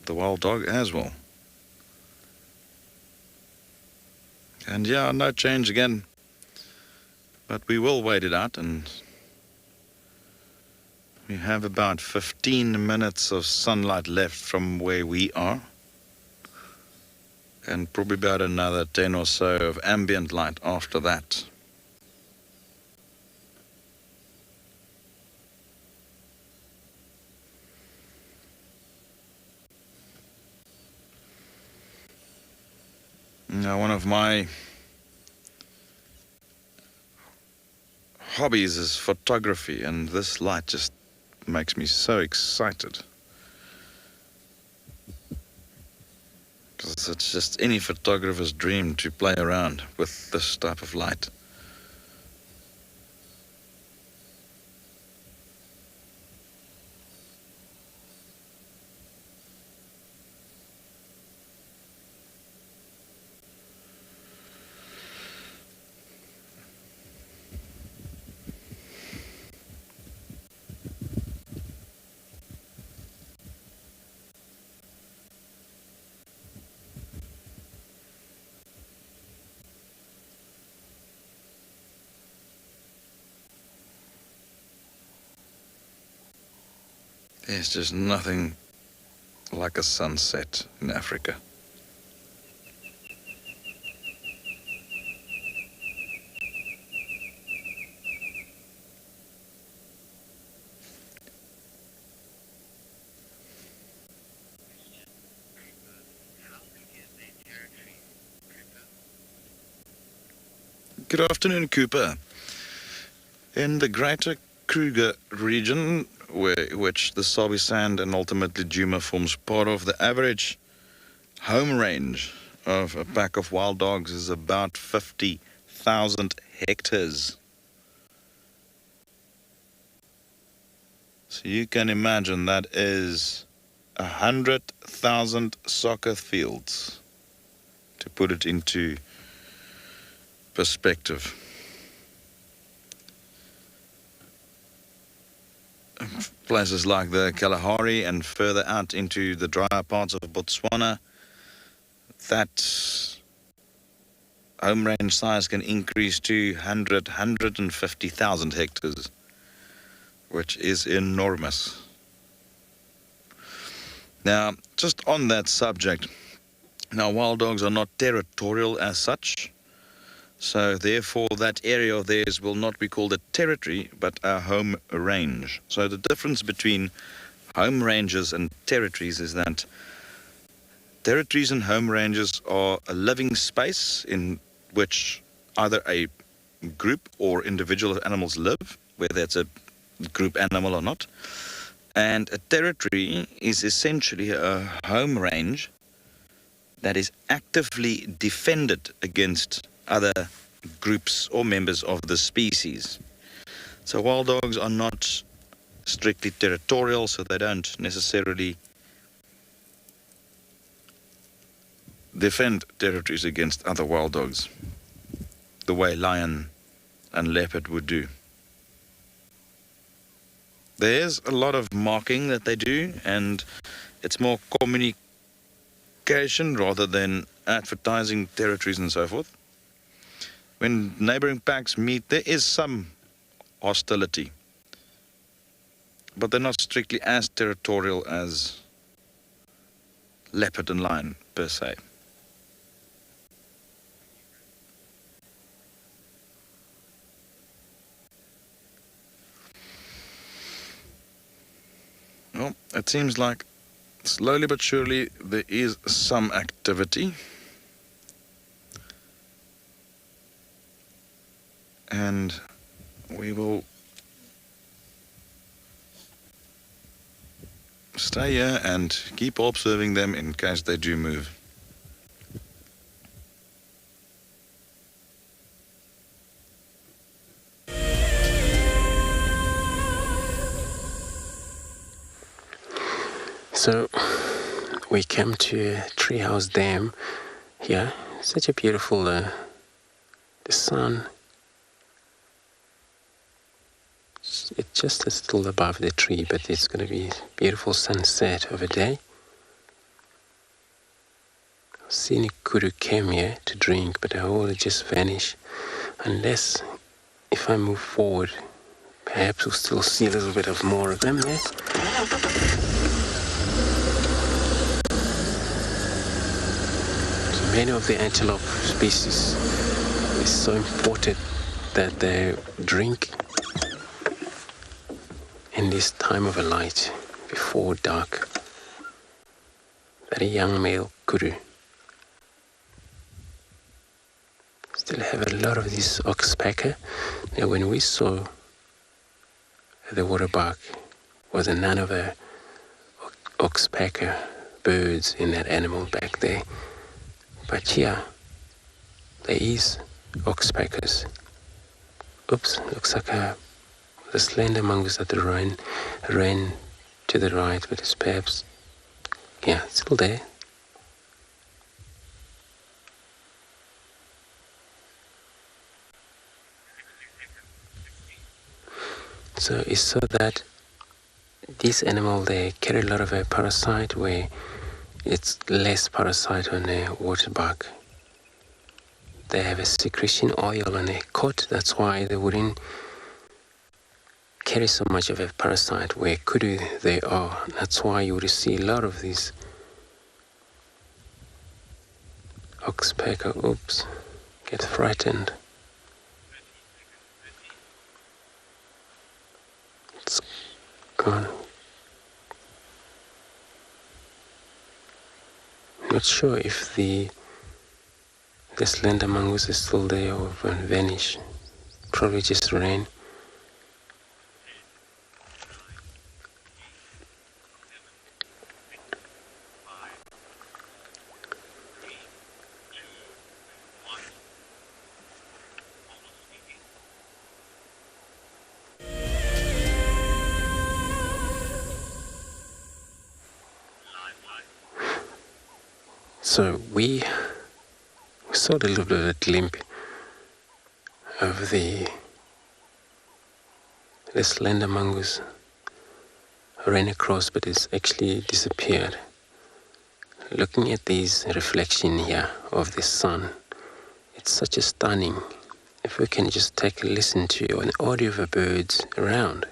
the wild dog as well. And yeah, no change again. But we will wait it out and We have about 15 minutes of sunlight left from where we are, and probably about another 10 or so of ambient light after that. Now, one of my hobbies is photography, and this light just makes me so excited. Because it's just any photographer's dream to play around with this type of light. There's just nothing like a sunset in Africa. Good afternoon, Cooper. In the greater Kruger region, which the Sabi Sand and ultimately Djuma forms part of, the average home range of a pack of wild dogs is about 50,000 hectares. So you can imagine that is 100,000 soccer fields, to put it into perspective. Places like the Kalahari and further out into the drier parts of Botswana, that home range size can increase to 150,000 hectares, which is enormous. Now, just on that subject, now wild dogs are not territorial as such, so therefore that area of theirs will not be called a territory, but a home range. So the difference between home ranges and territories is that territories and home ranges are a living space in which either a group or individual animals live, whether it's a group animal or not. And a territory is essentially a home range that is actively defended against other groups or members of the species. So wild dogs are not strictly territorial, so they don't necessarily defend territories against other wild dogs the way lion and leopard would do. There's a lot of marking that they do, and it's more communication rather than advertising territories and so forth. When neighboring packs meet, there is some hostility, but they're not strictly as territorial as leopard and lion per se. Well, it seems like slowly but surely there is some activity. And we will stay here and keep observing them in case they do move. So we came to Treehouse Dam here. Such a beautiful, the sun, it's just still above the tree, but it's going to be a beautiful sunset of a day. Seen Kuru came here to drink, but I will just vanish unless if I move forward Perhaps we'll still see a little bit of more of them there. So many of the antelope species is so important that they drink in this time of a light before dark. That a young male kuru still have a lot of this oxpecker. Now when we saw the waterbuck, was none of the oxpecker birds in that animal back there. But here, there is oxpeckers. Oops, looks like the slender mongoose that ran to the right, but it's perhaps, yeah, it's still there. So it's so that this animal, they carry a lot of a parasite where it's less parasite on a waterbuck. They have a secretion oil on their coat, that's why they wouldn't carry so much of a parasite where kudu they are. That's why you would see a lot of these oxpecker, oops, get frightened. It's gone. Not sure if the slender mongoose is still there or vanished. Probably just ran. So we saw a little bit of a glimpse of the slender mongoose ran across, but it's actually disappeared. Looking at these reflection here of the sun, it's such a stunning. If we can just take a listen to an audio of the birds around.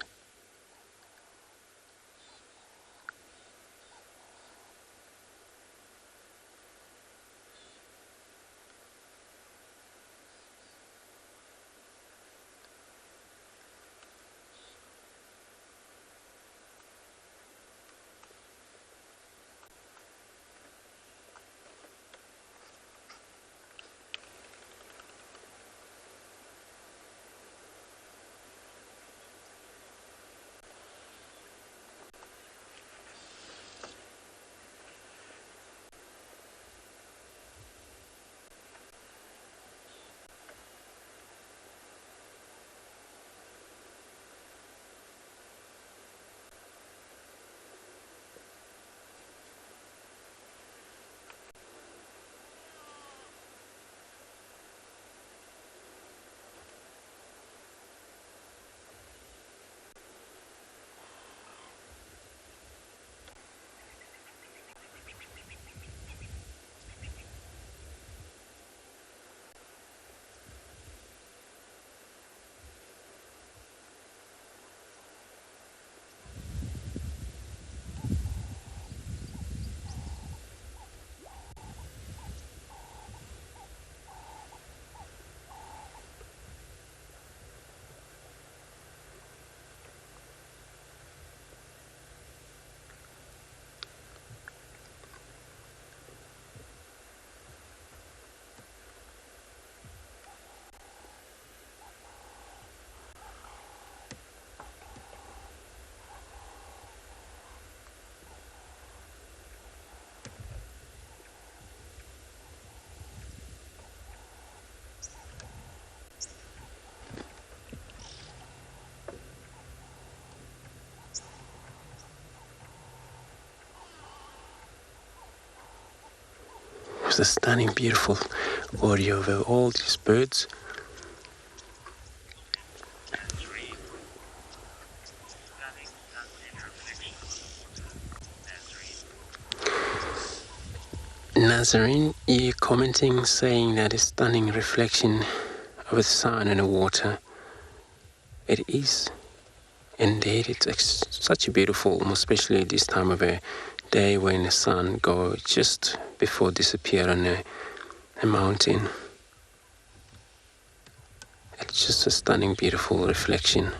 It was a stunning, beautiful audio of all these birds. Nazarene, you commenting, saying that a stunning reflection of the sun in the water. It is Indeed, it's such a beautiful, especially this time of a day when the sun goes just before disappear on a mountain. It's just a stunning, beautiful reflection.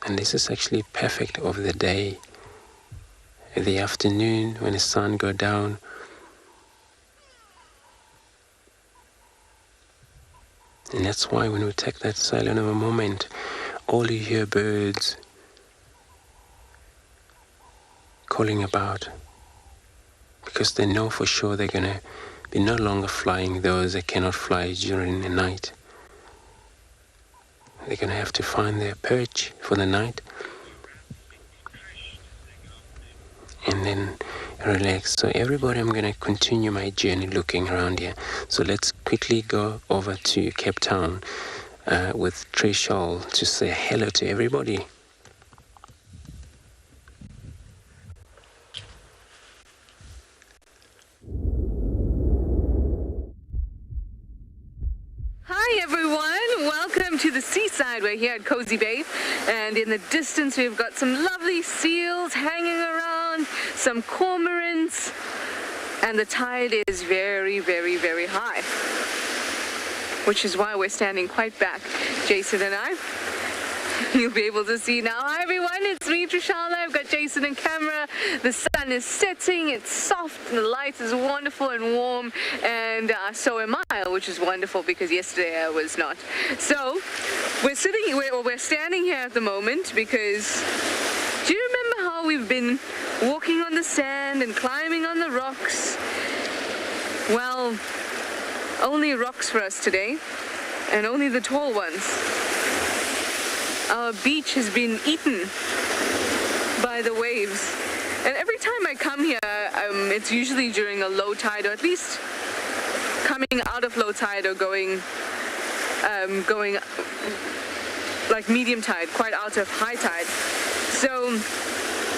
And this is actually perfect over the day. In the afternoon, when the sun goes down, and that's why when we take that silent of a moment, all you hear birds calling about, because they know for sure they're going to be no longer flying those that cannot fly during the night. They're going to have to find their perch for the night and then relax. So everybody, I'm going to continue my journey looking around here. So let's quickly go over to Cape Town with Trishal to say hello to everybody. Hi everyone, welcome to the seaside. We're here at Cozy Bay, and in the distance we've got some lovely seals hanging around, some cormorants, and the tide is very, very, very high, which is why we're standing quite back, Jason and I. You'll be able to see now. Hi everyone, it's me, Trishana. I've got Jason in camera. The sun is setting, it's soft, and the light is wonderful and warm, and so am I, which is wonderful because yesterday I was not. So we're standing here at the moment because, do you remember how we've been walking on the sand and climbing on the rocks? Well, only rocks for us today, and only the tall ones. Our beach has been eaten by the waves, and every time I come here, it's usually during a low tide, or at least coming out of low tide or going like medium tide, quite out of high tide. So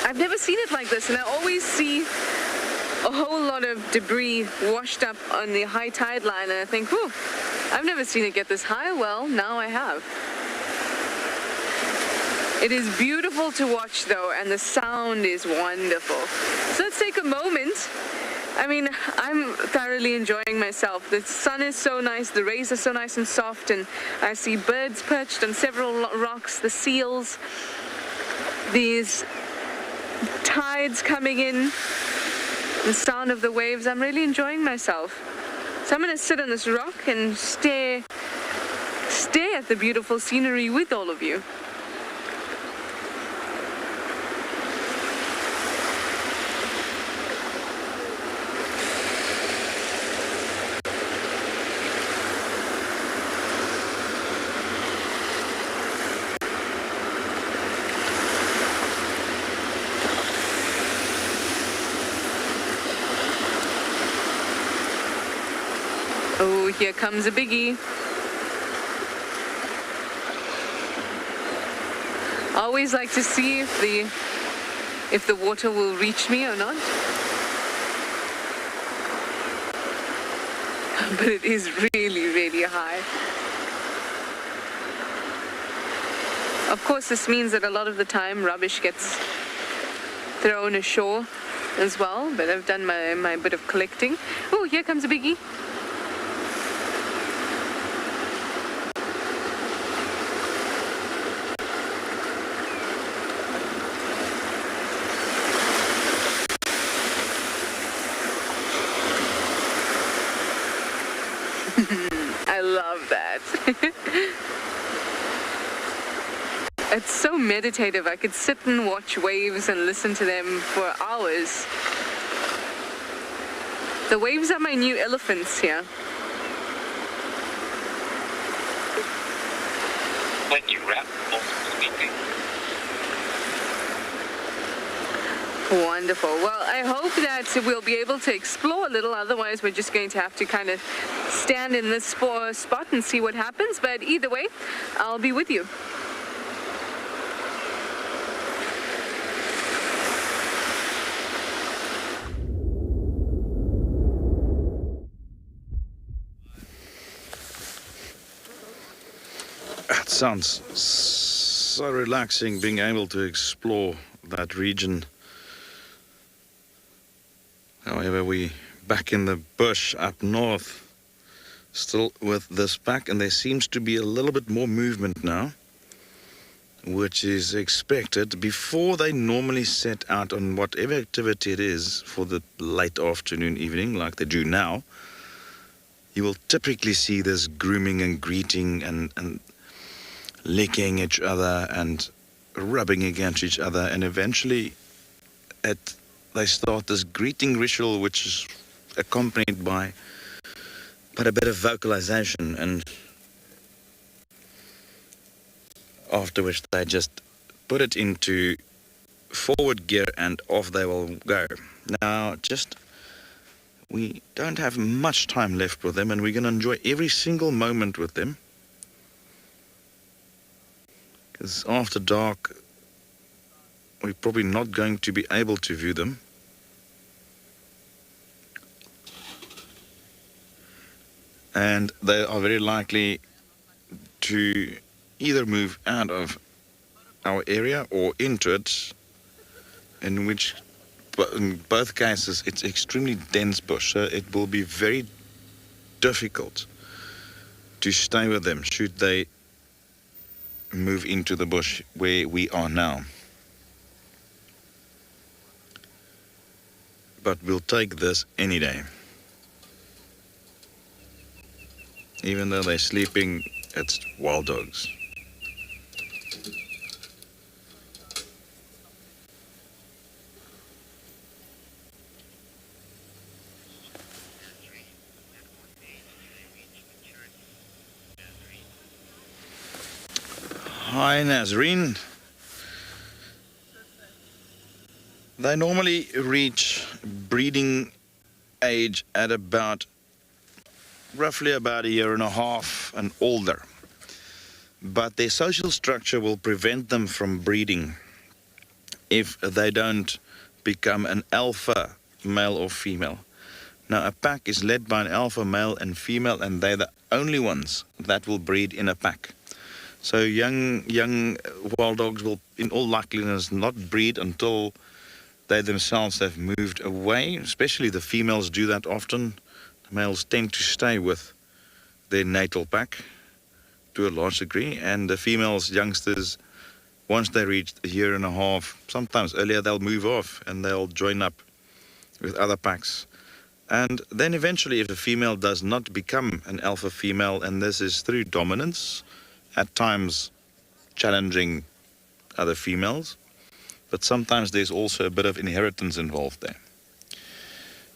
I've never seen it like this, and I always see a whole lot of debris washed up on the high tide line, and I think, whew, I've never seen it get this high. Well, now I have. It is beautiful to watch though, and the sound is wonderful. So let's take a moment. I mean, I'm thoroughly enjoying myself. The sun is so nice, the rays are so nice and soft, and I see birds perched on several rocks, the seals, these tides coming in, the sound of the waves. I'm really enjoying myself. So I'm going to sit on this rock and stare at the beautiful scenery with all of you. Oh, here comes a biggie. I always like to see if the water will reach me or not. But it is really, really high. Of course, this means that a lot of the time rubbish gets thrown ashore as well, but I've done my bit of collecting. Oh, here comes a biggie. I love that. It's so meditative. I could sit and watch waves and listen to them for hours. The waves are my new elephants here. When you wrap speaking. Wonderful. Well, I hope that we'll be able to explore a little. Otherwise, we're just going to have to kind of stand in this spot and see what happens. But either way, I'll be with you. sounds so relaxing being able to explore that region. However, we back in the bush up north, still with this pack, and there seems to be a little bit more movement now, which is expected before they normally set out on whatever activity it is for the late afternoon, evening, like they do now. You will typically see this grooming and greeting and licking each other and rubbing against each other, and eventually they start this greeting ritual, which is accompanied by a bit of vocalization, and after which they just put it into forward gear and off they will go. Now, we don't have much time left with them, and we're going to enjoy every single moment with them, because after dark we're probably not going to be able to view them. And they are very likely to either move out of our area or into it, in both cases it's extremely dense bush, so it will be very difficult to stay with them should they move into the bush where we are now. But we'll take this any day. Even though they're sleeping, it's wild dogs. Hi, Nazreen. They normally reach breeding age at roughly about a year and a half and older. But their social structure will prevent them from breeding if they don't become an alpha male or female. Now, a pack is led by an alpha male and female, and they're the only ones that will breed in a pack. So young wild dogs will, in all likeliness, not breed until they themselves have moved away. Especially the females do that often. The males tend to stay with their natal pack to a large degree, and the females, youngsters, once they reach a year and a half, sometimes earlier, they'll move off and they'll join up with other packs. And then eventually, if a female does not become an alpha female, and this is through dominance, at times challenging other females, but sometimes there's also a bit of inheritance involved there.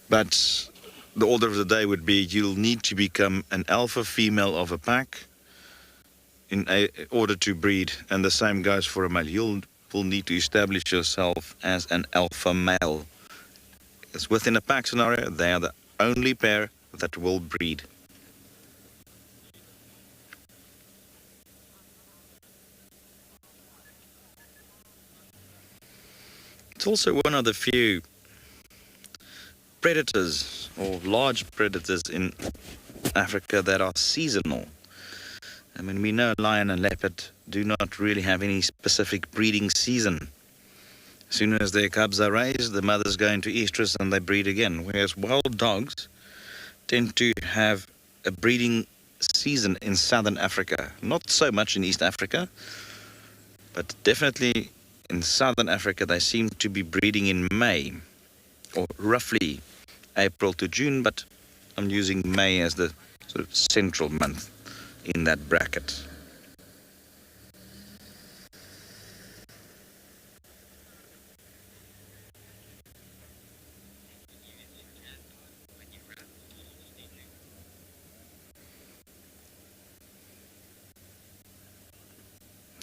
But the order of the day would be you'll need to become an alpha female of a pack in order to breed, and the same goes for a male. You'll need to establish yourself as an alpha male. Because within a pack scenario, they are the only pair that will breed. It's also one of the few predators or large predators in Africa that are seasonal. I mean, we know lion and leopard do not really have any specific breeding season. As soon as their cubs are raised, the mothers go into estrus and they breed again. Whereas wild dogs tend to have a breeding season in southern Africa. Not so much in East Africa, but definitely in southern Africa they seem to be breeding in May, or roughly April to June, but I'm using May as the sort of central month in that bracket.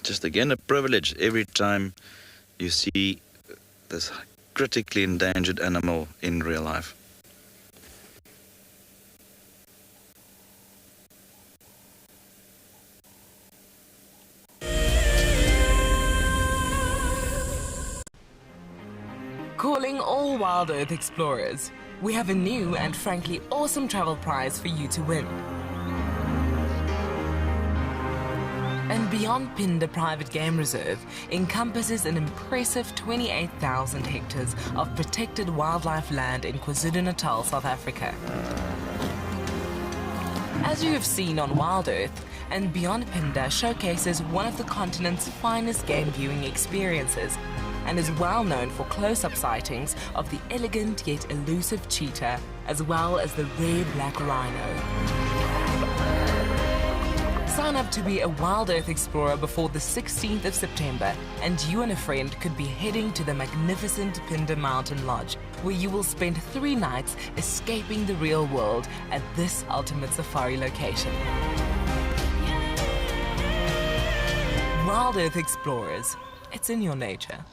Just again a privilege every time you see this critically endangered animal in real life. Calling all WildEarth explorers, we have a new and frankly awesome travel prize for you to win. And Beyond Phinda Private Game Reserve encompasses an impressive 28,000 hectares of protected wildlife land in KwaZulu-Natal, South Africa. As you have seen on WildEarth, and Beyond Phinda showcases one of the continent's finest game viewing experiences and is well known for close-up sightings of the elegant yet elusive cheetah as well as the rare black rhino. Sign up to be a WildEarth explorer before the 16th of September and you and a friend could be heading to the magnificent Phinda Mountain Lodge, where you will spend 3 nights escaping the real world at this ultimate safari location. WildEarth Explorers, it's in your nature.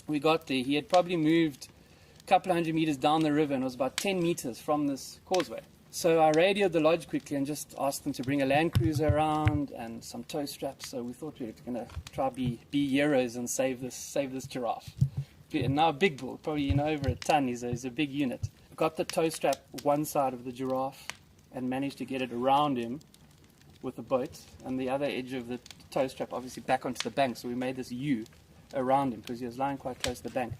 We got there, he had probably moved a couple of hundred meters down the river and was about 10 meters from this causeway. So I radioed the lodge quickly and just asked them to bring a Land Cruiser around and some tow straps. So we thought we were going to try be heroes and save this giraffe. And now a big bull, probably over a ton, he's a big unit. Got the tow strap one side of the giraffe and managed to get it around him with the boat, and the other edge of the tow strap obviously back onto the bank. So we made this U around him because he was lying quite close to the bank.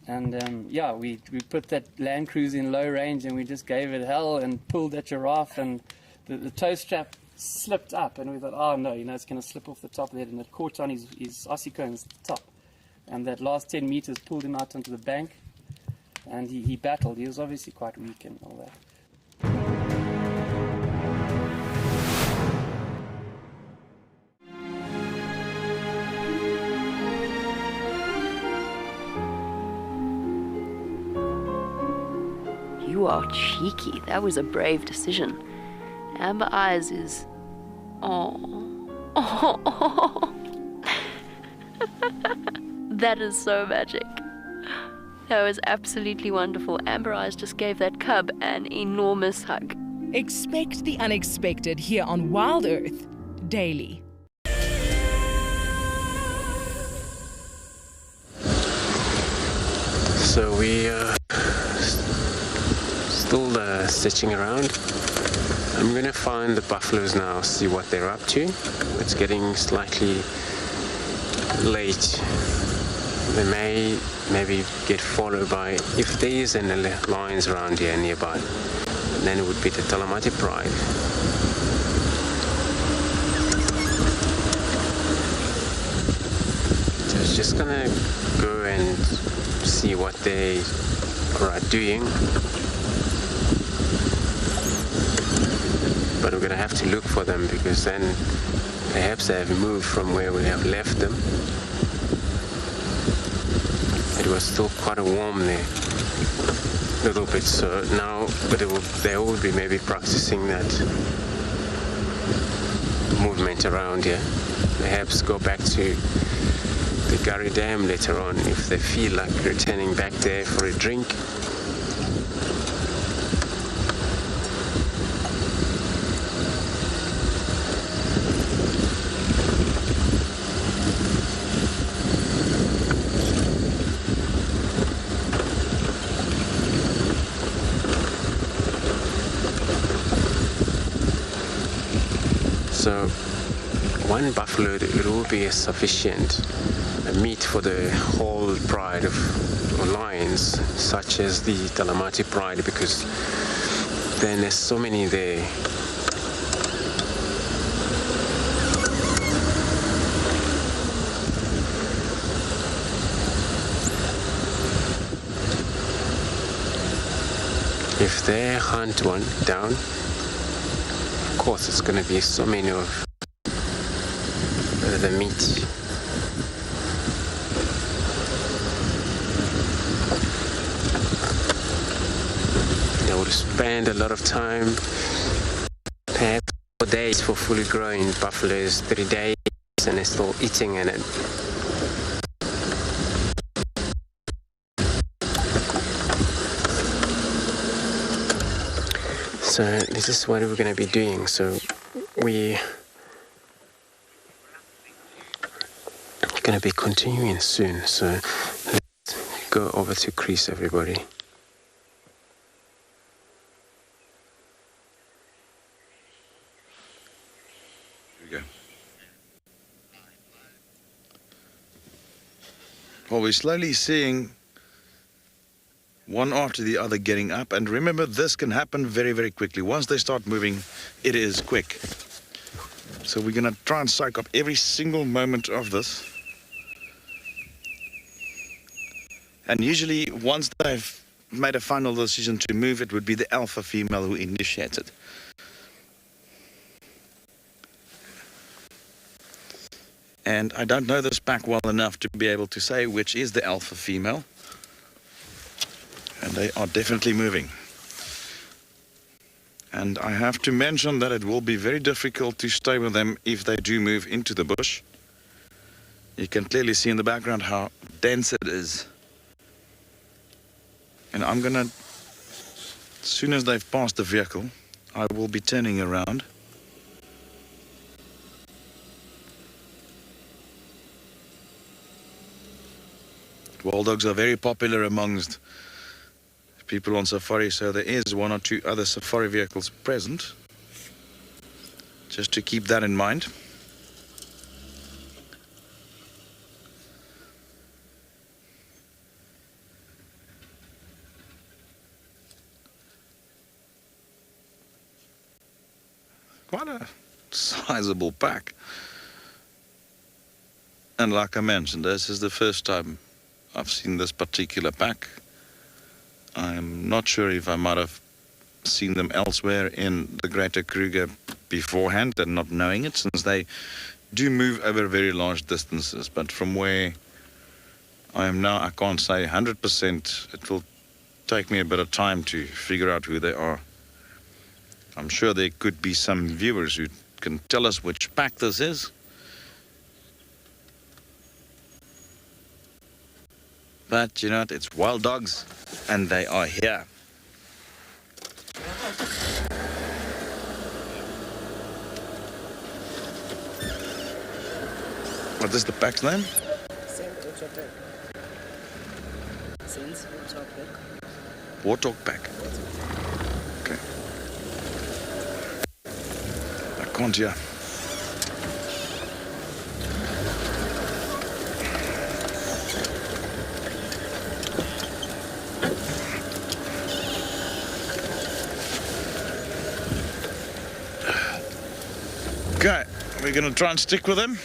And yeah, we put that Land Cruiser in low range and we just gave it hell and pulled that giraffe, and the tow strap slipped up and we thought, oh no, it's going to slip off the top of the head, and it caught on his ossicones top. And that last 10 meters pulled him out onto the bank, and he battled. He was obviously quite weak and all that. You are cheeky. That was a brave decision. Amber Eyes is... Oh. That is so magic. That was absolutely wonderful. Amber Eyes just gave that cub an enormous hug. Expect the unexpected here on WildEarth daily. So we still stitching around. I'm gonna find the buffaloes now, see what they're up to. It's getting slightly late. They may maybe get followed by, if there is any lions around here nearby, then it would be the Djuma Pride. So it's just gonna go and see what they are doing. But we're gonna have to look for them, because then perhaps they have moved from where we have left them. It was still quite warm there, a little bit, so now, but they will be maybe practicing that movement around here. Perhaps go back to the Gary Dam later on if they feel like returning back there for a drink. So one buffalo, it will be sufficient meat for the whole pride of lions, such as the Djuma Pride, because then there's so many there. If they hunt one down, of course it's going to be so many of the meat. They would spend a lot of time, perhaps 4 days for fully grown buffaloes, 3 days, and they're still eating in it. So this is what we're going to be doing. So we're going to be continuing soon. So let's go over to Chris, everybody. we go. Well, we're slowly seeing one after the other getting up, and remember, this can happen very, very quickly. Once they start moving, it is quick. So we're going to try and soak up every single moment of this. And usually, once they've made a final decision to move, it would be the alpha female who initiates it. And I don't know this pack well enough to be able to say which is the alpha female. And they are definitely moving. And I have to mention that it will be very difficult to stay with them if they do move into the bush. You can clearly see in the background how dense it is. And I'm gonna, as soon as they've passed the vehicle, I will be turning around. Wild dogs are very popular amongst people on safari, so there is one or two other safari vehicles present. Just to keep that in mind. Quite a sizable pack. And like I mentioned, this is the first time I've seen this particular pack. I'm not sure if I might have seen them elsewhere in the greater Kruger beforehand and not knowing it, since they do move over very large distances. But from where I am now, I can't say 100%. It will take me a bit of time to figure out who they are. I'm sure there could be some viewers who can tell us which pack this is. But you know what, it's wild dogs, and they are here. What is the pack's name? Warthog pack. Okay. I can't hear. Okay, we're going to try and stick with him.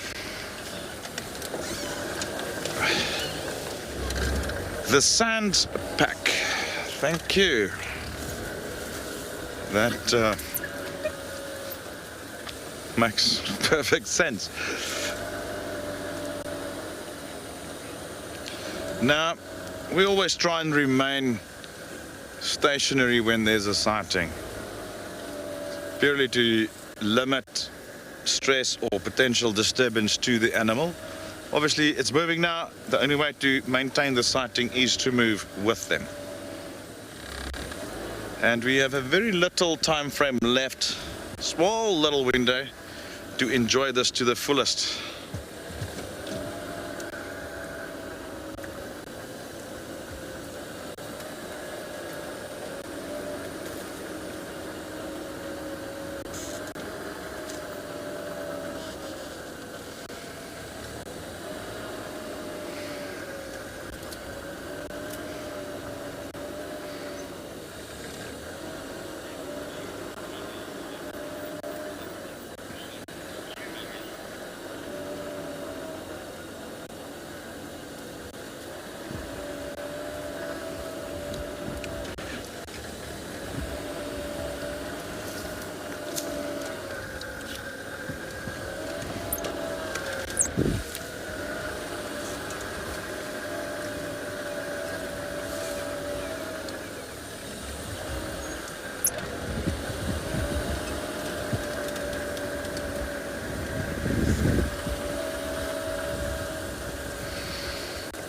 The sand pack. Thank you. That makes perfect sense. Now, we always try and remain stationary when there's a sighting, purely to limit stress or potential disturbance to the animal. Obviously, it's moving now. The only way to maintain the sighting is to move with them. And we have a very little time frame left, small little window, to enjoy this to the fullest.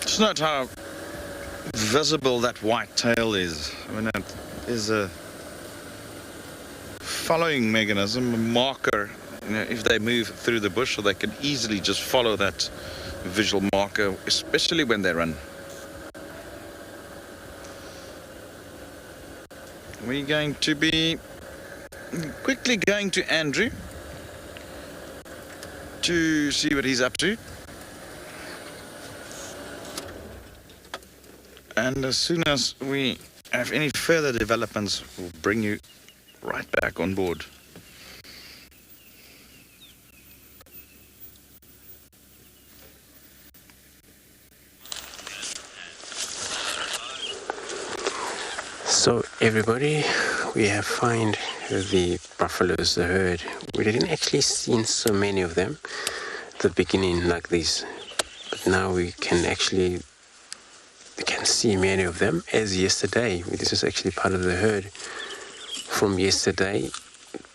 Just note how visible that white tail is. I mean, that is a following mechanism, a marker. You know, if they move through the bush, so they can easily just follow that visual marker, especially when they run. We're going to be quickly going to Andrew. to see what he's up to. And as soon as we have any further developments, we'll bring you right back on board. So everybody, we have found the buffaloes, the herd. We didn't actually see so many of them at the beginning like this, but now we can see many of them as yesterday. This is actually part of the herd from yesterday,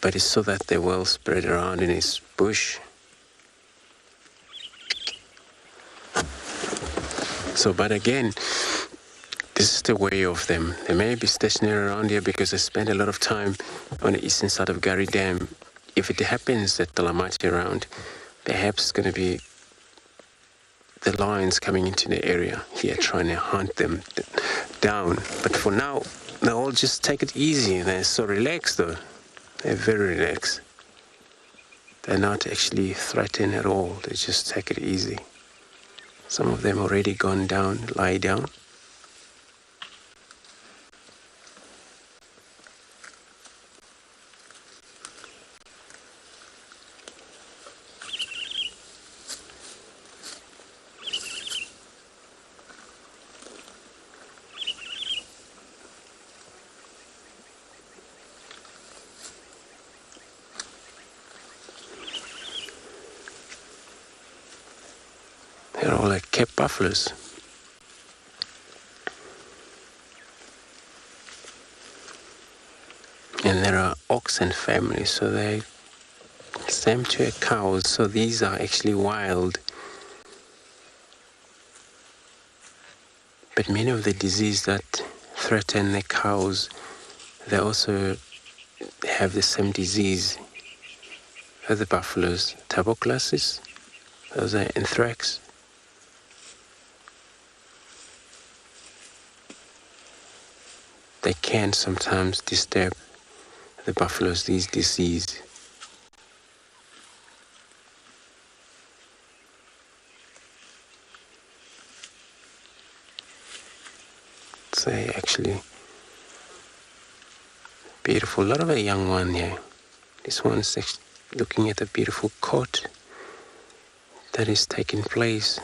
but it's so that they're well spread around in this bush. So, but again, this is the way of them. They may be stationary around here because they spend a lot of time on the eastern side of Gary Dam. If it happens that Talamati around, perhaps it's going to be the lions coming into the area here trying to hunt them down. But for now, they all just take it easy. They're so relaxed though. They're very relaxed. They're not actually threatened at all. They just take it easy. Some of them already gone down, lie down. They're all like Cape buffaloes. And there are oxen families, so they same to cows. So these are actually wild. But many of the diseases that threaten the cows, they also have the same disease as the buffaloes. Tuberculosis, those are anthrax. They can sometimes disturb the buffaloes, these diseases. So actually beautiful. A lot of a young one here. This one's actually looking at a beautiful coat that is taking place.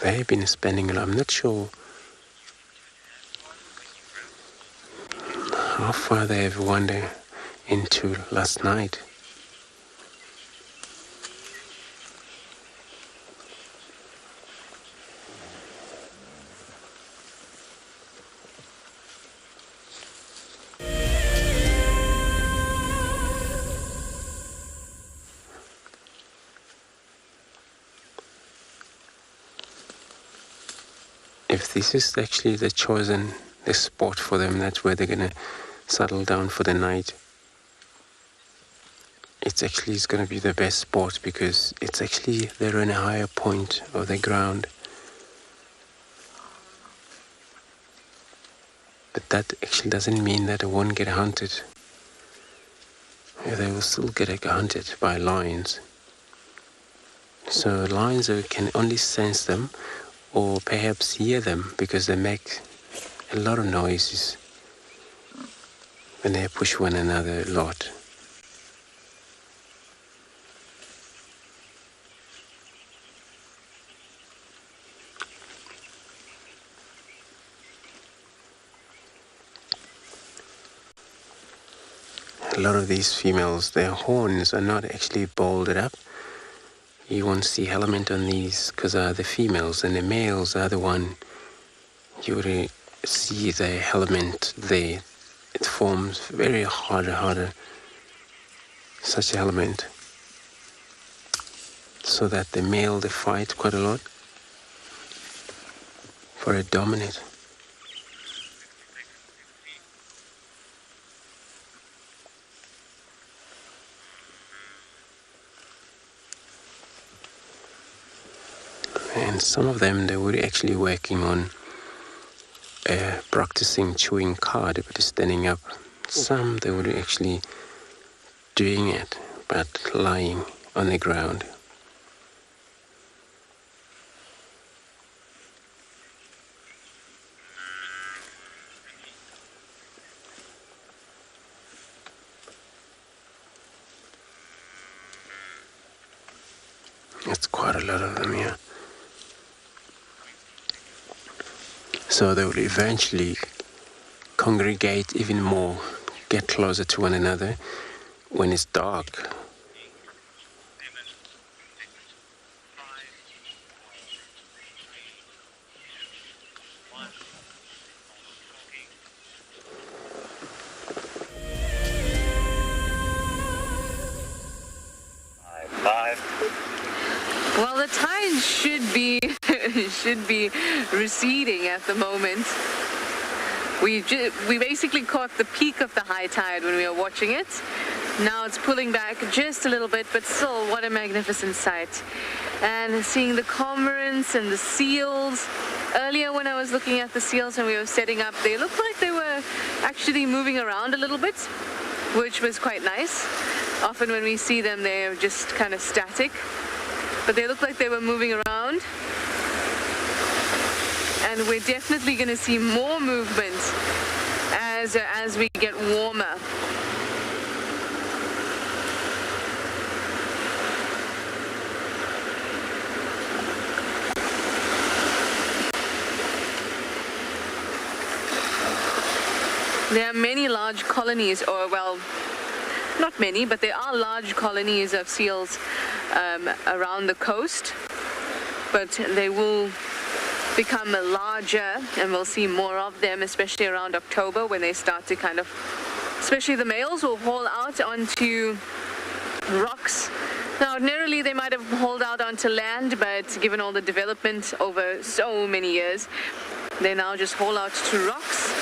They've been spending a lot. I'm not sure how far they've wandered into last night. If this is actually the spot for them, that's where they're gonna settle down for the night. It's gonna be the best spot because they're in a higher point of the ground. But that actually doesn't mean that they won't get hunted. They will still get hunted by lions. So lions can only sense them or perhaps hear them because they make a lot of noises when they push one another a lot. A lot of these females, their horns are not actually balded up. You won't see element on these because the females, and the males are the one you would see the element there. It forms very harder, such element. So that the male, they fight quite a lot for a dominant. and some of them, they were actually working on practicing chewing cud, but standing up. Some, they were actually doing it, but lying on the ground. It's quite a lot of them here. So they will eventually congregate even more, get closer to one another when it's dark. Well, the tide should be receding at the moment. We basically caught the peak of the high tide when we were watching it. Now it's pulling back just a little bit, but still, what a magnificent sight. And seeing the cormorants and the seals. Earlier when I was looking at the seals and we were setting up, they looked like they were actually moving around a little bit, which was quite nice. Often when we see them, they're just kind of static, but they looked like they were moving around. And we're definitely going to see more movement as we get warmer. There are many large colonies, or well, not many, but there are large colonies of seals around the coast, but they will become larger and we'll see more of them, especially around October when they start to kind of, especially the males will haul out onto rocks. Now ordinarily they might have hauled out onto land, but given all the development over so many years, they now just haul out to rocks.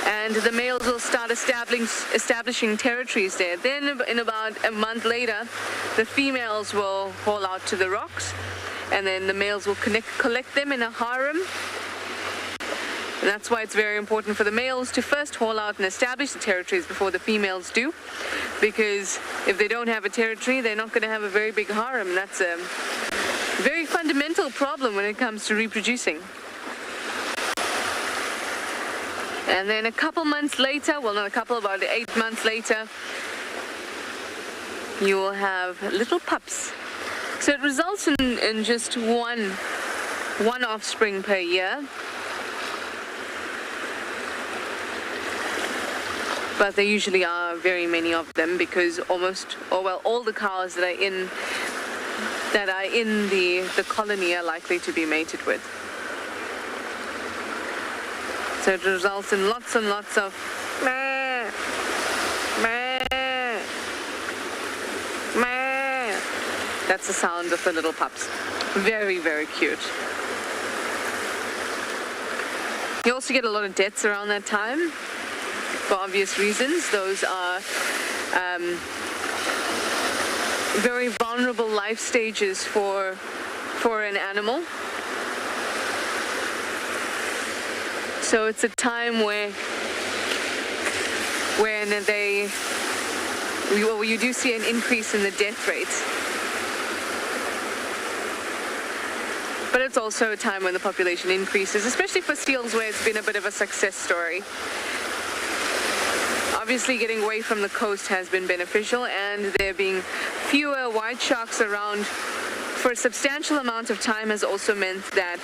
And the males will start establishing territories there. Then in about a month later, the females will haul out to the rocks, and then the males will collect them in a harem. And that's why it's very important for the males to first haul out and establish the territories before the females do, because if they don't have a territory, they're not going to have a very big harem. That's a very fundamental problem when it comes to reproducing. And then a couple months later, well not a couple, about 8 months later, you will have little pups. So it results in just one offspring per year. But there usually are very many of them, because all the cows that are in the colony are likely to be mated with. So it results in lots and lots of meh, meh, meh. That's the sound of the little pups. Very, very cute. You also get a lot of deaths around that time, for obvious reasons. Those are very vulnerable life stages for an animal. So it's a time when you do see an increase in the death rate. But it's also a time when the population increases, especially for seals, where it's been a bit of a success story. Obviously, getting away from the coast has been beneficial, and there being fewer white sharks around for a substantial amount of time has also meant that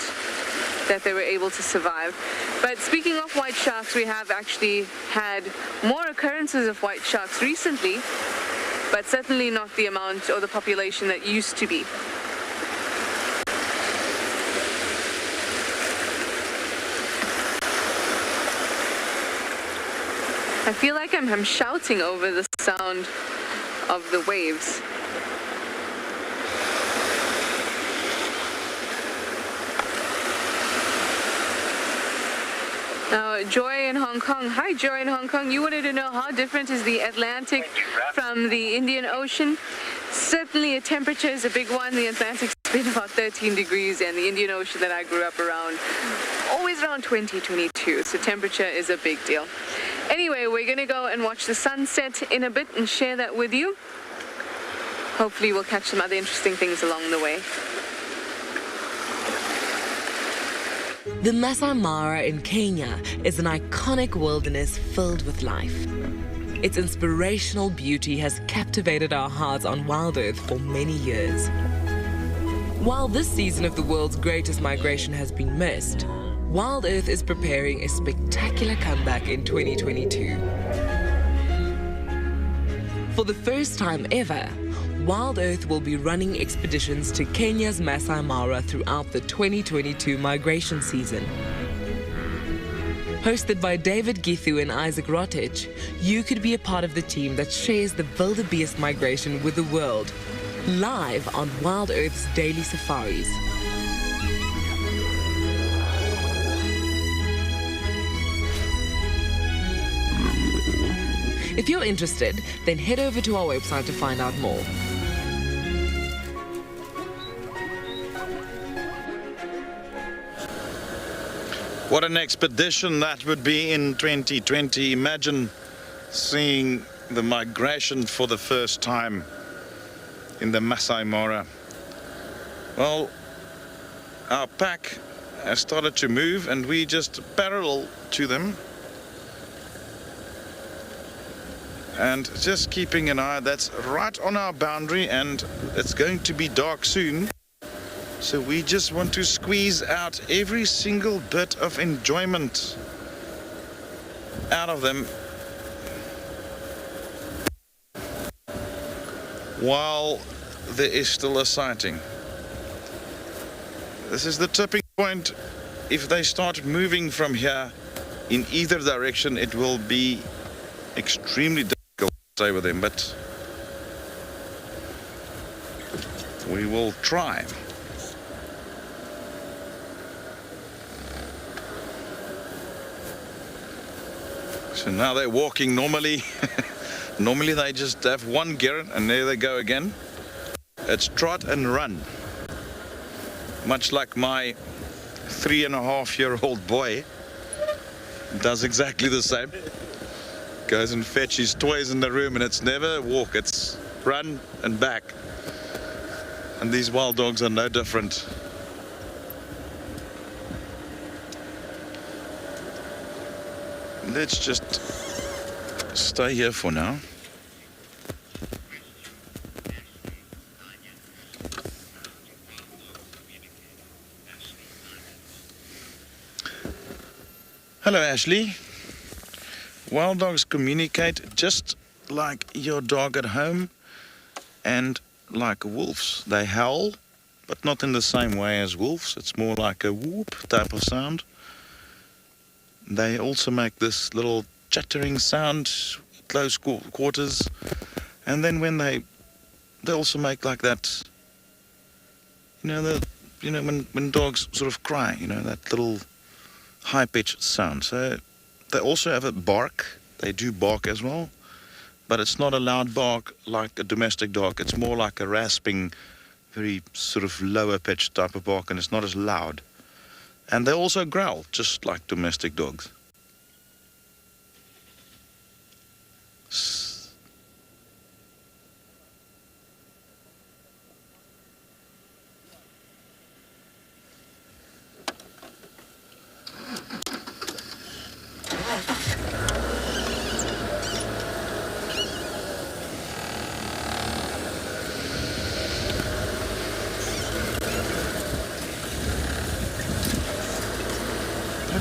they were able to survive. But speaking of white sharks, we have actually had more occurrences of white sharks recently, but certainly not the amount or the population that used to be. I feel like I'm shouting over the sound of the waves. Now, Joy in Hong Kong. Hi, Joy in Hong Kong. You wanted to know how different is the Atlantic from the Indian Ocean? Certainly a temperature is a big one. The Atlantic's been about 13 degrees and the Indian Ocean that I grew up around, always around 20, 22. So temperature is a big deal. Anyway, we're going to go and watch the sunset in a bit and share that with you. Hopefully we'll catch some other interesting things along the way. The Masai Mara in Kenya is an iconic wilderness filled with life. Its inspirational beauty has captivated our hearts on WildEarth for many years. While this season of the world's greatest migration has been missed, WildEarth is preparing a spectacular comeback in 2022. For the first time ever, WildEarth will be running expeditions to Kenya's Masai Mara throughout the 2022 migration season. Hosted by David Githu and Isaac Rotich, you could be a part of the team that shares the wildebeest migration with the world, live on WildEarth's daily safaris. If you're interested, then head over to our website to find out more. What an expedition that would be in 2020. Imagine seeing the migration for the first time in the Masai Mara. Well, our pack has started to move and we just parallel to them. And just keeping an eye, that's right on our boundary and it's going to be dark soon. So we just want to squeeze out every single bit of enjoyment out of them while there is still a sighting. This is the tipping point. If they start moving from here in either direction, it will be extremely difficult to stay with them, but we will try. So now they're walking normally. Normally they just have one gear and there they go again. It's trot and run. Much like my 3.5-year-old boy does exactly the same. Goes and fetch his toys in the room and it's never a walk, it's run and back. And these wild dogs are no different. Let's just stay here for now. Hello, Ashley. Wild dogs communicate just like your dog at home and like wolves. They howl, but not in the same way as wolves. It's more like a whoop type of sound. They also make this little chattering sound, close quarters, and then when they also make like that, when dogs sort of cry, that little high-pitched sound. So they also have a bark. They do bark as well, but it's not a loud bark like a domestic dog. It's more like a rasping, very sort of lower-pitched type of bark, and it's not as loud. And they also growl, just like domestic dogs.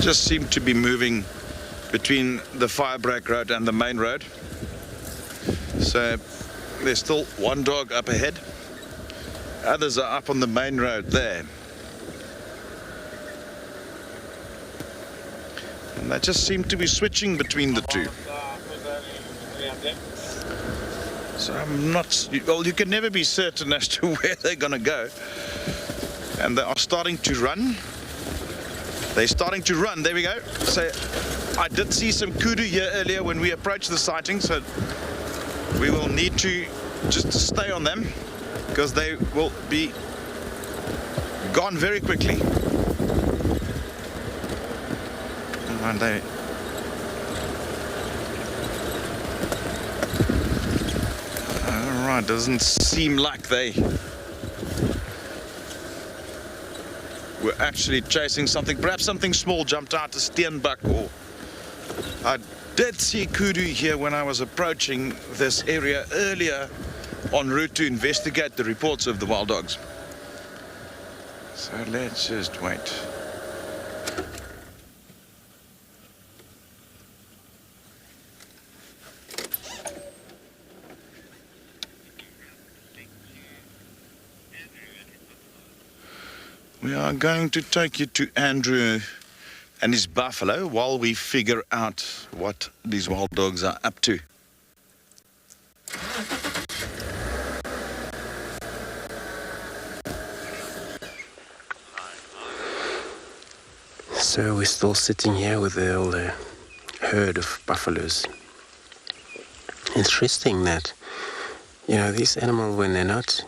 Just seem to be moving between the firebreak road and the main road. So there's still one dog up ahead. Others are up on the main road there. And they just seem to be switching between the two. So I'm not, well, you can never be certain as to where they're going to go. And they are starting to run. They're starting to run. There we go. So I did see some kudu here earlier when we approached the sighting, so we will need to just to stay on them, because they will be gone very quickly. And they alright, doesn't seem like they were actually chasing something. Perhaps something small jumped out, a steenbuck, or I did see kudu here when I was approaching this area earlier en route to investigate the reports of the wild dogs. So let's just wait. We are going to take you to Andrew and his buffalo while we figure out what these wild dogs are up to. So we're still sitting here with the herd of buffaloes. Interesting that, you know, these animals, when they're not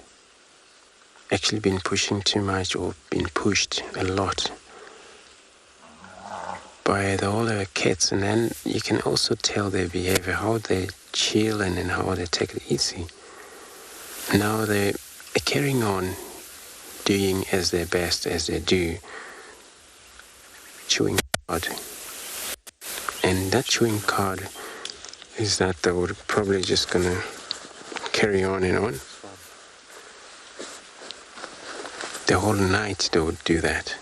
actually been pushing too much or been pushed a lot by the older cats, and then you can also tell their behavior, how they chill and how they take it easy. Now they're carrying on doing as their best as they do, chewing cud. And that chewing cud is that they would probably just gonna carry on and on. The whole night they would do that.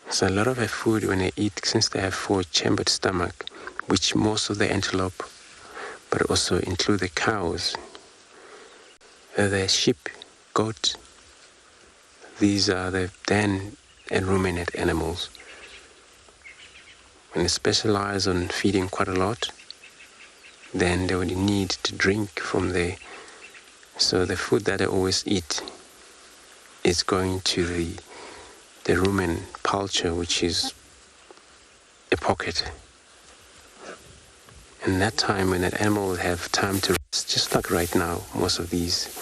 So a lot of their food when they eat, since they have 4-chambered stomach, which most of the antelope, but also include the cows, the sheep, goat, these are the den and ruminant animals. When they specialize on feeding quite a lot, then they would need to drink from there. So the food that they always eat is going to the rumen culture, which is a pocket. And that time when that animal will have time to rest, just like right now, most of these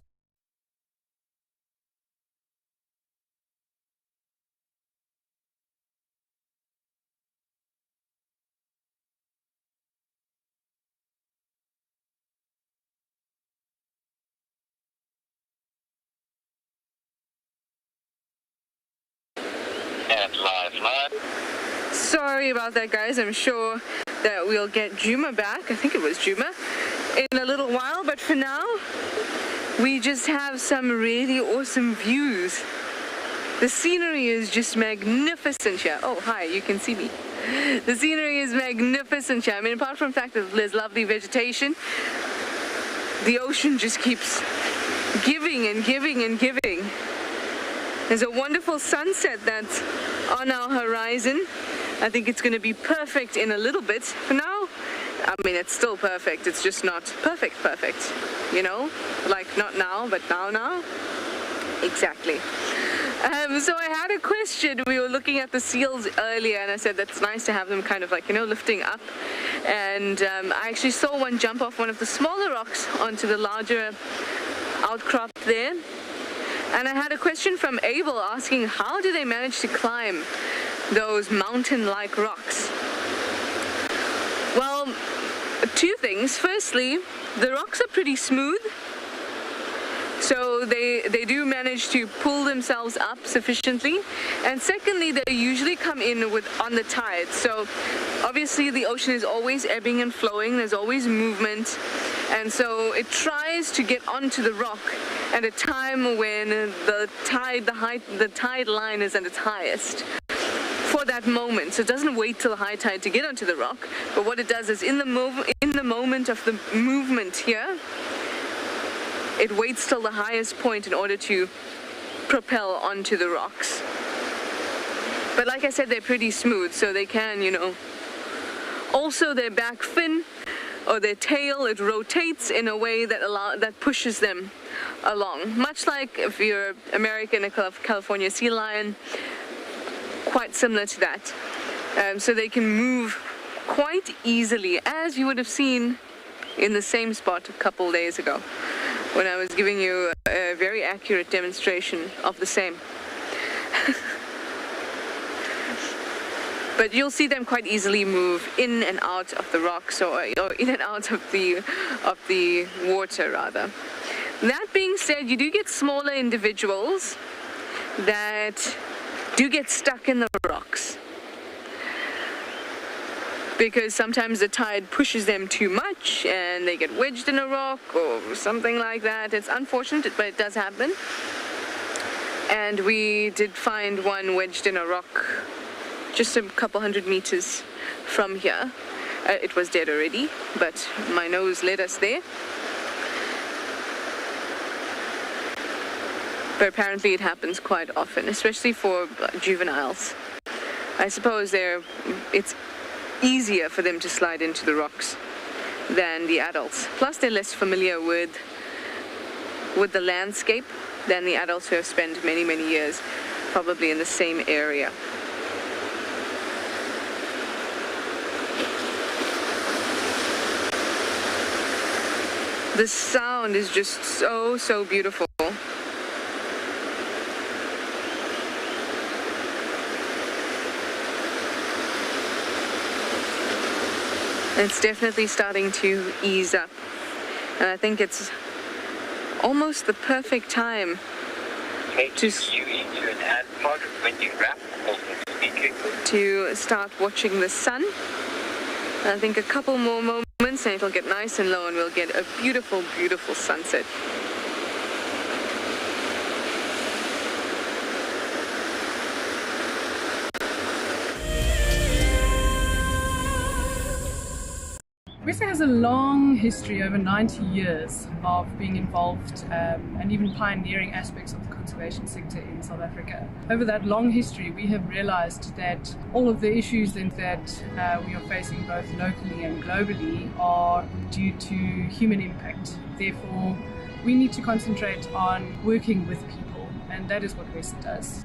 Sorry about that, guys. I'm sure that we'll get Djuma back. I think it was Djuma in a little while, but for now we just have some really awesome views. The scenery is just magnificent here. Oh, hi, you can see me. The scenery is magnificent here. I mean, apart from the fact that there's lovely vegetation, the ocean just keeps giving and giving and giving. There's a wonderful sunset that's on our horizon. I think it's going to be perfect in a little bit. For now, I mean, it's still perfect. It's just not perfect, you know? Like, not now, but now. Exactly. So I had a question. We were looking at the seals earlier, and I said that's nice to have them kind of like, you know, lifting up. And I actually saw one jump off one of the smaller rocks onto the larger outcrop there. And I had a question from Abel asking, how do they manage to climb those mountain-like rocks? Well, two things. Firstly, the rocks are pretty smooth, so they do manage to pull themselves up sufficiently. And secondly, they usually come in on the tide. So obviously the ocean is always ebbing and flowing. There's always movement. And so it tries to get onto the rock at a time when the tide line is at its highest for that moment. So it doesn't wait till high tide to get onto the rock, but what it does is in the moment of the movement here, it waits till the highest point in order to propel onto the rocks. But like I said, they're pretty smooth, so they can, you know. Also, their back fin or their tail, it rotates in a way that pushes them along. Much like if you're American, a California sea lion, quite similar to that. So they can move quite easily, as you would have seen in the same spot a couple days ago when I was giving you a very accurate demonstration of the same. But you'll see them quite easily move in and out of the rocks, or in and out of the water, rather. That being said, you do get smaller individuals that do get stuck in the rocks, because sometimes the tide pushes them too much and they get wedged in a rock or something like that. It's unfortunate, but it does happen. And we did find one wedged in a rock just a couple hundred meters from here. It was dead already, but my nose led us there. But apparently it happens quite often, especially for juveniles. I suppose it's easier for them to slide into the rocks than the adults. Plus they're less familiar with the landscape than the adults who have spent many, many years probably in the same area. The sound is just so beautiful. It's definitely starting to ease up. And I think it's almost the perfect time to start watching the sun. I think a couple more moments and it'll get nice and low and we'll get a beautiful, beautiful sunset. WEST has a long history, over 90 years, of being involved and even pioneering aspects of the conservation sector in South Africa. Over that long history, we have realized that all of the issues that we are facing both locally and globally are due to human impact. Therefore, we need to concentrate on working with people, and that is what WEST does.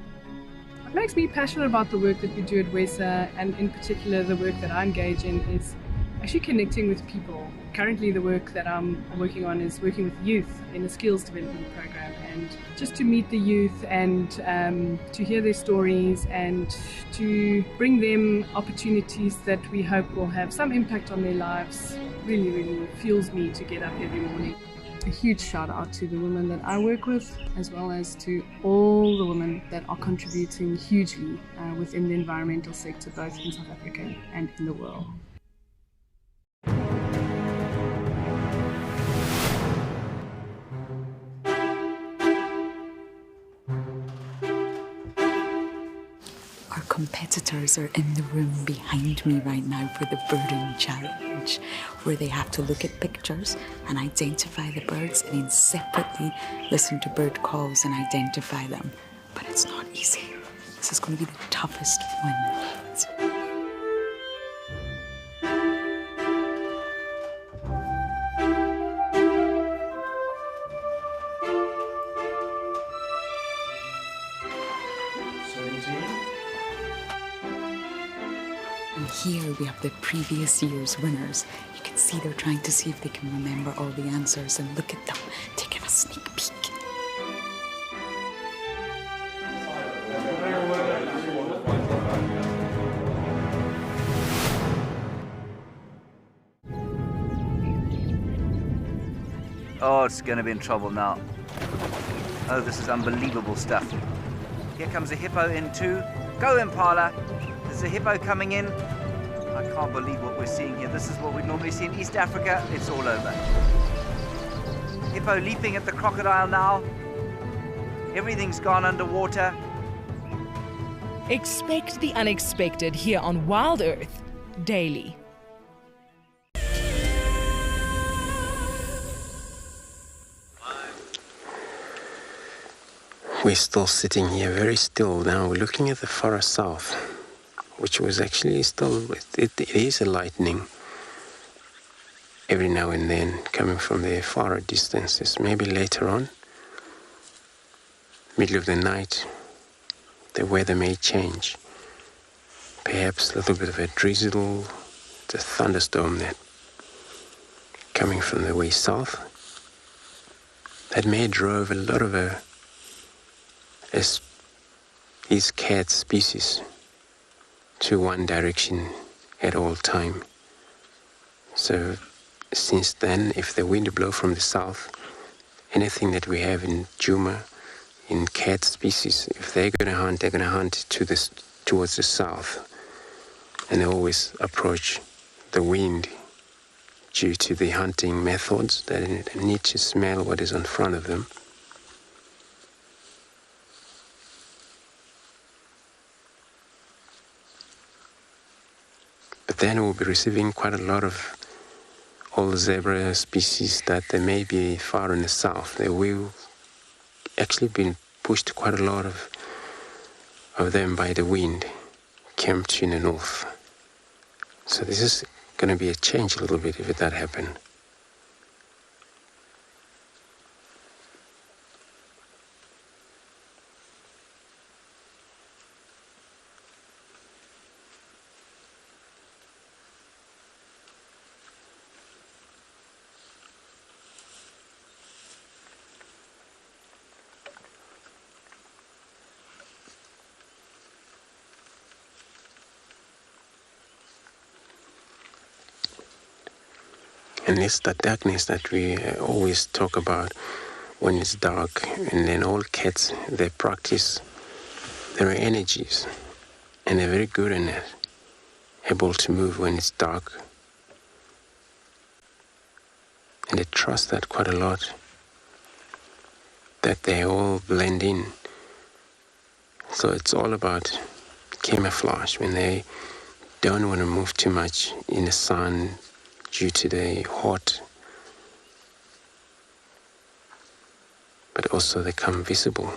What makes me passionate about the work that we do at WEST, and in particular the work that I engage in, is actually connecting with people. Currently the work that I'm working on is working with youth in a skills development program, and just to meet the youth and to hear their stories and to bring them opportunities that we hope will have some impact on their lives really, really fuels me to get up every morning. A huge shout out to the women that I work with, as well as to all the women that are contributing hugely within the environmental sector, both in South Africa and in the world. Our competitors are in the room behind me right now for the birding challenge, where they have to look at pictures and identify the birds and then separately listen to bird calls and identify them. But it's not easy. This is going to be the toughest one. Here we have the previous year's winners. You can see they're trying to see if they can remember all the answers, and look at them taking a sneak peek. Oh, it's going to be in trouble now. Oh, this is unbelievable stuff. Here comes a hippo in too. Go, Impala. There's a hippo coming in. I can't believe what we're seeing here. This is what we normally see in East Africa. It's all over. Hippo leaping at the crocodile now. Everything's gone underwater. Expect the unexpected here on WildEarth Daily. We're still sitting here very still now. We're looking at the far south, which was actually still, it is a lightning every now and then coming from the far distances. Maybe later on, middle of the night, the weather may change. Perhaps a little bit of a drizzle, the thunderstorm that coming from the way south that may drove a lot of these cat species to one direction at all time. So since then, if the wind blows from the south, anything that we have in Djuma, in cat species, if they're going to hunt towards the south, and they always approach the wind due to the hunting methods that they need to smell what is in front of them. But then we'll be receiving quite a lot of all the zebra species that they may be far in the south. They will actually been pushed quite a lot of them by the wind, came to the north. So this is going to be a change a little bit if that happen. And it's the darkness that we always talk about when it's dark. And then all cats, they practice their energies. And they're very good in it, able to move when it's dark. And they trust that quite a lot, that they all blend in. So it's all about camouflage when they don't want to move too much in the sun due to the hot, but also they come visible.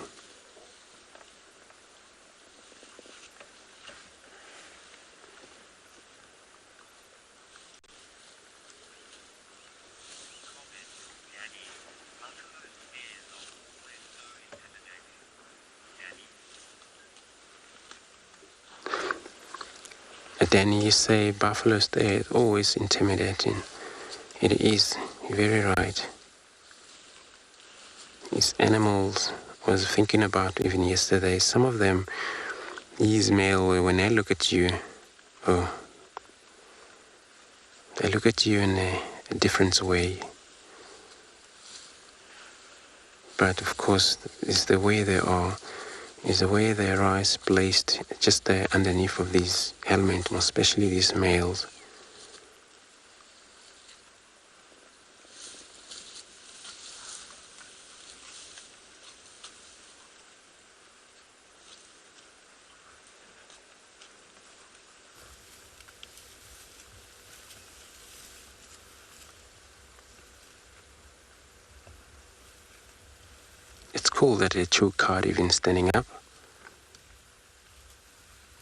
Danny, you say buffaloes, they're always intimidating. It is, you're very right. These animals, I was thinking about even yesterday, some of them, these male, when they look at you, they look at you in a different way. But of course, it's the way they are. Is the way their eyes placed just there underneath of these helmets, especially these males. It's cool that a true card even standing up.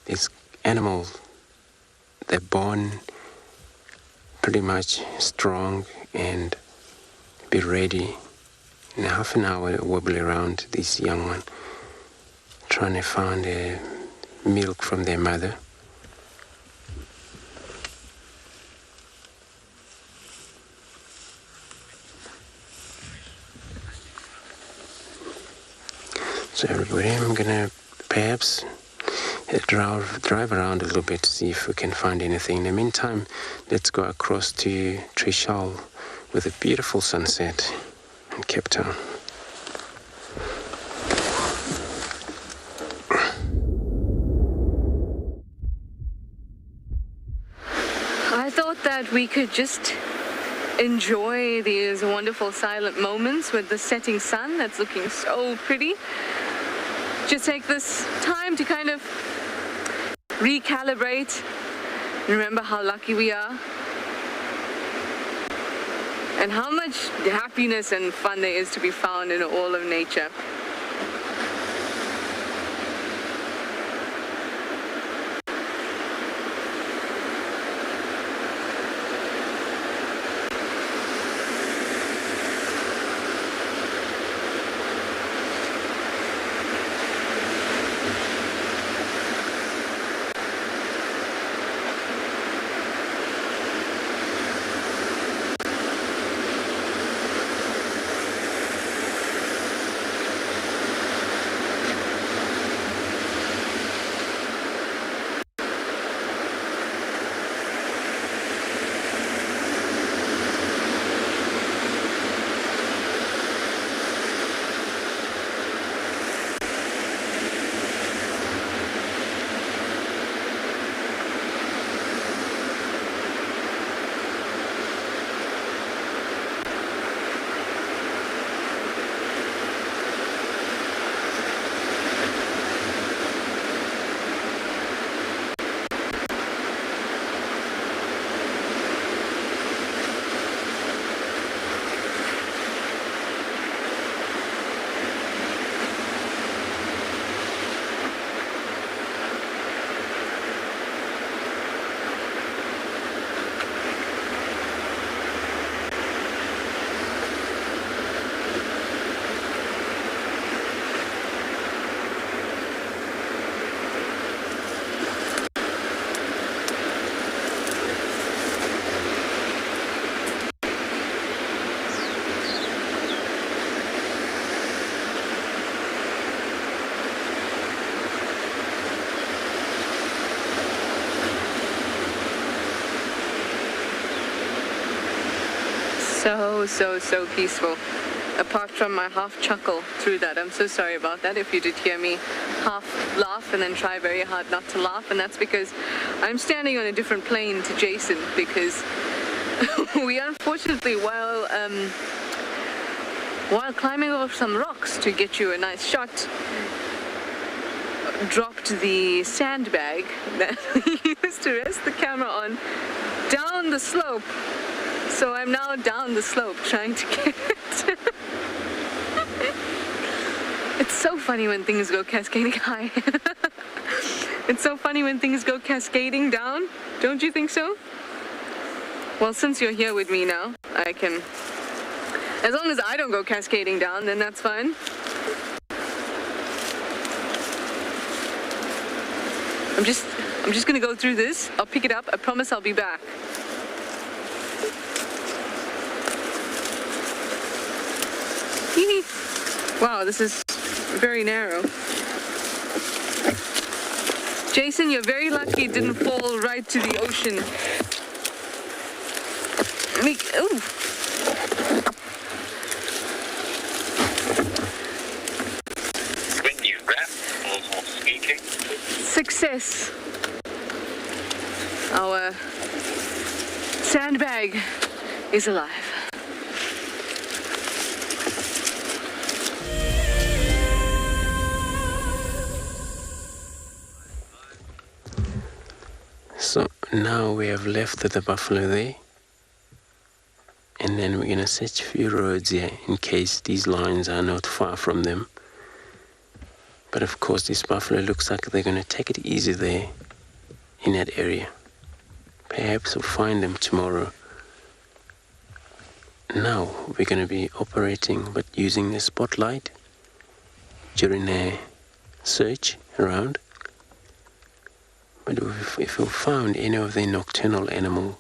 These animals, they're born pretty much strong and be ready in half an hour to wobble around this young one, trying to find milk from their mother. So everybody, I'm gonna perhaps drive around a little bit to see if we can find anything. In the meantime, let's go across to Trishal with a beautiful sunset in Cape Town. I thought that we could just enjoy these wonderful silent moments with the setting sun that's looking so pretty. Just take this time to kind of recalibrate, remember how lucky we are and how much happiness and fun there is to be found in all of nature. So peaceful. Apart from my half chuckle through that. I'm so sorry about that if you did hear me half laugh and then try very hard not to laugh, and that's because I'm standing on a different plane to Jason, because we unfortunately, while climbing over some rocks to get you a nice shot, dropped the sandbag that we used to rest the camera on down the slope. So I'm now down the slope trying to get it. It's so funny when things go cascading high. It's so funny when things go cascading down. Don't you think so? Well, since you're here with me now, I can... As long as I don't go cascading down, then that's fine. I'm just gonna go through this. I'll pick it up. I promise I'll be back. Wow, this is very narrow. Jason, you're very lucky it didn't fall right to the ocean. Ooh. When you rap, almost speaking. Success. Our sandbag is alive. So now we have left the buffalo there, and then we're going to search a few roads here in case these lines are not far from them. But of course this buffalo looks like they're going to take it easy there in that area. Perhaps we'll find them tomorrow. Now we're going to be operating but using the spotlight during a search around. But if we found any of the nocturnal animal,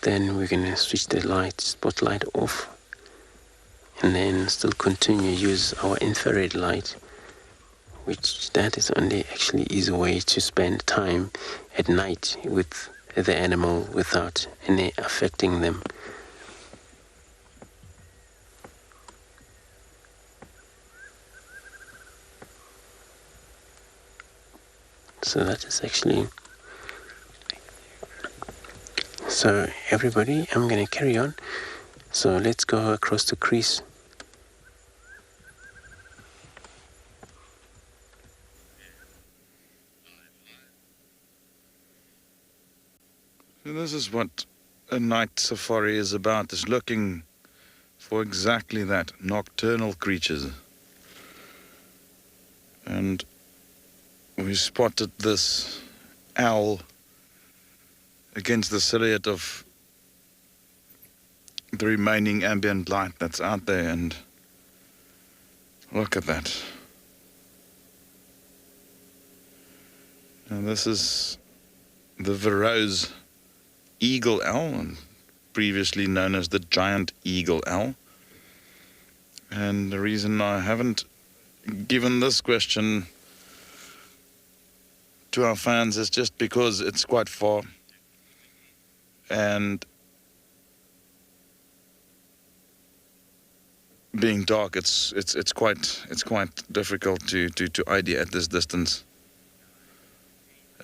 then we're going to switch the spotlight off, and then still continue use our infrared light, which that is only actually easy way to spend time at night with the animal without any affecting them. So that is actually... So everybody, I'm going to carry on. So let's go across the crease. So this is what a night safari is about, is looking for exactly that, nocturnal creatures. And we spotted this owl against the silhouette of the remaining ambient light that's out there, and look at that. And this is the Verreaux's eagle owl, and previously known as the giant eagle owl. And the reason I haven't given this question to our fans is just because it's quite far, and being dark, it's quite difficult to ID at this distance.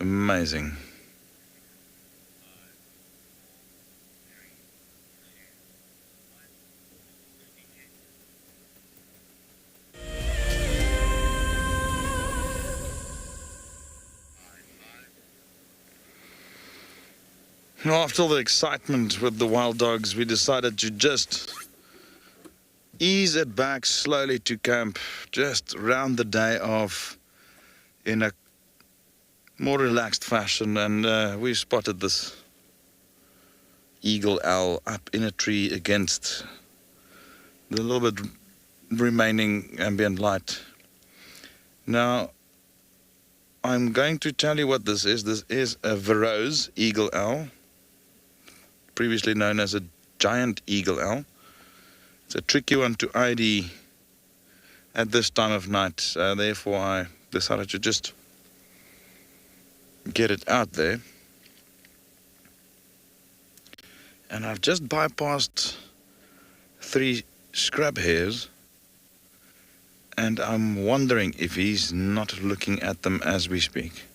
Amazing. After the excitement with the wild dogs, we decided to just ease it back slowly to camp, just round the day off in a more relaxed fashion, and we spotted this eagle owl up in a tree against the little bit remaining ambient light. Now, I'm going to tell you what this is. This is a Verreaux's eagle owl, previously known as a giant eagle owl. It's a tricky one to ID at this time of night, therefore I decided to just get it out there. And I've just bypassed 3 scrub hares, and I'm wondering if he's not looking at them as we speak.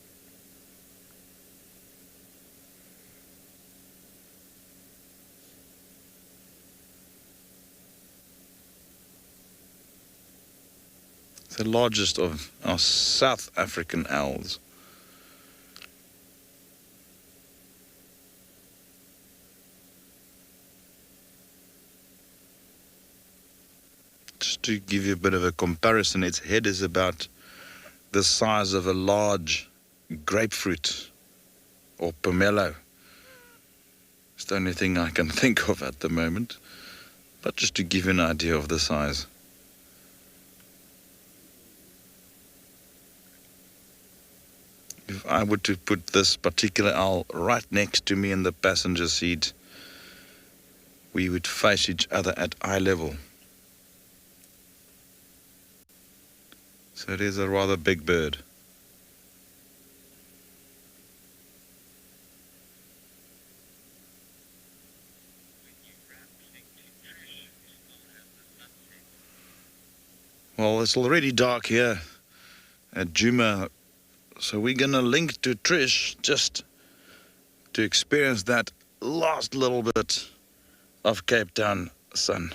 The largest of our South African owls. Just to give you a bit of a comparison, its head is about the size of a large grapefruit or pomelo. It's the only thing I can think of at the moment, but just to give you an idea of the size. If I were to put this particular owl right next to me in the passenger seat, we would face each other at eye level. So it is a rather big bird. Well, it's already dark here at Djuma, so we're going to link to Trish just to experience that last little bit of Cape Town sun.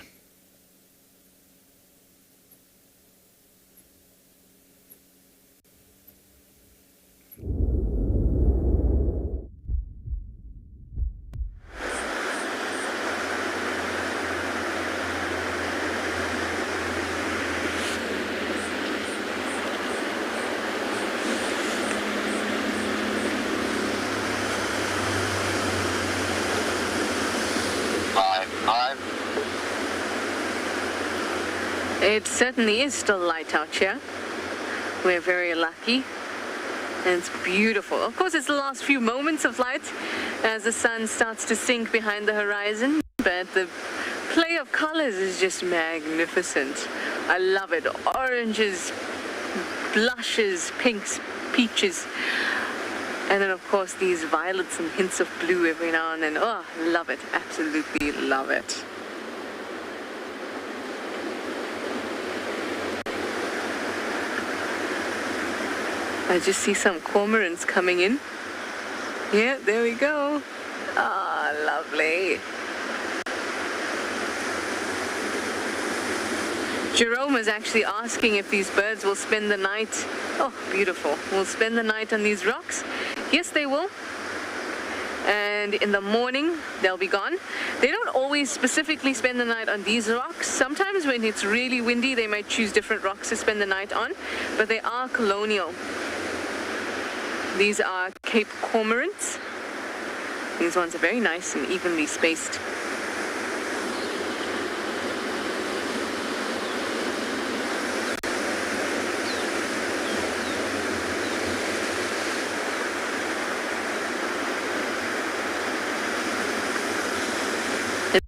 It certainly is still light out here. We're very lucky. And it's beautiful. Of course, it's the last few moments of light as the sun starts to sink behind the horizon, but the play of colors is just magnificent. I love it. Oranges, blushes, pinks, peaches, and then of course these violets and hints of blue every now and then. Oh, love it. Absolutely love it. I just see some cormorants coming in. Yeah, there we go. Ah, lovely. Jerome is actually asking if these birds will spend the night. Oh, beautiful. Will spend the night on these rocks? Yes, they will. And in the morning, they'll be gone. They don't always specifically spend the night on these rocks. Sometimes when it's really windy, they might choose different rocks to spend the night on, but they are colonial. These are Cape cormorants. These ones are very nice and evenly spaced.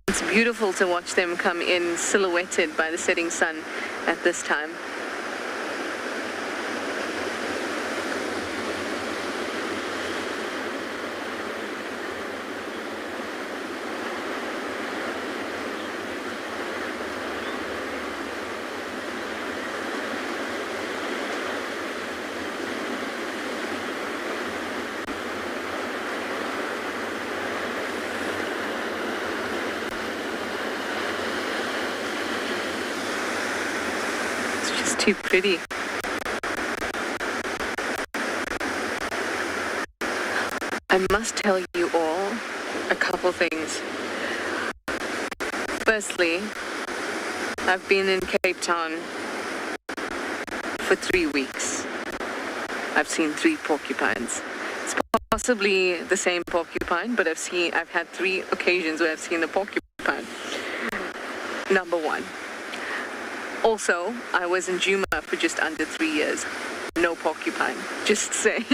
It's beautiful to watch them come in silhouetted by the setting sun at this time. Too pretty. I must tell you all a couple things. Firstly, I've been in Cape Town for 3 weeks. I've seen 3 porcupines. It's possibly the same porcupine, but I've had 3 occasions where I've seen a porcupine. Number 1. Also, I was in Djuma for just under 3 years. No porcupine, just saying.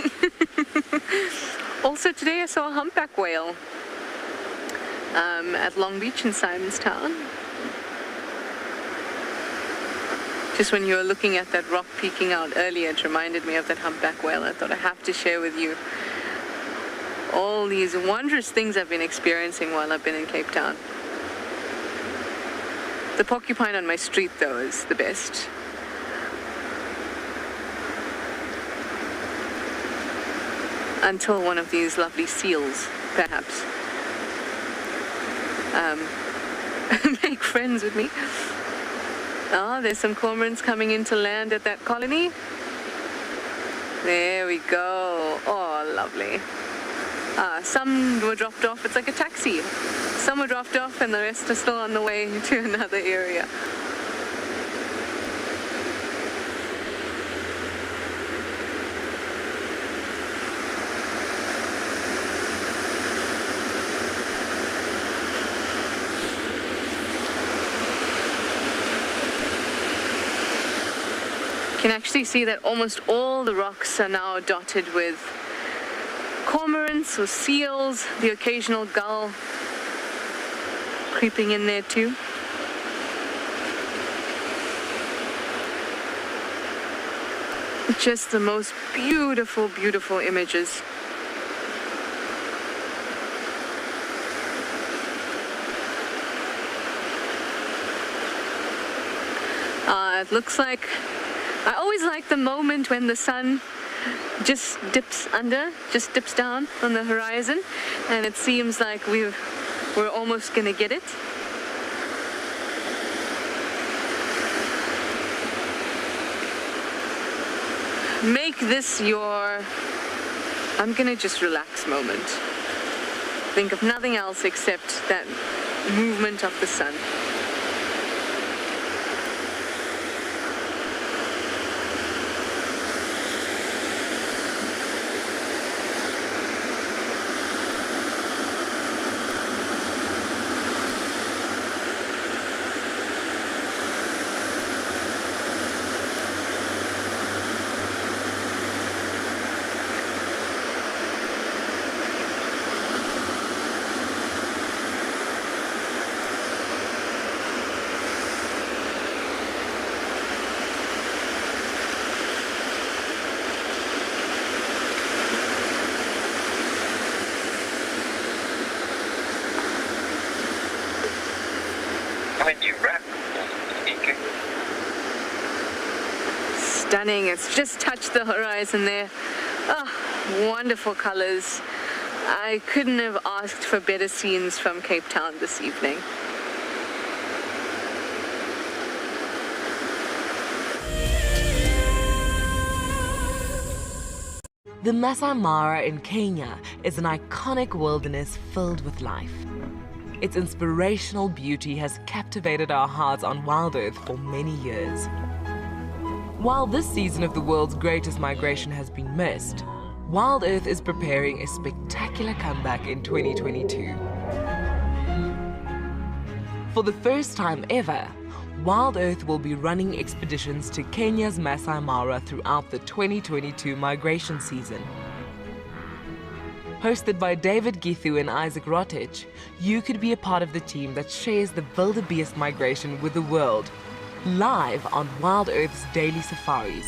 Also, today I saw a humpback whale at Long Beach in Simonstown. Just when you were looking at that rock peeking out earlier, it reminded me of that humpback whale. I thought I have to share with you. all these wondrous things I've been experiencing while I've been in Cape Town. The porcupine on my street, though, is the best. Until one of these lovely seals, perhaps, make friends with me. Oh, there's some cormorants coming into land at that colony. There we go. Oh, lovely. Some were dropped off. It's like a taxi. Some were dropped off and the rest are still on the way to another area. You can actually see that almost all the rocks are now dotted with cormorants or seals, the occasional gull creeping in there too. Just the most beautiful, beautiful images. It looks like, I always like the moment when the sun just dips down on the horizon, and it seems like we're almost gonna get it. Make this your, I'm gonna just relax moment. Think of nothing else except that movement of the sun. Stunning, it's just touched the horizon there. Oh, wonderful colors. I couldn't have asked for better scenes from Cape Town this evening. The Masai Mara in Kenya is an iconic wilderness filled with life. Its inspirational beauty has captivated our hearts on WildEarth for many years. While this season of the world's greatest migration has been missed, WildEarth is preparing a spectacular comeback in 2022. For the first time ever, WildEarth will be running expeditions to Kenya's Masai Mara throughout the 2022 migration season. Hosted by David Githu and Isaac Rotich, you could be a part of the team that shares the wildebeest migration with the world, live on WildEarth's daily safaris.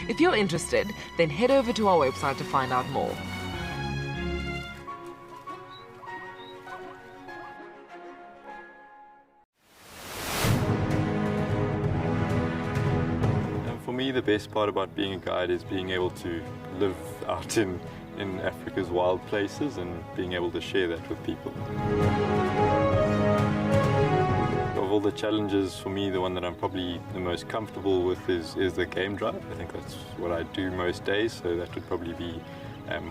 If you're interested, then head over to our website to find out more. For me, the best part about being a guide is being able to live out in Africa's wild places and being able to share that with people. Of all the challenges, for me, the one that I'm probably the most comfortable with is the game drive. I think that's what I do most days, so that would probably be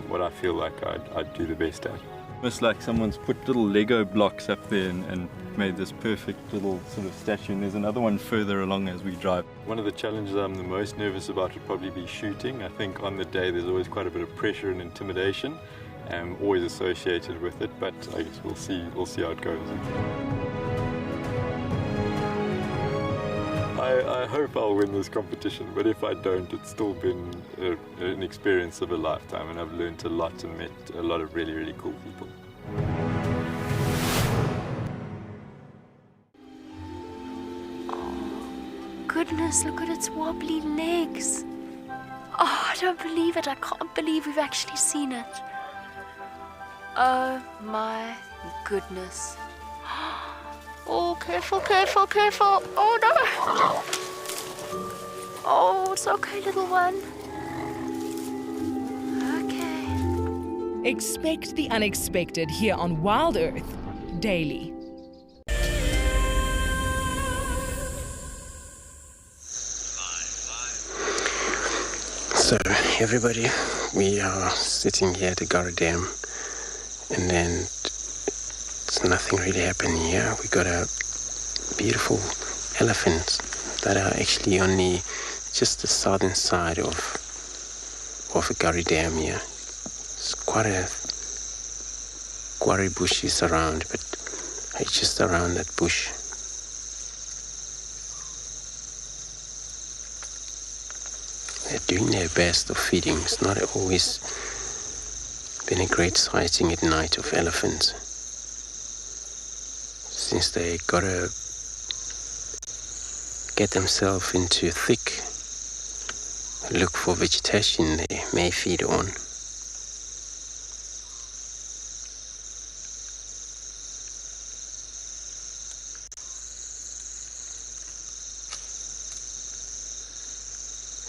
what I feel like I'd do the best at. It's like someone's put little Lego blocks up there and made this perfect little sort of statue, and there's another one further along as we drive. One of the challenges I'm the most nervous about would probably be shooting. I think on the day there's always quite a bit of pressure and intimidation, always associated with it, but I guess we'll see how it goes. I hope I'll win this competition, but if I don't, it's still been an experience of a lifetime, and I've learned a lot and met a lot of really, really cool people. goodness, look at its wobbly legs. Oh, I don't believe it. I can't believe we've actually seen it. Oh my goodness. Oh, careful, careful, careful. Oh no. Oh, it's okay, little one. Okay. Expect the unexpected here on Wild Earth daily. So everybody, we are sitting here at the Kruger Dam, and then it's nothing really happening here. We got a beautiful elephants that are actually on just the southern side of the Kruger Dam here. It's quite a quarry bushes around, but it's just around that bush. They're doing their best of feeding. It's not always been a great sighting at night of elephants, since they gotta get themselves into thick, look for vegetation they may feed on.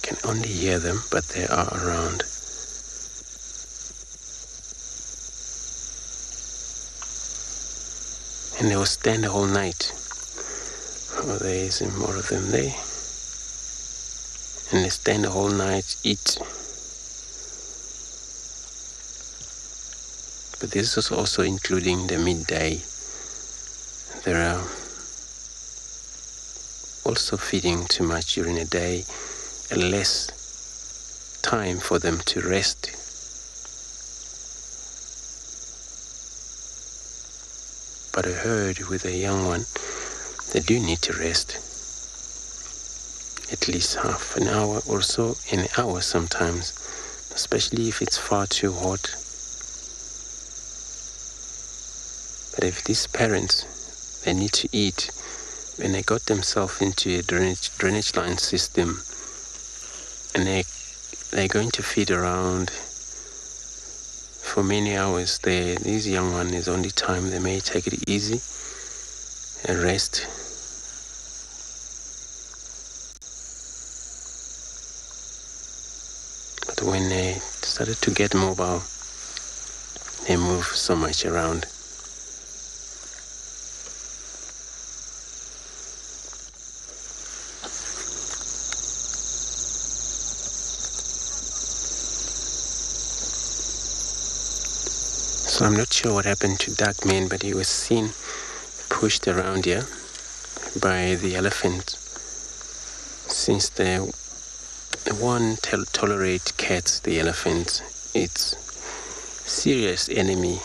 Can only hear them, but they are around. And they will stand the whole night. Oh, there is more of them there. And they stand the whole night, eat. But this is also including the midday. There are also feeding too much during the day, and less time for them to rest. But a herd with a young one, they do need to rest. At least half an hour or so, an hour sometimes, especially if it's far too hot. But if these parents, they need to eat, when they got themselves into a drainage line system, and they're going to feed around for many hours, these young ones is only time they may take it easy and rest. But when they started to get mobile, they move so much around. So I'm not sure what happened to Duckman, but he was seen pushed around here by the elephant, since the one tolerate cats, the elephant. It's serious enemy,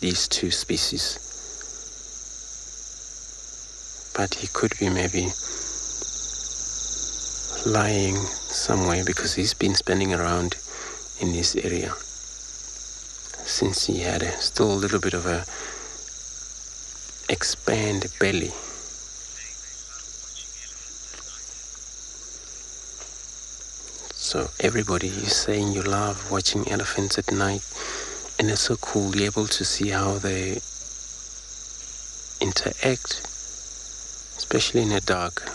these two species. But he could be maybe lying somewhere, because he's been spending around in this area since he had still a little bit of a expand belly. So everybody is saying you love watching elephants at night, and it's so cool. You're able to see how they interact, especially in the dark.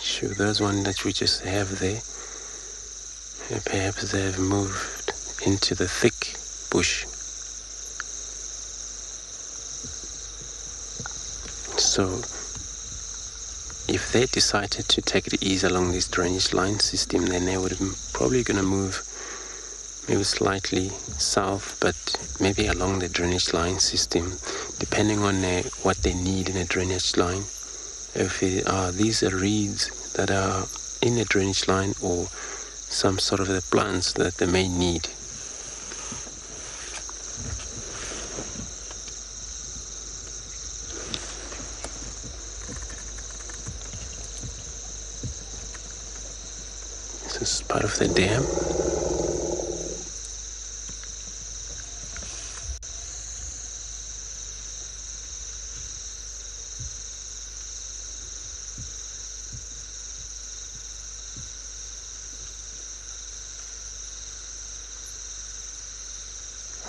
Sure, those ones that we just have there, perhaps they have moved into the thick bush. So if they decided to take it easy along this drainage line system, then they would have probably going to move maybe slightly south, but maybe along the drainage line system, depending on what they need in a drainage line. If these are reeds that are in a drainage line, or some sort of the plants that they may need. This is part of the dam.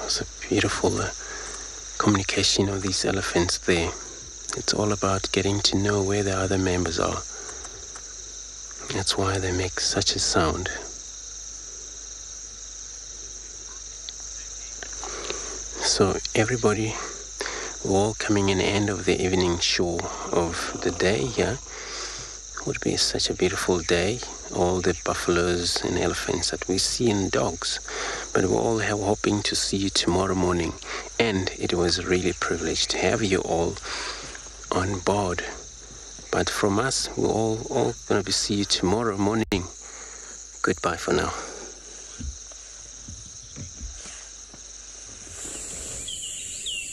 It's a beautiful communication of these elephants there. It's all about getting to know where the other members are. That's why they make such a sound. So everybody, we're all coming in the end of the evening show of the day, yeah? Would be such a beautiful day. All the buffaloes and elephants that we see and dogs. But we're all hoping to see you tomorrow morning. And it was really a privilege to have you all on board. But from us, we're all going to see you tomorrow morning. Goodbye for now.